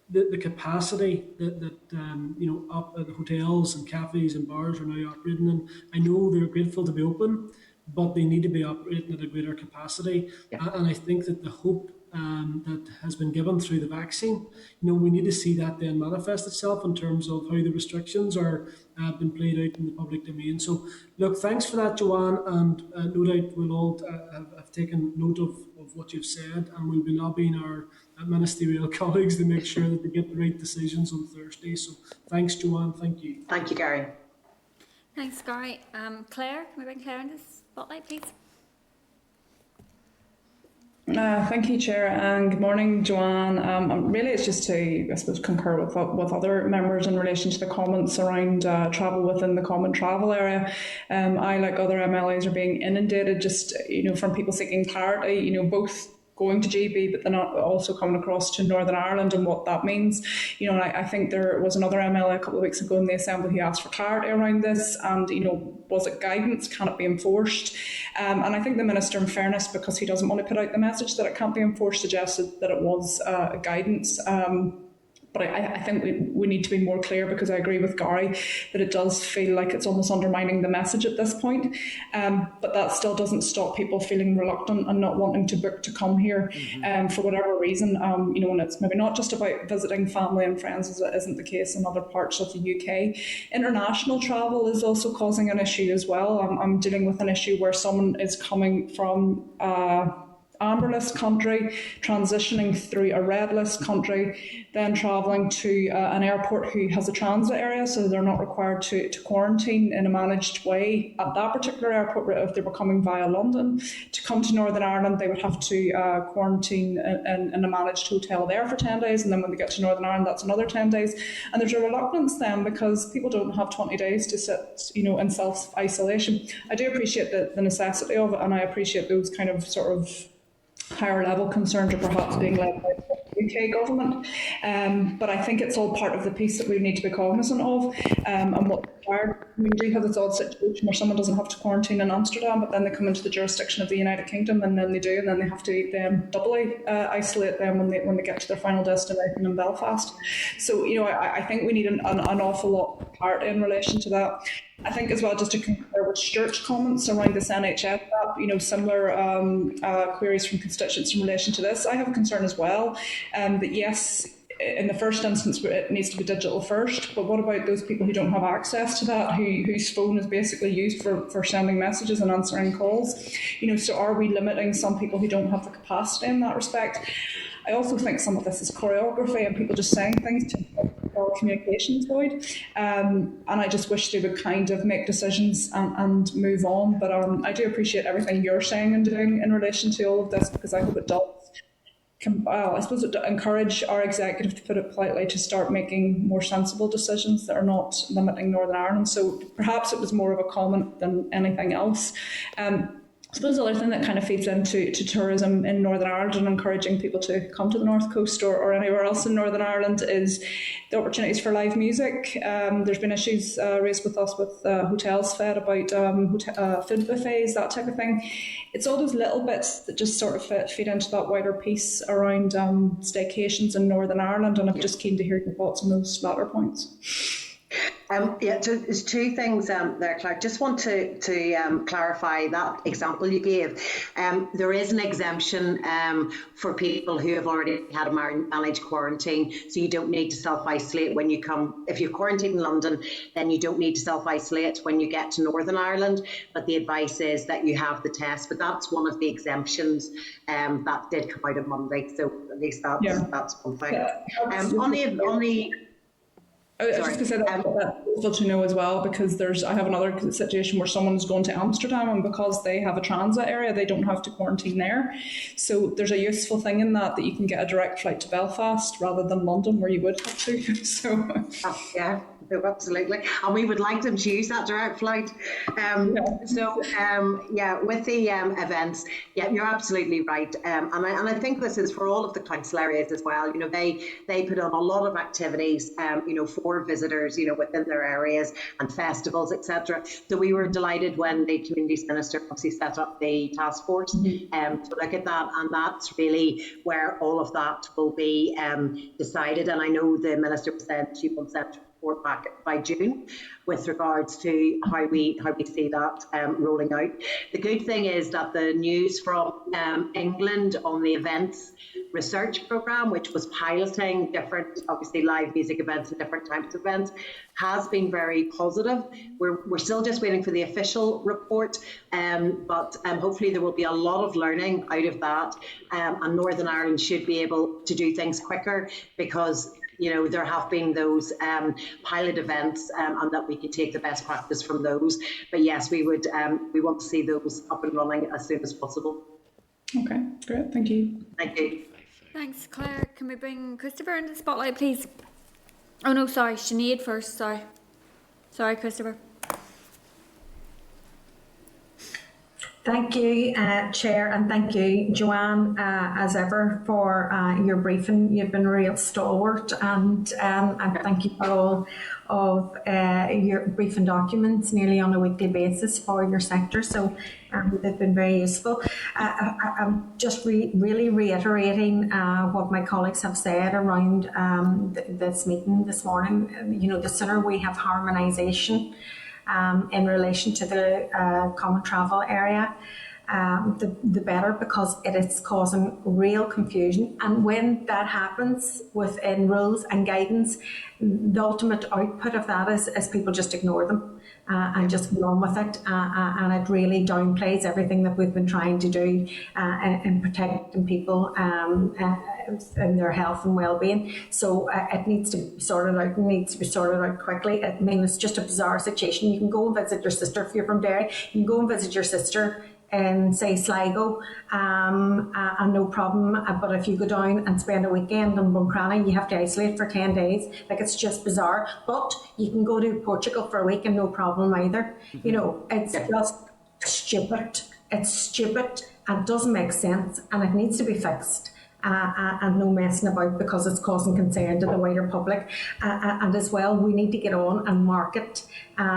the capacity that the hotels and cafes and bars are now operating in, I know they're grateful to be open, but they need to be operating at a greater capacity. Yeah. And I think that the hope that has been given through the vaccine. We need to see that then manifest itself in terms of how the restrictions are been played out in the public domain. So, look, thanks for that, Joanne, and no doubt we'll all have taken note of what you've said, and we'll be lobbying our ministerial colleagues to make sure that they get the right decisions on Thursday. So, thanks, Joanne. Thank you. Thank you, Gary. Thanks, Gary. Claire, can we bring Claire into the spotlight, please? Thank you, Chair, and good morning, Joanne. Really, it's just to, I suppose, concur with other members in relation to the comments around travel within the common travel area. I, like other MLAs, are being inundated just, from people seeking clarity, both going to GB, but then also coming across to Northern Ireland and what that means. And I think there was another MLA a couple of weeks ago in the Assembly who asked for clarity around this, and, was it guidance? Can it be enforced? And I think the Minister, in fairness, because he doesn't want to put out the message that it can't be enforced, suggested that it was guidance. But I think we need to be more clear, because I agree with Gary that it does feel like it's almost undermining the message at this point. But that still doesn't stop people feeling reluctant and not wanting to book to come here for whatever reason. And it's maybe not just about visiting family and friends, as it isn't the case in other parts of the UK. International travel is also causing an issue as well. I'm dealing with an issue where someone is coming from amber list country, transitioning through a red list country, then travelling to an airport who has a transit area, so they're not required to quarantine in a managed way at that particular airport. If they were coming via London to come to Northern Ireland, they would have to quarantine in a managed hotel there for 10 days, and then when they get to Northern Ireland, that's another 10 days. And there's a reluctance then, because people don't have 20 days to sit in self-isolation. I do appreciate the necessity of it, and I appreciate those kind of sort of higher level concerns are perhaps being led by the UK government. But I think it's all part of the piece that we need to be cognizant of, and what required. We do have this odd situation where someone doesn't have to quarantine in Amsterdam, but then they come into the jurisdiction of the United Kingdom, and then they do, and then they have to then doubly isolate them when they get to their final destination in Belfast. So, I think we need an awful lot of clarity in relation to that. I think as well, just to concur with Stuart's comments around this NHS app, similar queries from constituents in relation to this. I have a concern as well, that yes, in the first instance, it needs to be digital first, but what about those people who don't have access to that, whose phone is basically used for sending messages and answering calls? So are we limiting some people who don't have the capacity in that respect? I also think some of this is choreography and people just saying things to our communications void. And I just wish they would kind of make decisions and move on. But I do appreciate everything you're saying and doing in relation to all of this, because I hope it does. I suppose it encourage our executive, to put it politely, to start making more sensible decisions that are not limiting Northern Ireland. So perhaps it was more of a comment than anything else. I suppose the other thing that kind of feeds into tourism in Northern Ireland and encouraging people to come to the North Coast or anywhere else in Northern Ireland is the opportunities for live music. There's been issues raised with us with hotels fed about food buffets, that type of thing. It's all those little bits that just sort of feed into that wider piece around staycations in Northern Ireland, and I'm just keen to hear your thoughts on those latter points. So there's two things there, Claire. Just want to clarify that example you gave. There is an exemption for people who have already had a managed quarantine, so you don't need to self-isolate when you come. If you're quarantined in London, then you don't need to self-isolate when you get to Northern Ireland, but the advice is that you have the test. But that's one of the exemptions that did come out on Monday, so at least that's one thing. I was just going to say that's useful to know as well, because I have another situation where someone's going to Amsterdam, and because they have a transit area, they don't have to quarantine there. So there's a useful thing in that you can get a direct flight to Belfast rather than London, where you would have to. So yeah. No, absolutely, and we would like them to use that direct flight. With the events, you're absolutely right, and I think this is for all of the council areas as well. They put on a lot of activities, for visitors, within their areas, and festivals, etc. So we were delighted when the Communities Minister obviously set up the task force to look at that, and that's really where all of that will be decided. And I know the Minister was saying she wants them to report back by June with regards to how we see that rolling out. The good thing is that the news from England on the events research programme, which was piloting different, obviously live music events and different types of events, has been very positive. We're still just waiting for the official report, but hopefully there will be a lot of learning out of that, and Northern Ireland should be able to do things quicker because there have been those pilot events, and that we can take the best practice from those. But yes, we want to see those up and running as soon as possible. Okay, great. Thank you. Thank you. Thanks, Claire. Can we bring Christopher into the spotlight, please? Oh no, sorry, Sinead first. Sorry, Christopher. Thank you, Chair, and thank you, Joanne, as ever, for your briefing. You've been a real stalwart, and thank you for all of your briefing documents nearly on a weekly basis for your sector. So they've been very useful. I'm just really reiterating what my colleagues have said around this meeting this morning. The sooner we have harmonisation in relation to the common travel area, the better, because it is causing real confusion. And when that happens within rules and guidance, the ultimate output of that is people just ignore them and just go on with it. And it really downplays everything that we've been trying to do in protecting people and their health and well-being. So it needs to be sorted out. Quickly. I mean, it's just a bizarre situation. You can go and visit your sister if you're from Derry. You can go and visit your sister in, say, Sligo, and no problem. But if you go down and spend a weekend in Buncrana, you have to isolate for 10 days. Like, it's just bizarre. But you can go to Portugal for a week and no problem either. It's just stupid. It's stupid and doesn't make sense, and it needs to be fixed. And no messing about, because it's causing concern to the wider public. And as well, we need to get on and market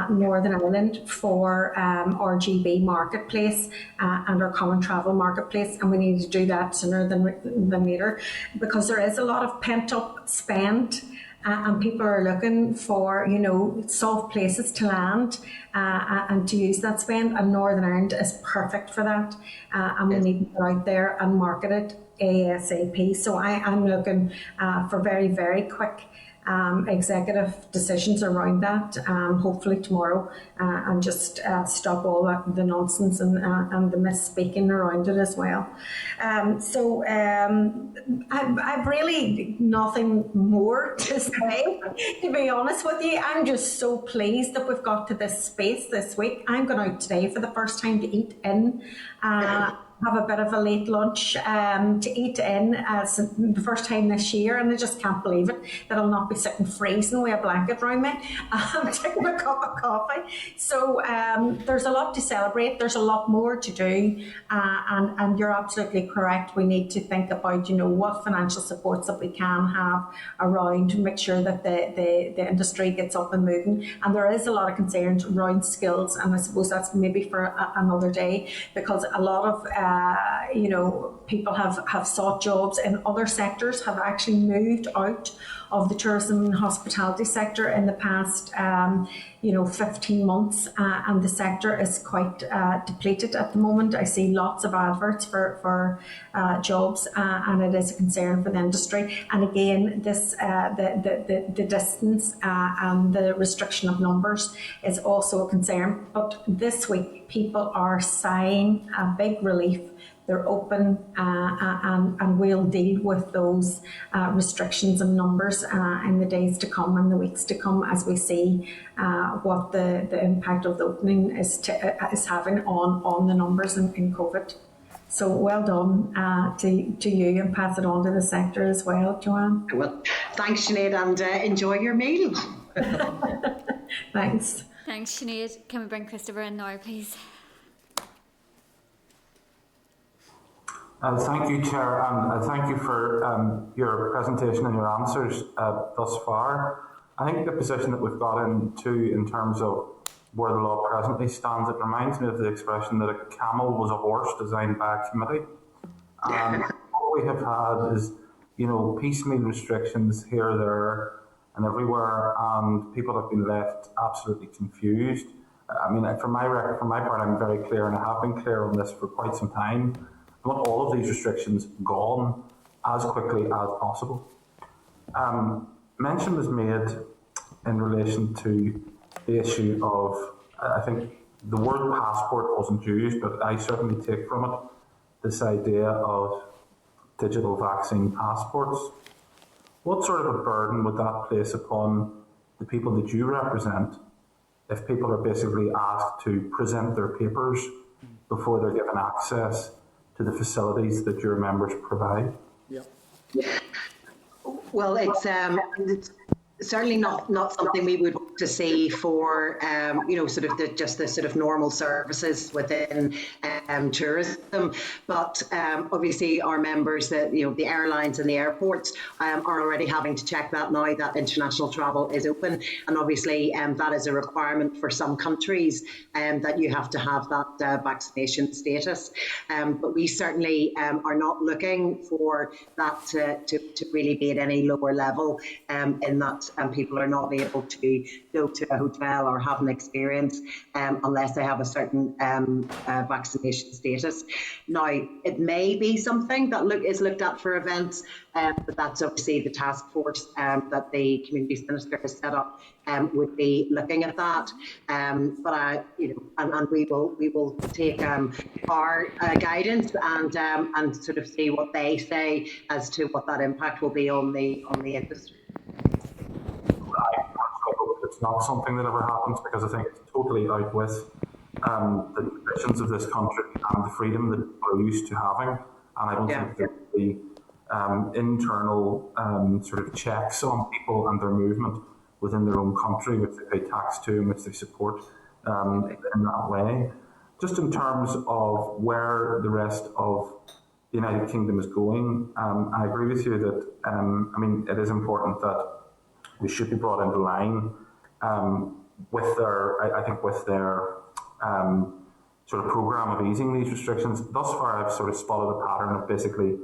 Northern Ireland for RGB marketplace and our common travel marketplace, and we need to do that sooner than later, because there is a lot of pent up spend. And people are looking for, soft places to land and to use that spend, and Northern Ireland is perfect for that. And we need to go out there and market it ASAP. So I'm looking for very, very quick executive decisions around that, hopefully tomorrow, and just stop all the nonsense and the misspeaking around it as well. I've really nothing more to say, to be honest with you. I'm just so pleased that we've got to this space this week. I'm going out today for the first time to eat in. Have a bit of a late lunch to eat in as the first time this year, and I just can't believe it that I'll not be sitting freezing with a blanket around me, taking a cup of coffee. So there's a lot to celebrate. There's a lot more to do, and you're absolutely correct. We need to think about what financial supports that we can have around to make sure that the industry gets up and moving. And there is a lot of concerns around skills, and I suppose that's maybe for another day, because a lot of people have sought jobs in other sectors, have actually moved out of the tourism and hospitality sector in the past 15 months, and the sector is quite depleted at the moment. I see lots of adverts for jobs, and it is a concern for the industry. And again, this the distance and the restriction of numbers is also a concern. But this week, people are sighing a big relief. They're open, and we'll deal with those restrictions and numbers in the days to come and the weeks to come, as we see what the impact of the opening is having on the numbers in COVID. So well done to you, and pass it on to the sector as well, Joanne. Well, thanks, Sinead, and enjoy your meal. Thanks. Thanks, Sinead. Can we bring Christopher in now, please? Thank you, Chair, and thank you for your presentation and your answers thus far. I think the position that we've got into in terms of where the law presently stands, it reminds me of the expression that a camel was a horse designed by a committee. And what we have had is, piecemeal restrictions here or there, and everywhere, and people have been left absolutely confused. I mean, for my part, I'm very clear, and I have been clear on this for quite some time. I want all of these restrictions gone as quickly as possible. Mention was made in relation to the issue of, I think the word passport wasn't used, but I certainly take from it this idea of digital vaccine passports. What sort of a burden would that place upon the people that you represent if people are basically asked to present their papers before they're given access to the facilities that your members provide? Yeah. Well, it's certainly not something we would want to see for sort of just the sort of normal services within tourism, but obviously our members, the airlines and the airports are already having to check that now that international travel is open, and obviously that is a requirement for some countries that you have to have that vaccination status, but we certainly are not looking for that to really be at any lower level in that people are not able to go to a hotel or have an experience unless they have a certain vaccination status. Now, it may be something that is looked at for events, but that's obviously the task force that the Communities Minister has set up would be looking at that. But and we will take our guidance and sort of see what they say as to what that impact will be on the industry. I hope it's not something that ever happens, because I think it's totally out with the traditions of this country and the freedom that we're used to having. And I don't think there will be internal sort of checks on people and their movement within their own country, which they pay tax to and which they support in that way. Just in terms of where the rest of the United Kingdom is going, I agree with you that it is important that we should be brought into line with their sort of programme of easing these restrictions. Thus far, I've sort of spotted a pattern of basically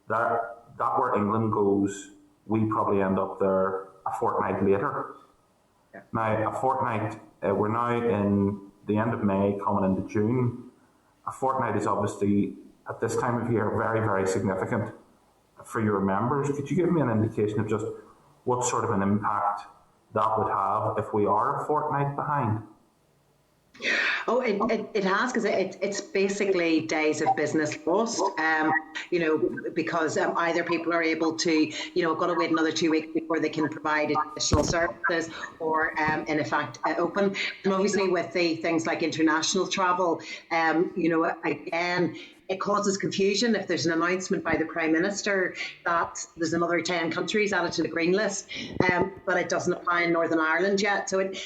that where England goes, we probably end up there a fortnight later. Yeah. Now, a fortnight, we're now in the end of May, coming into June. A fortnight is obviously, at this time of year, very, very significant for your members. Could you give me an indication of just what sort of an impact that would have if we are a fortnight behind? Oh, it has, because it's basically days of business lost, because either people are able to, got to wait another 2 weeks before they can provide additional services, or in fact open. And obviously with the things like international travel, again, it causes confusion if there's an announcement by the Prime Minister that there's another 10 countries added to the green list, but it doesn't apply in Northern Ireland yet. So it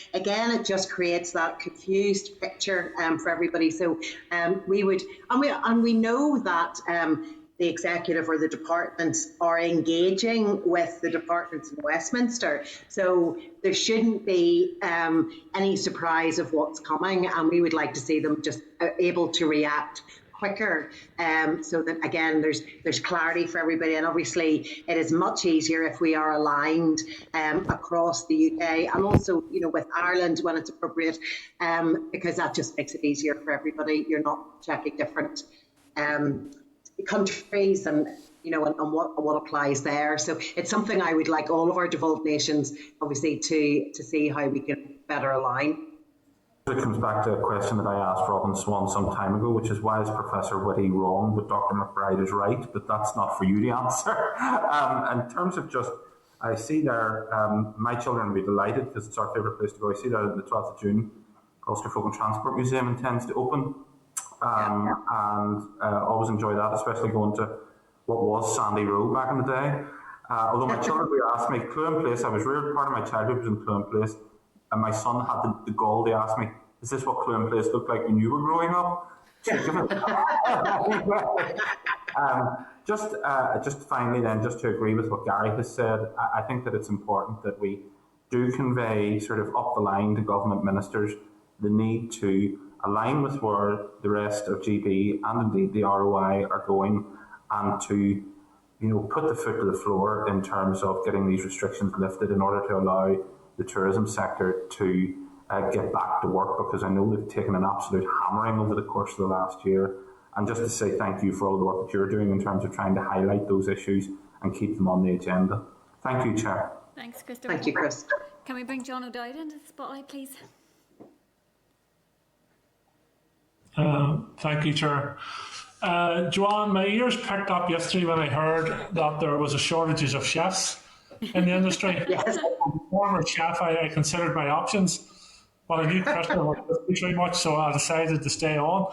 just creates that confused picture for everybody. So we know that the executive or the departments are engaging with the departments in Westminster. So there shouldn't be any surprise of what's coming, and we would like to see them just able to react quicker, so that again there's clarity for everybody. And obviously it is much easier if we are aligned across the UK, and also with Ireland when it's appropriate, because that just makes it easier for everybody. You're not checking different countries and and what applies there. So it's something I would like all of our devolved nations obviously to see how we can better align. It comes back to a question that I asked Robin Swan some time ago, which is, why is Professor Whitty wrong but Dr McBride is right? But that's not for you to answer. In terms of just, I see there, my children will be delighted because it's our favourite place to go. I see that on the 12th of June, Ulster Folk and Transport Museum intends to open, and always enjoy that, especially going to what was Sandy Row back in the day. Although my children would ask me, Clun Place, I was reared, part of my childhood was in Clun Place, and my son had the gall to ask me, is this what Clun Place looked like when you were growing up? Just finally then, just to agree with what Gary has said, I think that it's important that we do convey sort of up the line to government ministers the need to align with where the rest of GB and indeed the ROI are going, and to put the foot to the floor in terms of getting these restrictions lifted in order to allow the tourism sector to get back to work, because I know they've taken an absolute hammering over the course of the last year. And just to say thank you for all the work that you're doing in terms of trying to highlight those issues and keep them on the agenda. Thank you, Chair. Thanks, Christopher. Thank you, Chris. Can we bring John O'Dowd into the spotlight, please? Thank you, Chair. Joanne, my ears picked up yesterday when I heard that there was a shortage of chefs in the industry. Yes. As a former chef, I considered my options, but I knew Christopher was very much, so I decided to stay on.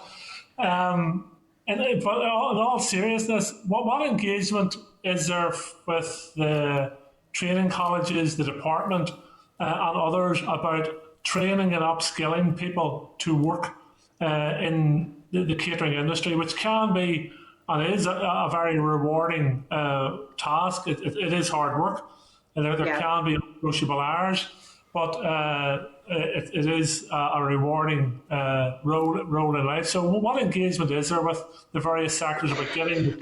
But in all seriousness, what engagement is there with the training colleges, the department, and others about training and upskilling people to work in the catering industry, which can be and is a very rewarding task. It is hard work, and there can be negotiable hours, but it is a rewarding role in life. So what engagement is there with the various sectors about getting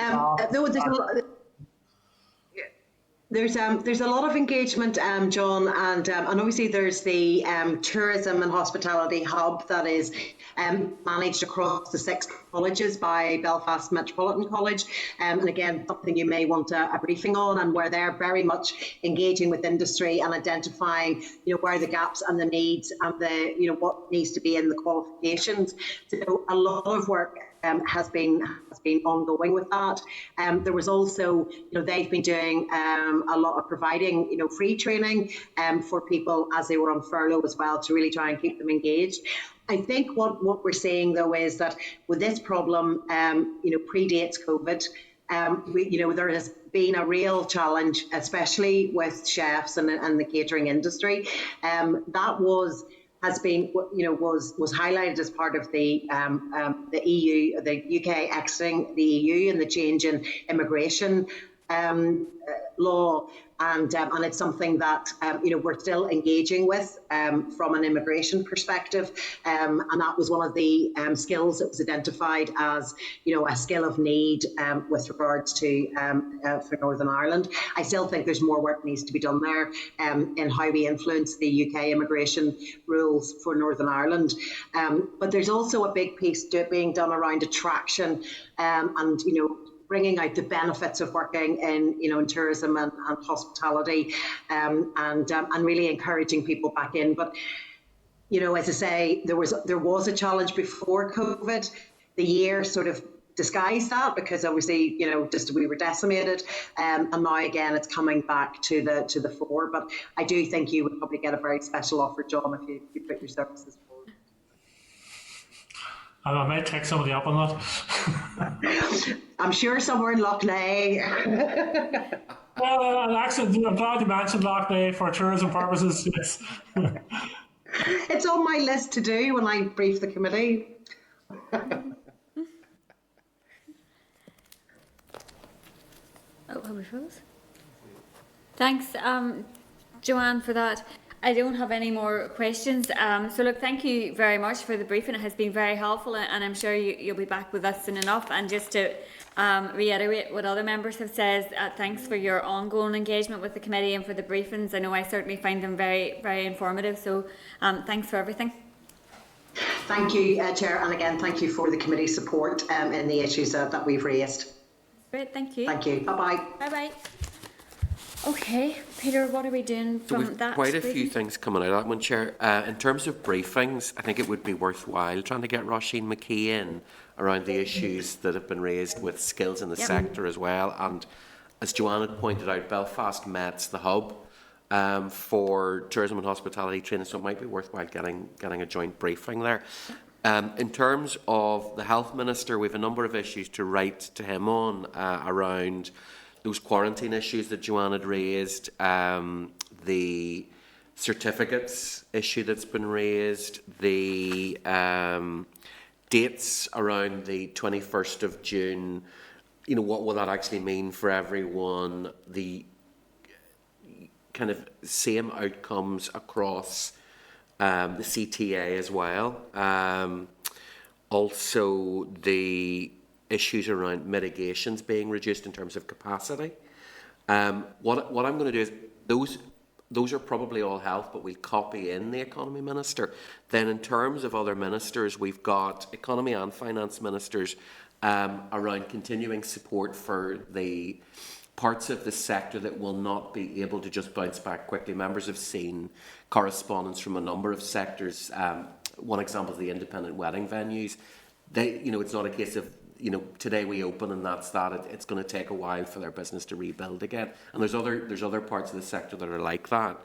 There's a lot of engagement, John, and obviously there's the tourism and hospitality hub that is managed across the 6 colleges by Belfast Metropolitan College, and again something you may want a briefing on, and where they're very much engaging with industry and identifying where the gaps and the needs and the what needs to be in the qualifications. So a lot of work has been ongoing with that. There was also, they've been doing a lot of providing, free training for people as they were on furlough as well, to really try and keep them engaged. I think what we're seeing though is that with this problem, predates COVID. There has been a real challenge, especially with chefs and the catering industry. That was highlighted as part of the EU, the UK exiting the EU and the change in immigration law. And it's something that we're still engaging with from an immigration perspective, and that was one of the skills that was identified as a skill of need with regards to for Northern Ireland. I still think there's more work needs to be done there in how we influence the UK immigration rules for Northern Ireland. But there's also a big piece being done around attraction and bringing out the benefits of working in tourism and hospitality, and really encouraging people back in. But as I say, there was a challenge before COVID. The year sort of disguised that, because obviously just we were decimated, and now again it's coming back to the fore. But I do think you would probably get a very special offer, John, if you put your services forward. I might take somebody up on that. I'm sure somewhere in Loughney. Well, actually, I'm glad you mentioned Loughney for tourism purposes. Yes. It's on my list to do when I brief the committee. Have we froze? Thanks, Joanne, for that. I don't have any more questions. So look, thank you very much for the briefing. It has been very helpful, and I'm sure you'll be back with us soon enough. And just to reiterate what other members have said, thanks for your ongoing engagement with the committee and for the briefings. I know I certainly find them very, very informative. So thanks for everything. Thank you, Chair, and again, thank you for the committee support in the issues that we've raised. Great, thank you. Thank you. Bye-bye. Bye-bye. Okay, Peter, what are we doing from that? Quite a few things coming out of that one, Chair. In terms of briefings, I think it would be worthwhile trying to get Roisin McKee in around the issues that have been raised with skills in the sector as well. And as Joanne had pointed out, Belfast Met's the hub for tourism and hospitality training, so it might be worthwhile getting a joint briefing there. In terms of the Health Minister, we have a number of issues to write to him on around those quarantine issues that Joanne had raised, the certificates issue that's been raised, the dates around the 21st of June, what will that actually mean for everyone, the kind of same outcomes across the CTA as well. Also, the issues around mitigations being reduced in terms of capacity. What I'm going to do is those are probably all health, but we'll copy in the economy minister. Then in terms of other ministers, we've got economy and finance ministers around continuing support for the parts of the sector that will not be able to just bounce back quickly. Members have seen correspondence from a number of sectors. One example is the independent wedding venues. It's not a case of, today we open and that's that. It's going to take a while for their business to rebuild again. And there's other parts of the sector that are like that.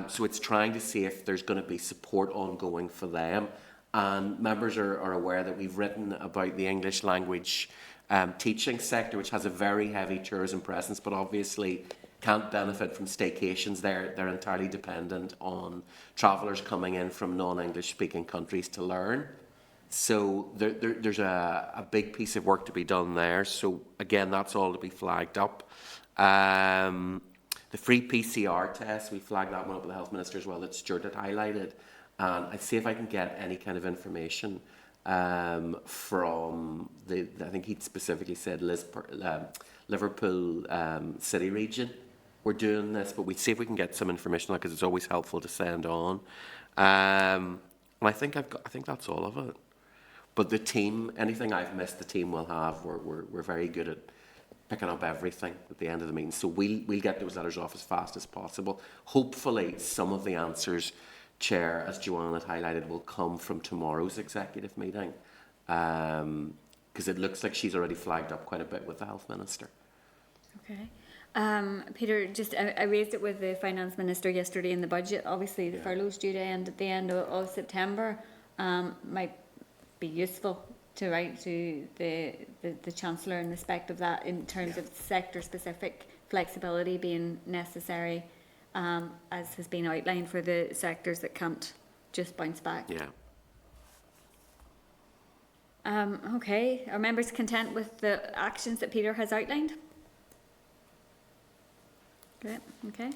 So it's trying to see if there's going to be support ongoing for them. And members are aware that we've written about the English language teaching sector, which has a very heavy tourism presence, but obviously can't benefit from staycations. They're entirely dependent on travellers coming in from non-English speaking countries to learn. So there's a big piece of work to be done there. So again, that's all to be flagged up. The free PCR test, we flagged that one up with the Health Minister as well, that Stuart had highlighted. And I'd see if I can get any kind of information from I think he specifically said Liverpool city region. We're doing this, but we'd see if we can get some information on it, because it's always helpful to send on. And I think that's all of it. But the team, anything I've missed, the team will have. We're very good at picking up everything at the end of the meeting. So we'll get those letters off as fast as possible. Hopefully, some of the answers, Chair, as Joanne had highlighted, will come from tomorrow's executive meeting, because it looks like she's already flagged up quite a bit with the Health Minister. Okay. Peter, I raised it with the Finance Minister yesterday in the budget. Obviously, the furlough's due to end at the end of September. Might be useful to write to the Chancellor in respect of that, in terms of sector-specific flexibility being necessary, as has been outlined for the sectors that can't just bounce back. Yeah. Okay, are members content with the actions that Peter has outlined? Great, okay.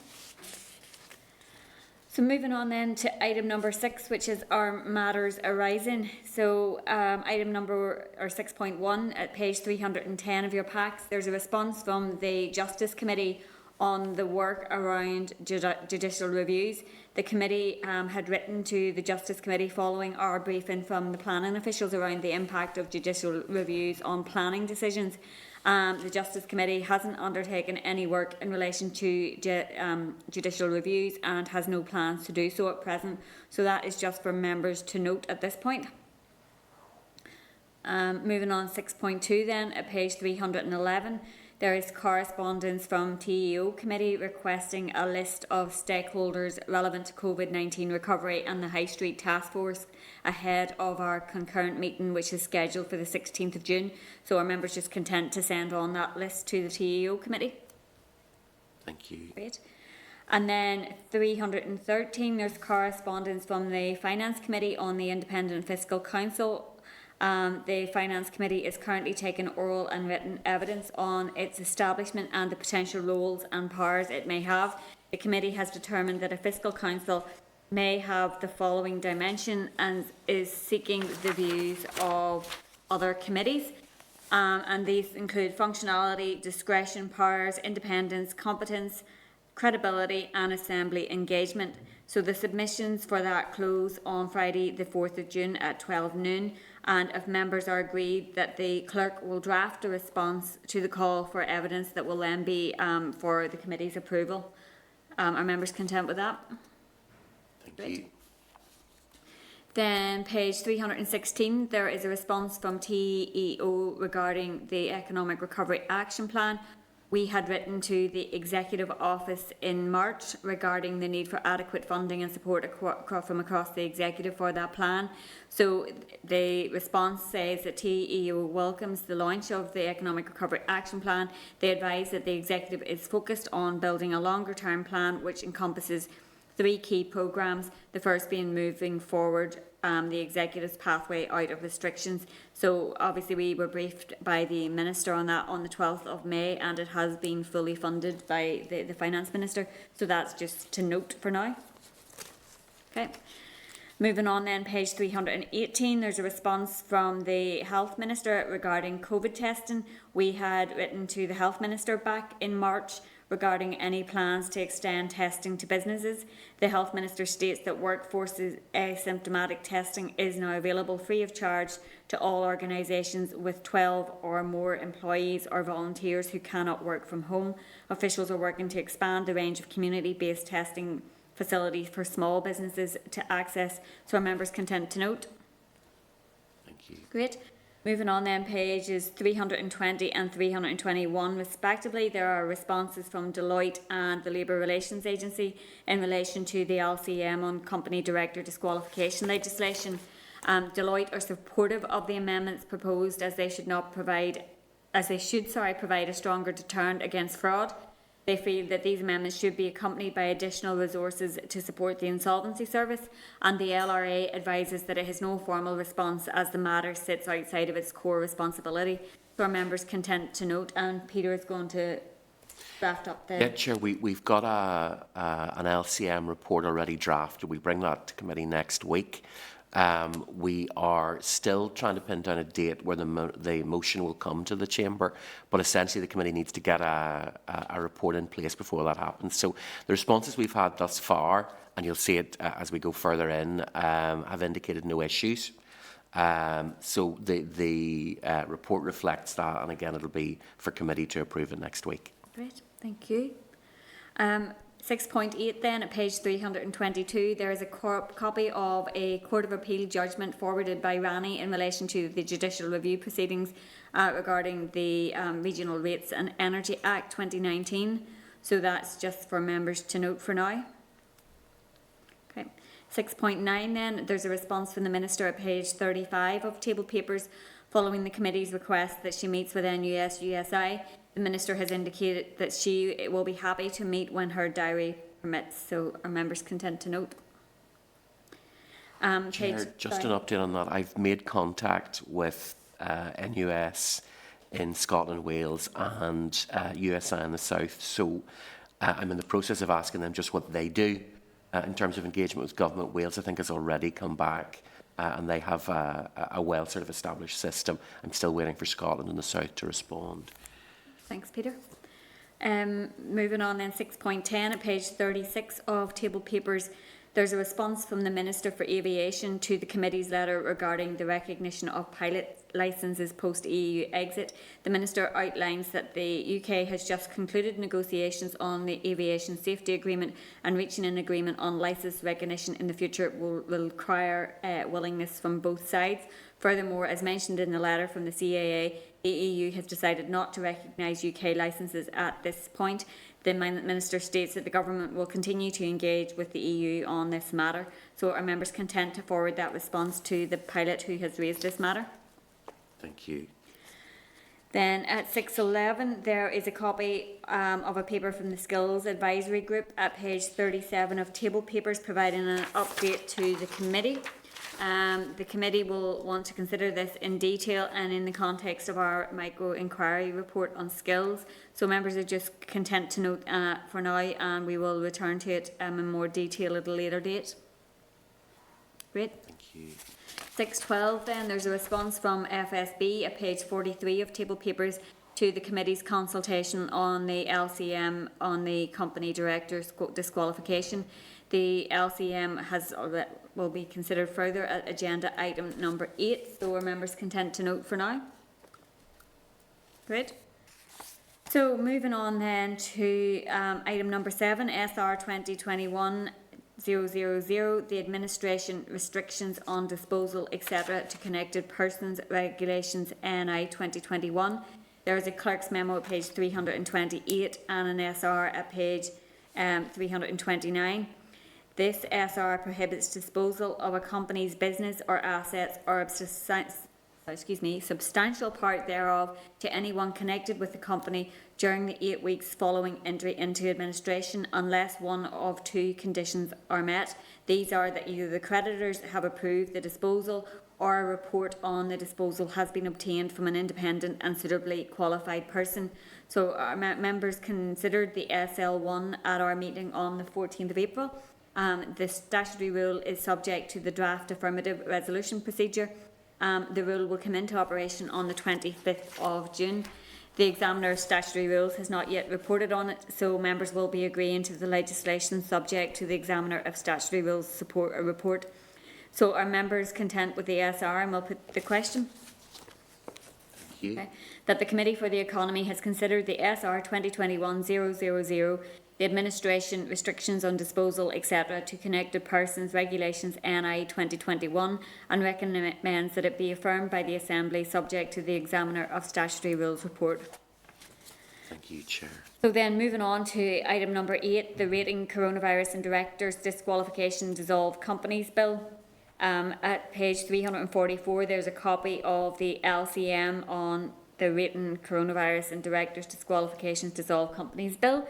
So moving on then to item number 6, which is our matters arising. So item number 6.1 at page 310 of your packs, there's a response from the Justice Committee on the work around judicial reviews. The committee had written to the Justice Committee following our briefing from the planning officials around the impact of judicial reviews on planning decisions. The Justice Committee hasn't undertaken any work in relation to judicial reviews and has no plans to do so at present. So that is just for members to note at this point. Moving on 6.2 then at page 311. There is correspondence from TEO Committee requesting a list of stakeholders relevant to COVID-19 recovery and the High Street Task Force ahead of our concurrent meeting, which is scheduled for the 16th of June. So are members just content to send on that list to the TEO Committee? Thank you. Great. And then 313, there's correspondence from the Finance Committee on the Independent Fiscal Council. The Finance Committee is currently taking oral and written evidence on its establishment and the potential roles and powers it may have. The committee has determined that a fiscal council may have the following dimension and is seeking the views of other committees. And these include functionality, discretion, powers, independence, competence, credibility and assembly engagement. So the submissions for that close on Friday the 4th of June at 12 noon. And if members are agreed, that the clerk will draft a response to the call for evidence that will then be for the committee's approval. Are members content with that? Thank you. Then page 316, there is a response from TEO regarding the Economic Recovery Action Plan. We had written to the Executive Office in March regarding the need for adequate funding and support from across the Executive for that plan. So the response says that TEO welcomes the launch of the Economic Recovery Action Plan. They advise that the Executive is focused on building a longer term plan which encompasses 3 key programmes, the first being moving forward the Executive's pathway out of restrictions. So obviously we were briefed by the Minister on that on the 12th of May and it has been fully funded by the Finance Minister. So that's just to note for now. Okay. Moving on then, page 318, there's a response from the Health Minister regarding COVID testing. We had written to the Health Minister back in March regarding any plans to extend testing to businesses. The Health Minister states that workforce's asymptomatic testing is now available free of charge to all organisations with 12 or more employees or volunteers who cannot work from home. Officials are working to expand the range of community-based testing facilities for small businesses to access, so are members content to note? Thank you. Great. Moving on then, pages 320 and 321 respectively, there are responses from Deloitte and the Labour Relations Agency in relation to the LCM on company director disqualification legislation. Deloitte are supportive of the amendments proposed as they should provide a stronger deterrent against fraud. They feel that these amendments should be accompanied by additional resources to support the insolvency service, and the LRA advises that it has no formal response as the matter sits outside of its core responsibility. So are members content to note, and Peter is going to draft up the... Yeah, Chair, we've got an LCM report already drafted. We bring that to committee next week. We are still trying to pin down a date where the motion will come to the Chamber, but essentially the committee needs to get a report in place before that happens. So the responses we've had thus far, and you'll see it as we go further in, have indicated no issues. So the report reflects that, and again it'll be for committee to approve it next week. Great, thank you. 6.8 then, at page 322, there is a copy of a Court of Appeal judgment forwarded by Rani in relation to the judicial review proceedings regarding the Regional Rates and Energy Act 2019. So that's just for members to note for now. Okay. 6.9 then, there's a response from the Minister at page 35 of table papers following the committee's request that she meets with NUS-USI. The Minister has indicated that she will be happy to meet when her diary permits, so are members content to note? Chair, just an update on that. I've made contact with NUS in Scotland, Wales and USI in the south, so I'm in the process of asking them just what they do in terms of engagement with government. Wales, I think, has already come back and they have a well sort of established system. I'm still waiting for Scotland and the south to respond. Thanks, Peter. Moving on then, 6.10 at page 36 of table papers, there's a response from the Minister for Aviation to the committee's letter regarding the recognition of pilot licences post-EU exit. The Minister outlines that the UK has just concluded negotiations on the Aviation Safety Agreement, and reaching an agreement on licence recognition in the future will require willingness from both sides. Furthermore, as mentioned in the letter from the CAA, the EU has decided not to recognise UK licences at this point. The Minister states that the Government will continue to engage with the EU on this matter. So are members content to forward that response to the pilot who has raised this matter? Thank you. Then at 6.11, there is a copy of a paper from the Skills Advisory Group at page 37 of table papers, providing an update to the committee. The committee will want to consider this in detail and in the context of our micro-inquiry report on skills. So members are just content to note for now, and we will return to it in more detail at a later date. Great. Thank you. 6.12 then, there's a response from FSB at page 43 of table papers to the committee's consultation on the LCM on the company director's disqualification. The LCM will be considered further at agenda item number 8. So are members content to note for now? Great. So moving on then to item number 7, SR 2021-000, the administration restrictions on disposal, etc. to connected persons regulations NI 2021. There is a clerk's memo at page 328 and an SR at page 329. This SR prohibits disposal of a company's business or assets or substantial part thereof to anyone connected with the company during the 8 weeks following entry into administration, unless one of two conditions are met. These are that either the creditors have approved the disposal or a report on the disposal has been obtained from an independent and suitably qualified person. So our members considered the SL1 at our meeting on the 14th of April. The statutory rule is subject to the draft affirmative resolution procedure. The rule will come into operation on the 25th of June. The examiner's statutory rules has not yet reported on it, so members will be agreeing to the legislation subject to the examiner of statutory rules support a report. So are members content with the SR? And we'll put the question. Thank you. Okay. That the Committee for the Economy has considered the SR 2021-000, the administration, restrictions on disposal, etc. to connected persons regulations NI 2021 and recommends that it be affirmed by the Assembly subject to the Examiner of Statutory Rules report. Thank you, Chair. So then moving on to item number 8, the Rating Coronavirus and Directors Disqualification Dissolve Companies Bill. At page 344 there's a copy of the LCM on the Rating Coronavirus and Directors Disqualifications Dissolve Companies Bill,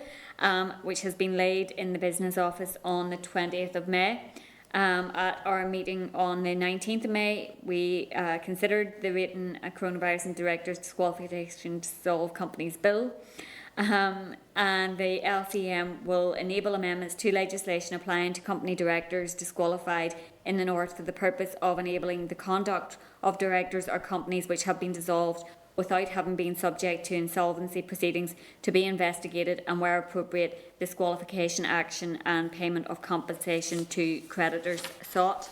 which has been laid in the Business Office on the 20th of May. At our meeting on the 19th of May, we considered the Rating Coronavirus and Directors Disqualifications Dissolve Companies Bill. And the LCM will enable amendments to legislation applying to company directors disqualified in the North for the purpose of enabling the conduct of directors or companies which have been dissolved without having been subject to insolvency proceedings to be investigated and, where appropriate, disqualification action and payment of compensation to creditors sought.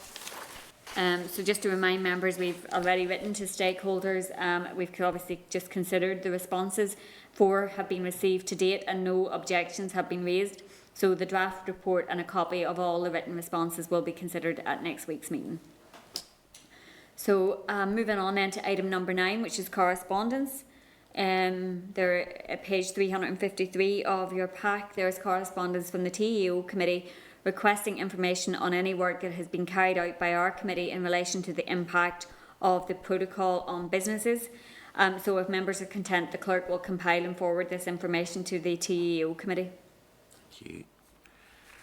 So just to remind members, we've already written to stakeholders. We've obviously just considered the responses. 4 have been received to date and no objections have been raised. So the draft report and a copy of all the written responses will be considered at next week's meeting. So moving on then to item number 9, which is correspondence. There at page 353 of your pack, there is correspondence from the TEO committee requesting information on any work that has been carried out by our committee in relation to the impact of the protocol on businesses. So if members are content, the clerk will compile and forward this information to the TEO committee. Thank you.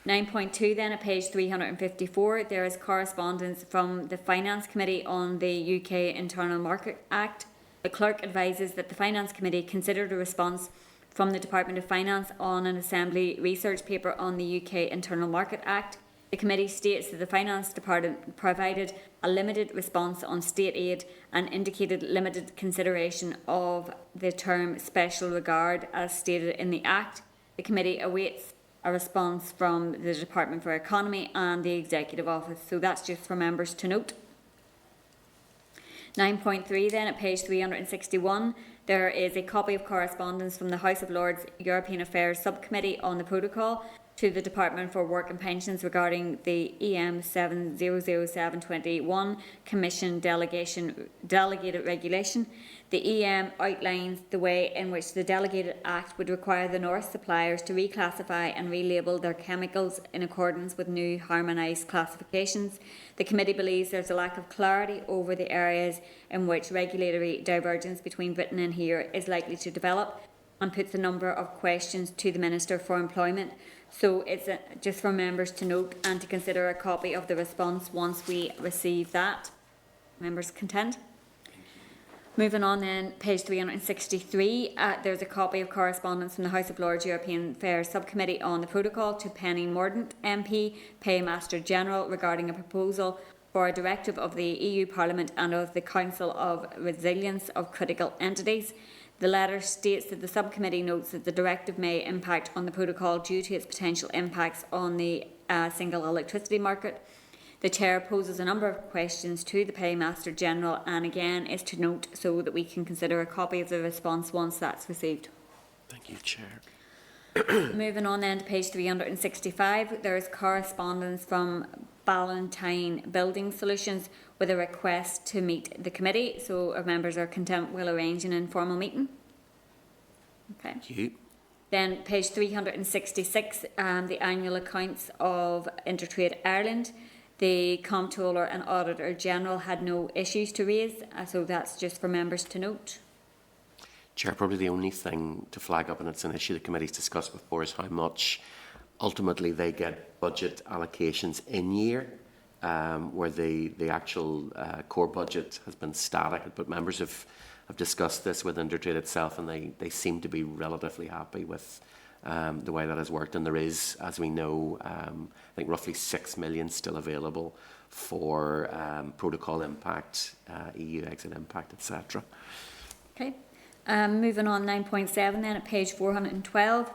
9.2 then at page 354, there is correspondence from the Finance Committee on the UK Internal Market Act. The clerk advises that the Finance Committee considered a response from the Department of Finance on an Assembly research paper on the UK Internal Market Act. The committee states that the Finance Department provided a limited response on state aid and indicated limited consideration of the term special regard as stated in the Act. The committee awaits a response from the Department for Economy and the Executive Office. So that's just for members to note. 9.3 then at page 361, there is a copy of correspondence from the House of Lords European Affairs Subcommittee on the Protocol to the Department for Work and Pensions regarding the EM 700721 Commission Delegated Regulation. The EM outlines the way in which the Delegated Act would require the North suppliers to reclassify and relabel their chemicals in accordance with new harmonised classifications. The committee believes there is a lack of clarity over the areas in which regulatory divergence between Britain and here is likely to develop, and puts a number of questions to the Minister for Employment. So it's just for members to note and to consider a copy of the response once we receive that. Members content? Moving on then, page 363, there's a copy of correspondence from the House of Lords European Affairs Subcommittee on the Protocol to Penny Mordaunt MP, Paymaster General, regarding a proposal for a directive of the EU Parliament and of the Council of Resilience of Critical Entities. The letter states that the subcommittee notes that the directive may impact on the protocol due to its potential impacts on the single electricity market. The Chair poses a number of questions to the Paymaster General, and again is to note so that we can consider a copy of the response once that's received. Thank you, Chair. Moving on then to page 365, there is correspondence from Ballantyne Building Solutions with a request to meet the committee. So if members are content, we'll arrange an informal meeting. Okay. Thank you. Then page 366, the annual accounts of Intertrade Ireland. The Comptroller and Auditor General had no issues to raise, so that's just for members to note. Chair, probably the only thing to flag up, and it's an issue the committee's discussed before, is how much ultimately they get budget allocations in year, where the actual core budget has been static. But members have discussed this with Intertrade itself, and they seem to be relatively happy with the way that has worked. And there is, as we know, I think roughly 6 million still available for protocol impact, EU exit impact, etc. Okay. Moving on 9.7 then at page 412.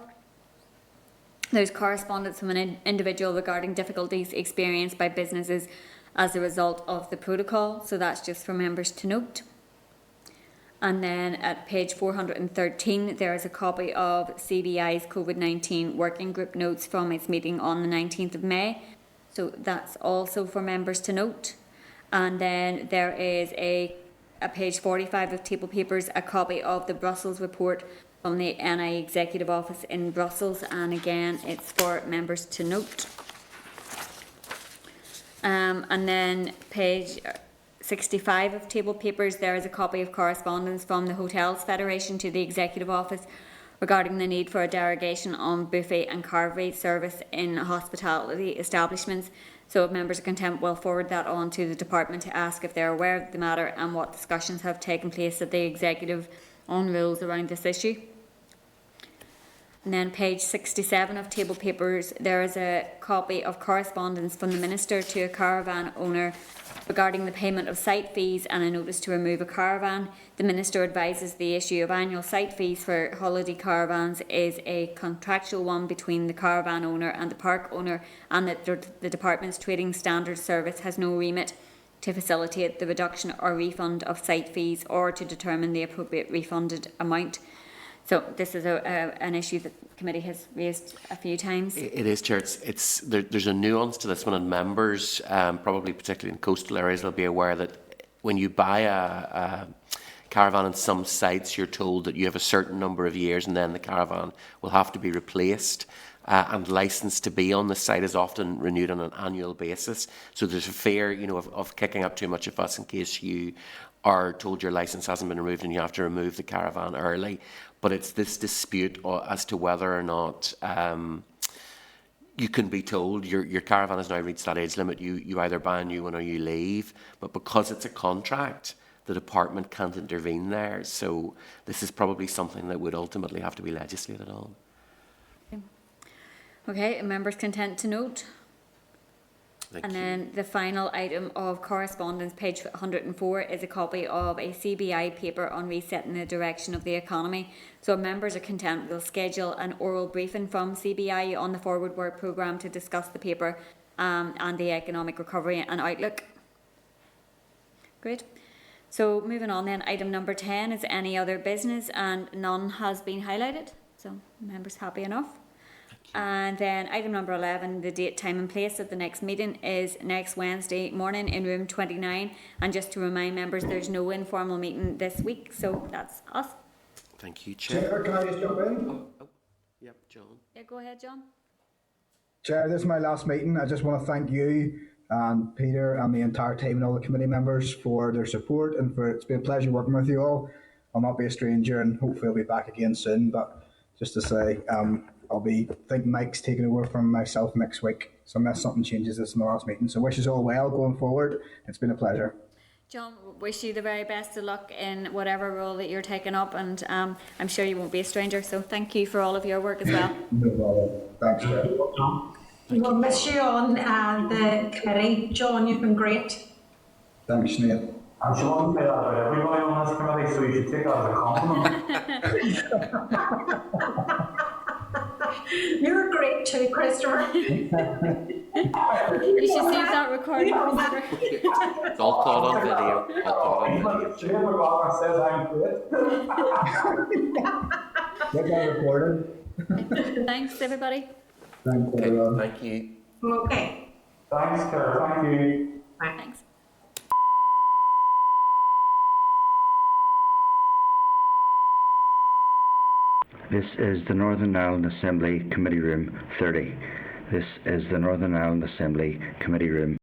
There's correspondence from an individual regarding difficulties experienced by businesses as a result of the protocol. So that's just for members to note. And then at page 413, there is a copy of CBI's COVID-19 working group notes from its meeting on the 19th of May. So that's also for members to note. And then there is at page 45 of table papers, a copy of the Brussels report from the NI Executive Office in Brussels. And again, it's for members to note. And then page 65 of table papers, there is a copy of correspondence from the Hotels Federation to the Executive Office regarding the need for a derogation on buffet and carvery service in hospitality establishments. So if members of contempt will forward that on to the department to ask if they're aware of the matter and what discussions have taken place at the Executive on rules around this issue. And then page 67 of table papers, there is a copy of correspondence from the Minister to a caravan owner regarding the payment of site fees and a notice to remove a caravan. The Minister advises the issue of annual site fees for holiday caravans is a contractual one between the caravan owner and the park owner, and that the Department's Trading Standards Service has no remit to facilitate the reduction or refund of site fees or to determine the appropriate refunded amount. So this is an issue that the committee has raised a few times. It is, Chair. There's a nuance to this one, and members, probably particularly in coastal areas, will be aware that when you buy a caravan on some sites, you're told that you have a certain number of years and then the caravan will have to be replaced. And licence to be on the site is often renewed on an annual basis. So there's a fear, of kicking up too much of fuss in case you are told your licence hasn't been removed and you have to remove the caravan early. But it's this dispute as to whether or not you can be told your caravan has now reached that age limit. You either buy a new one or you leave. But because it's a contract, the department can't intervene there. So this is probably something that would ultimately have to be legislated on. Okay, members content to note. Thank and you. Then the final item of correspondence, page 104, is a copy of a CBI paper on resetting the direction of the economy. So members are content we'll schedule an oral briefing from CBI on the Forward Work Programme to discuss the paper and the economic recovery and outlook. Great. So moving on then, item number 10 is any other business, and none has been highlighted. So members happy enough. And then item number 11, the date, time and place of the next meeting is next Wednesday morning in room 29. And just to remind members, there's no informal meeting this week, so that's us. Thank you, Chair. Chair, can I just jump in? Yep, John. Yeah, go ahead, John. Chair, this is my last meeting. I just want to thank you and Peter and the entire team and all the committee members for their support, and it's been a pleasure working with you all. I'll not be a stranger, and hopefully I'll be back again soon. But just to say, I think Mike's taking over from myself next week. So unless something changes, this is my last meeting. So wish us all well going forward. It's been a pleasure. John, wish you the very best of luck in whatever role that you're taking up, and I'm sure you won't be a stranger. So thank you for all of your work as well. No problem. Thanks, Chair. We'll miss you on the committee. John, you've been great. Thanks, Nate. I'm sure I won't say that about everybody on this committee, so you should take that as a compliment. You're great too, Christopher. You should save that recording, Christopher. It's all caught on video. All caught on video. Jim McLaughlin says I'm great. Get that recorded. Thanks, everybody. Thanks, everyone. Thank you. Okay. Thanks, Claire. Thank you. Thanks. This is the Northern Ireland Assembly Committee Room 30. This is the Northern Ireland Assembly Committee Room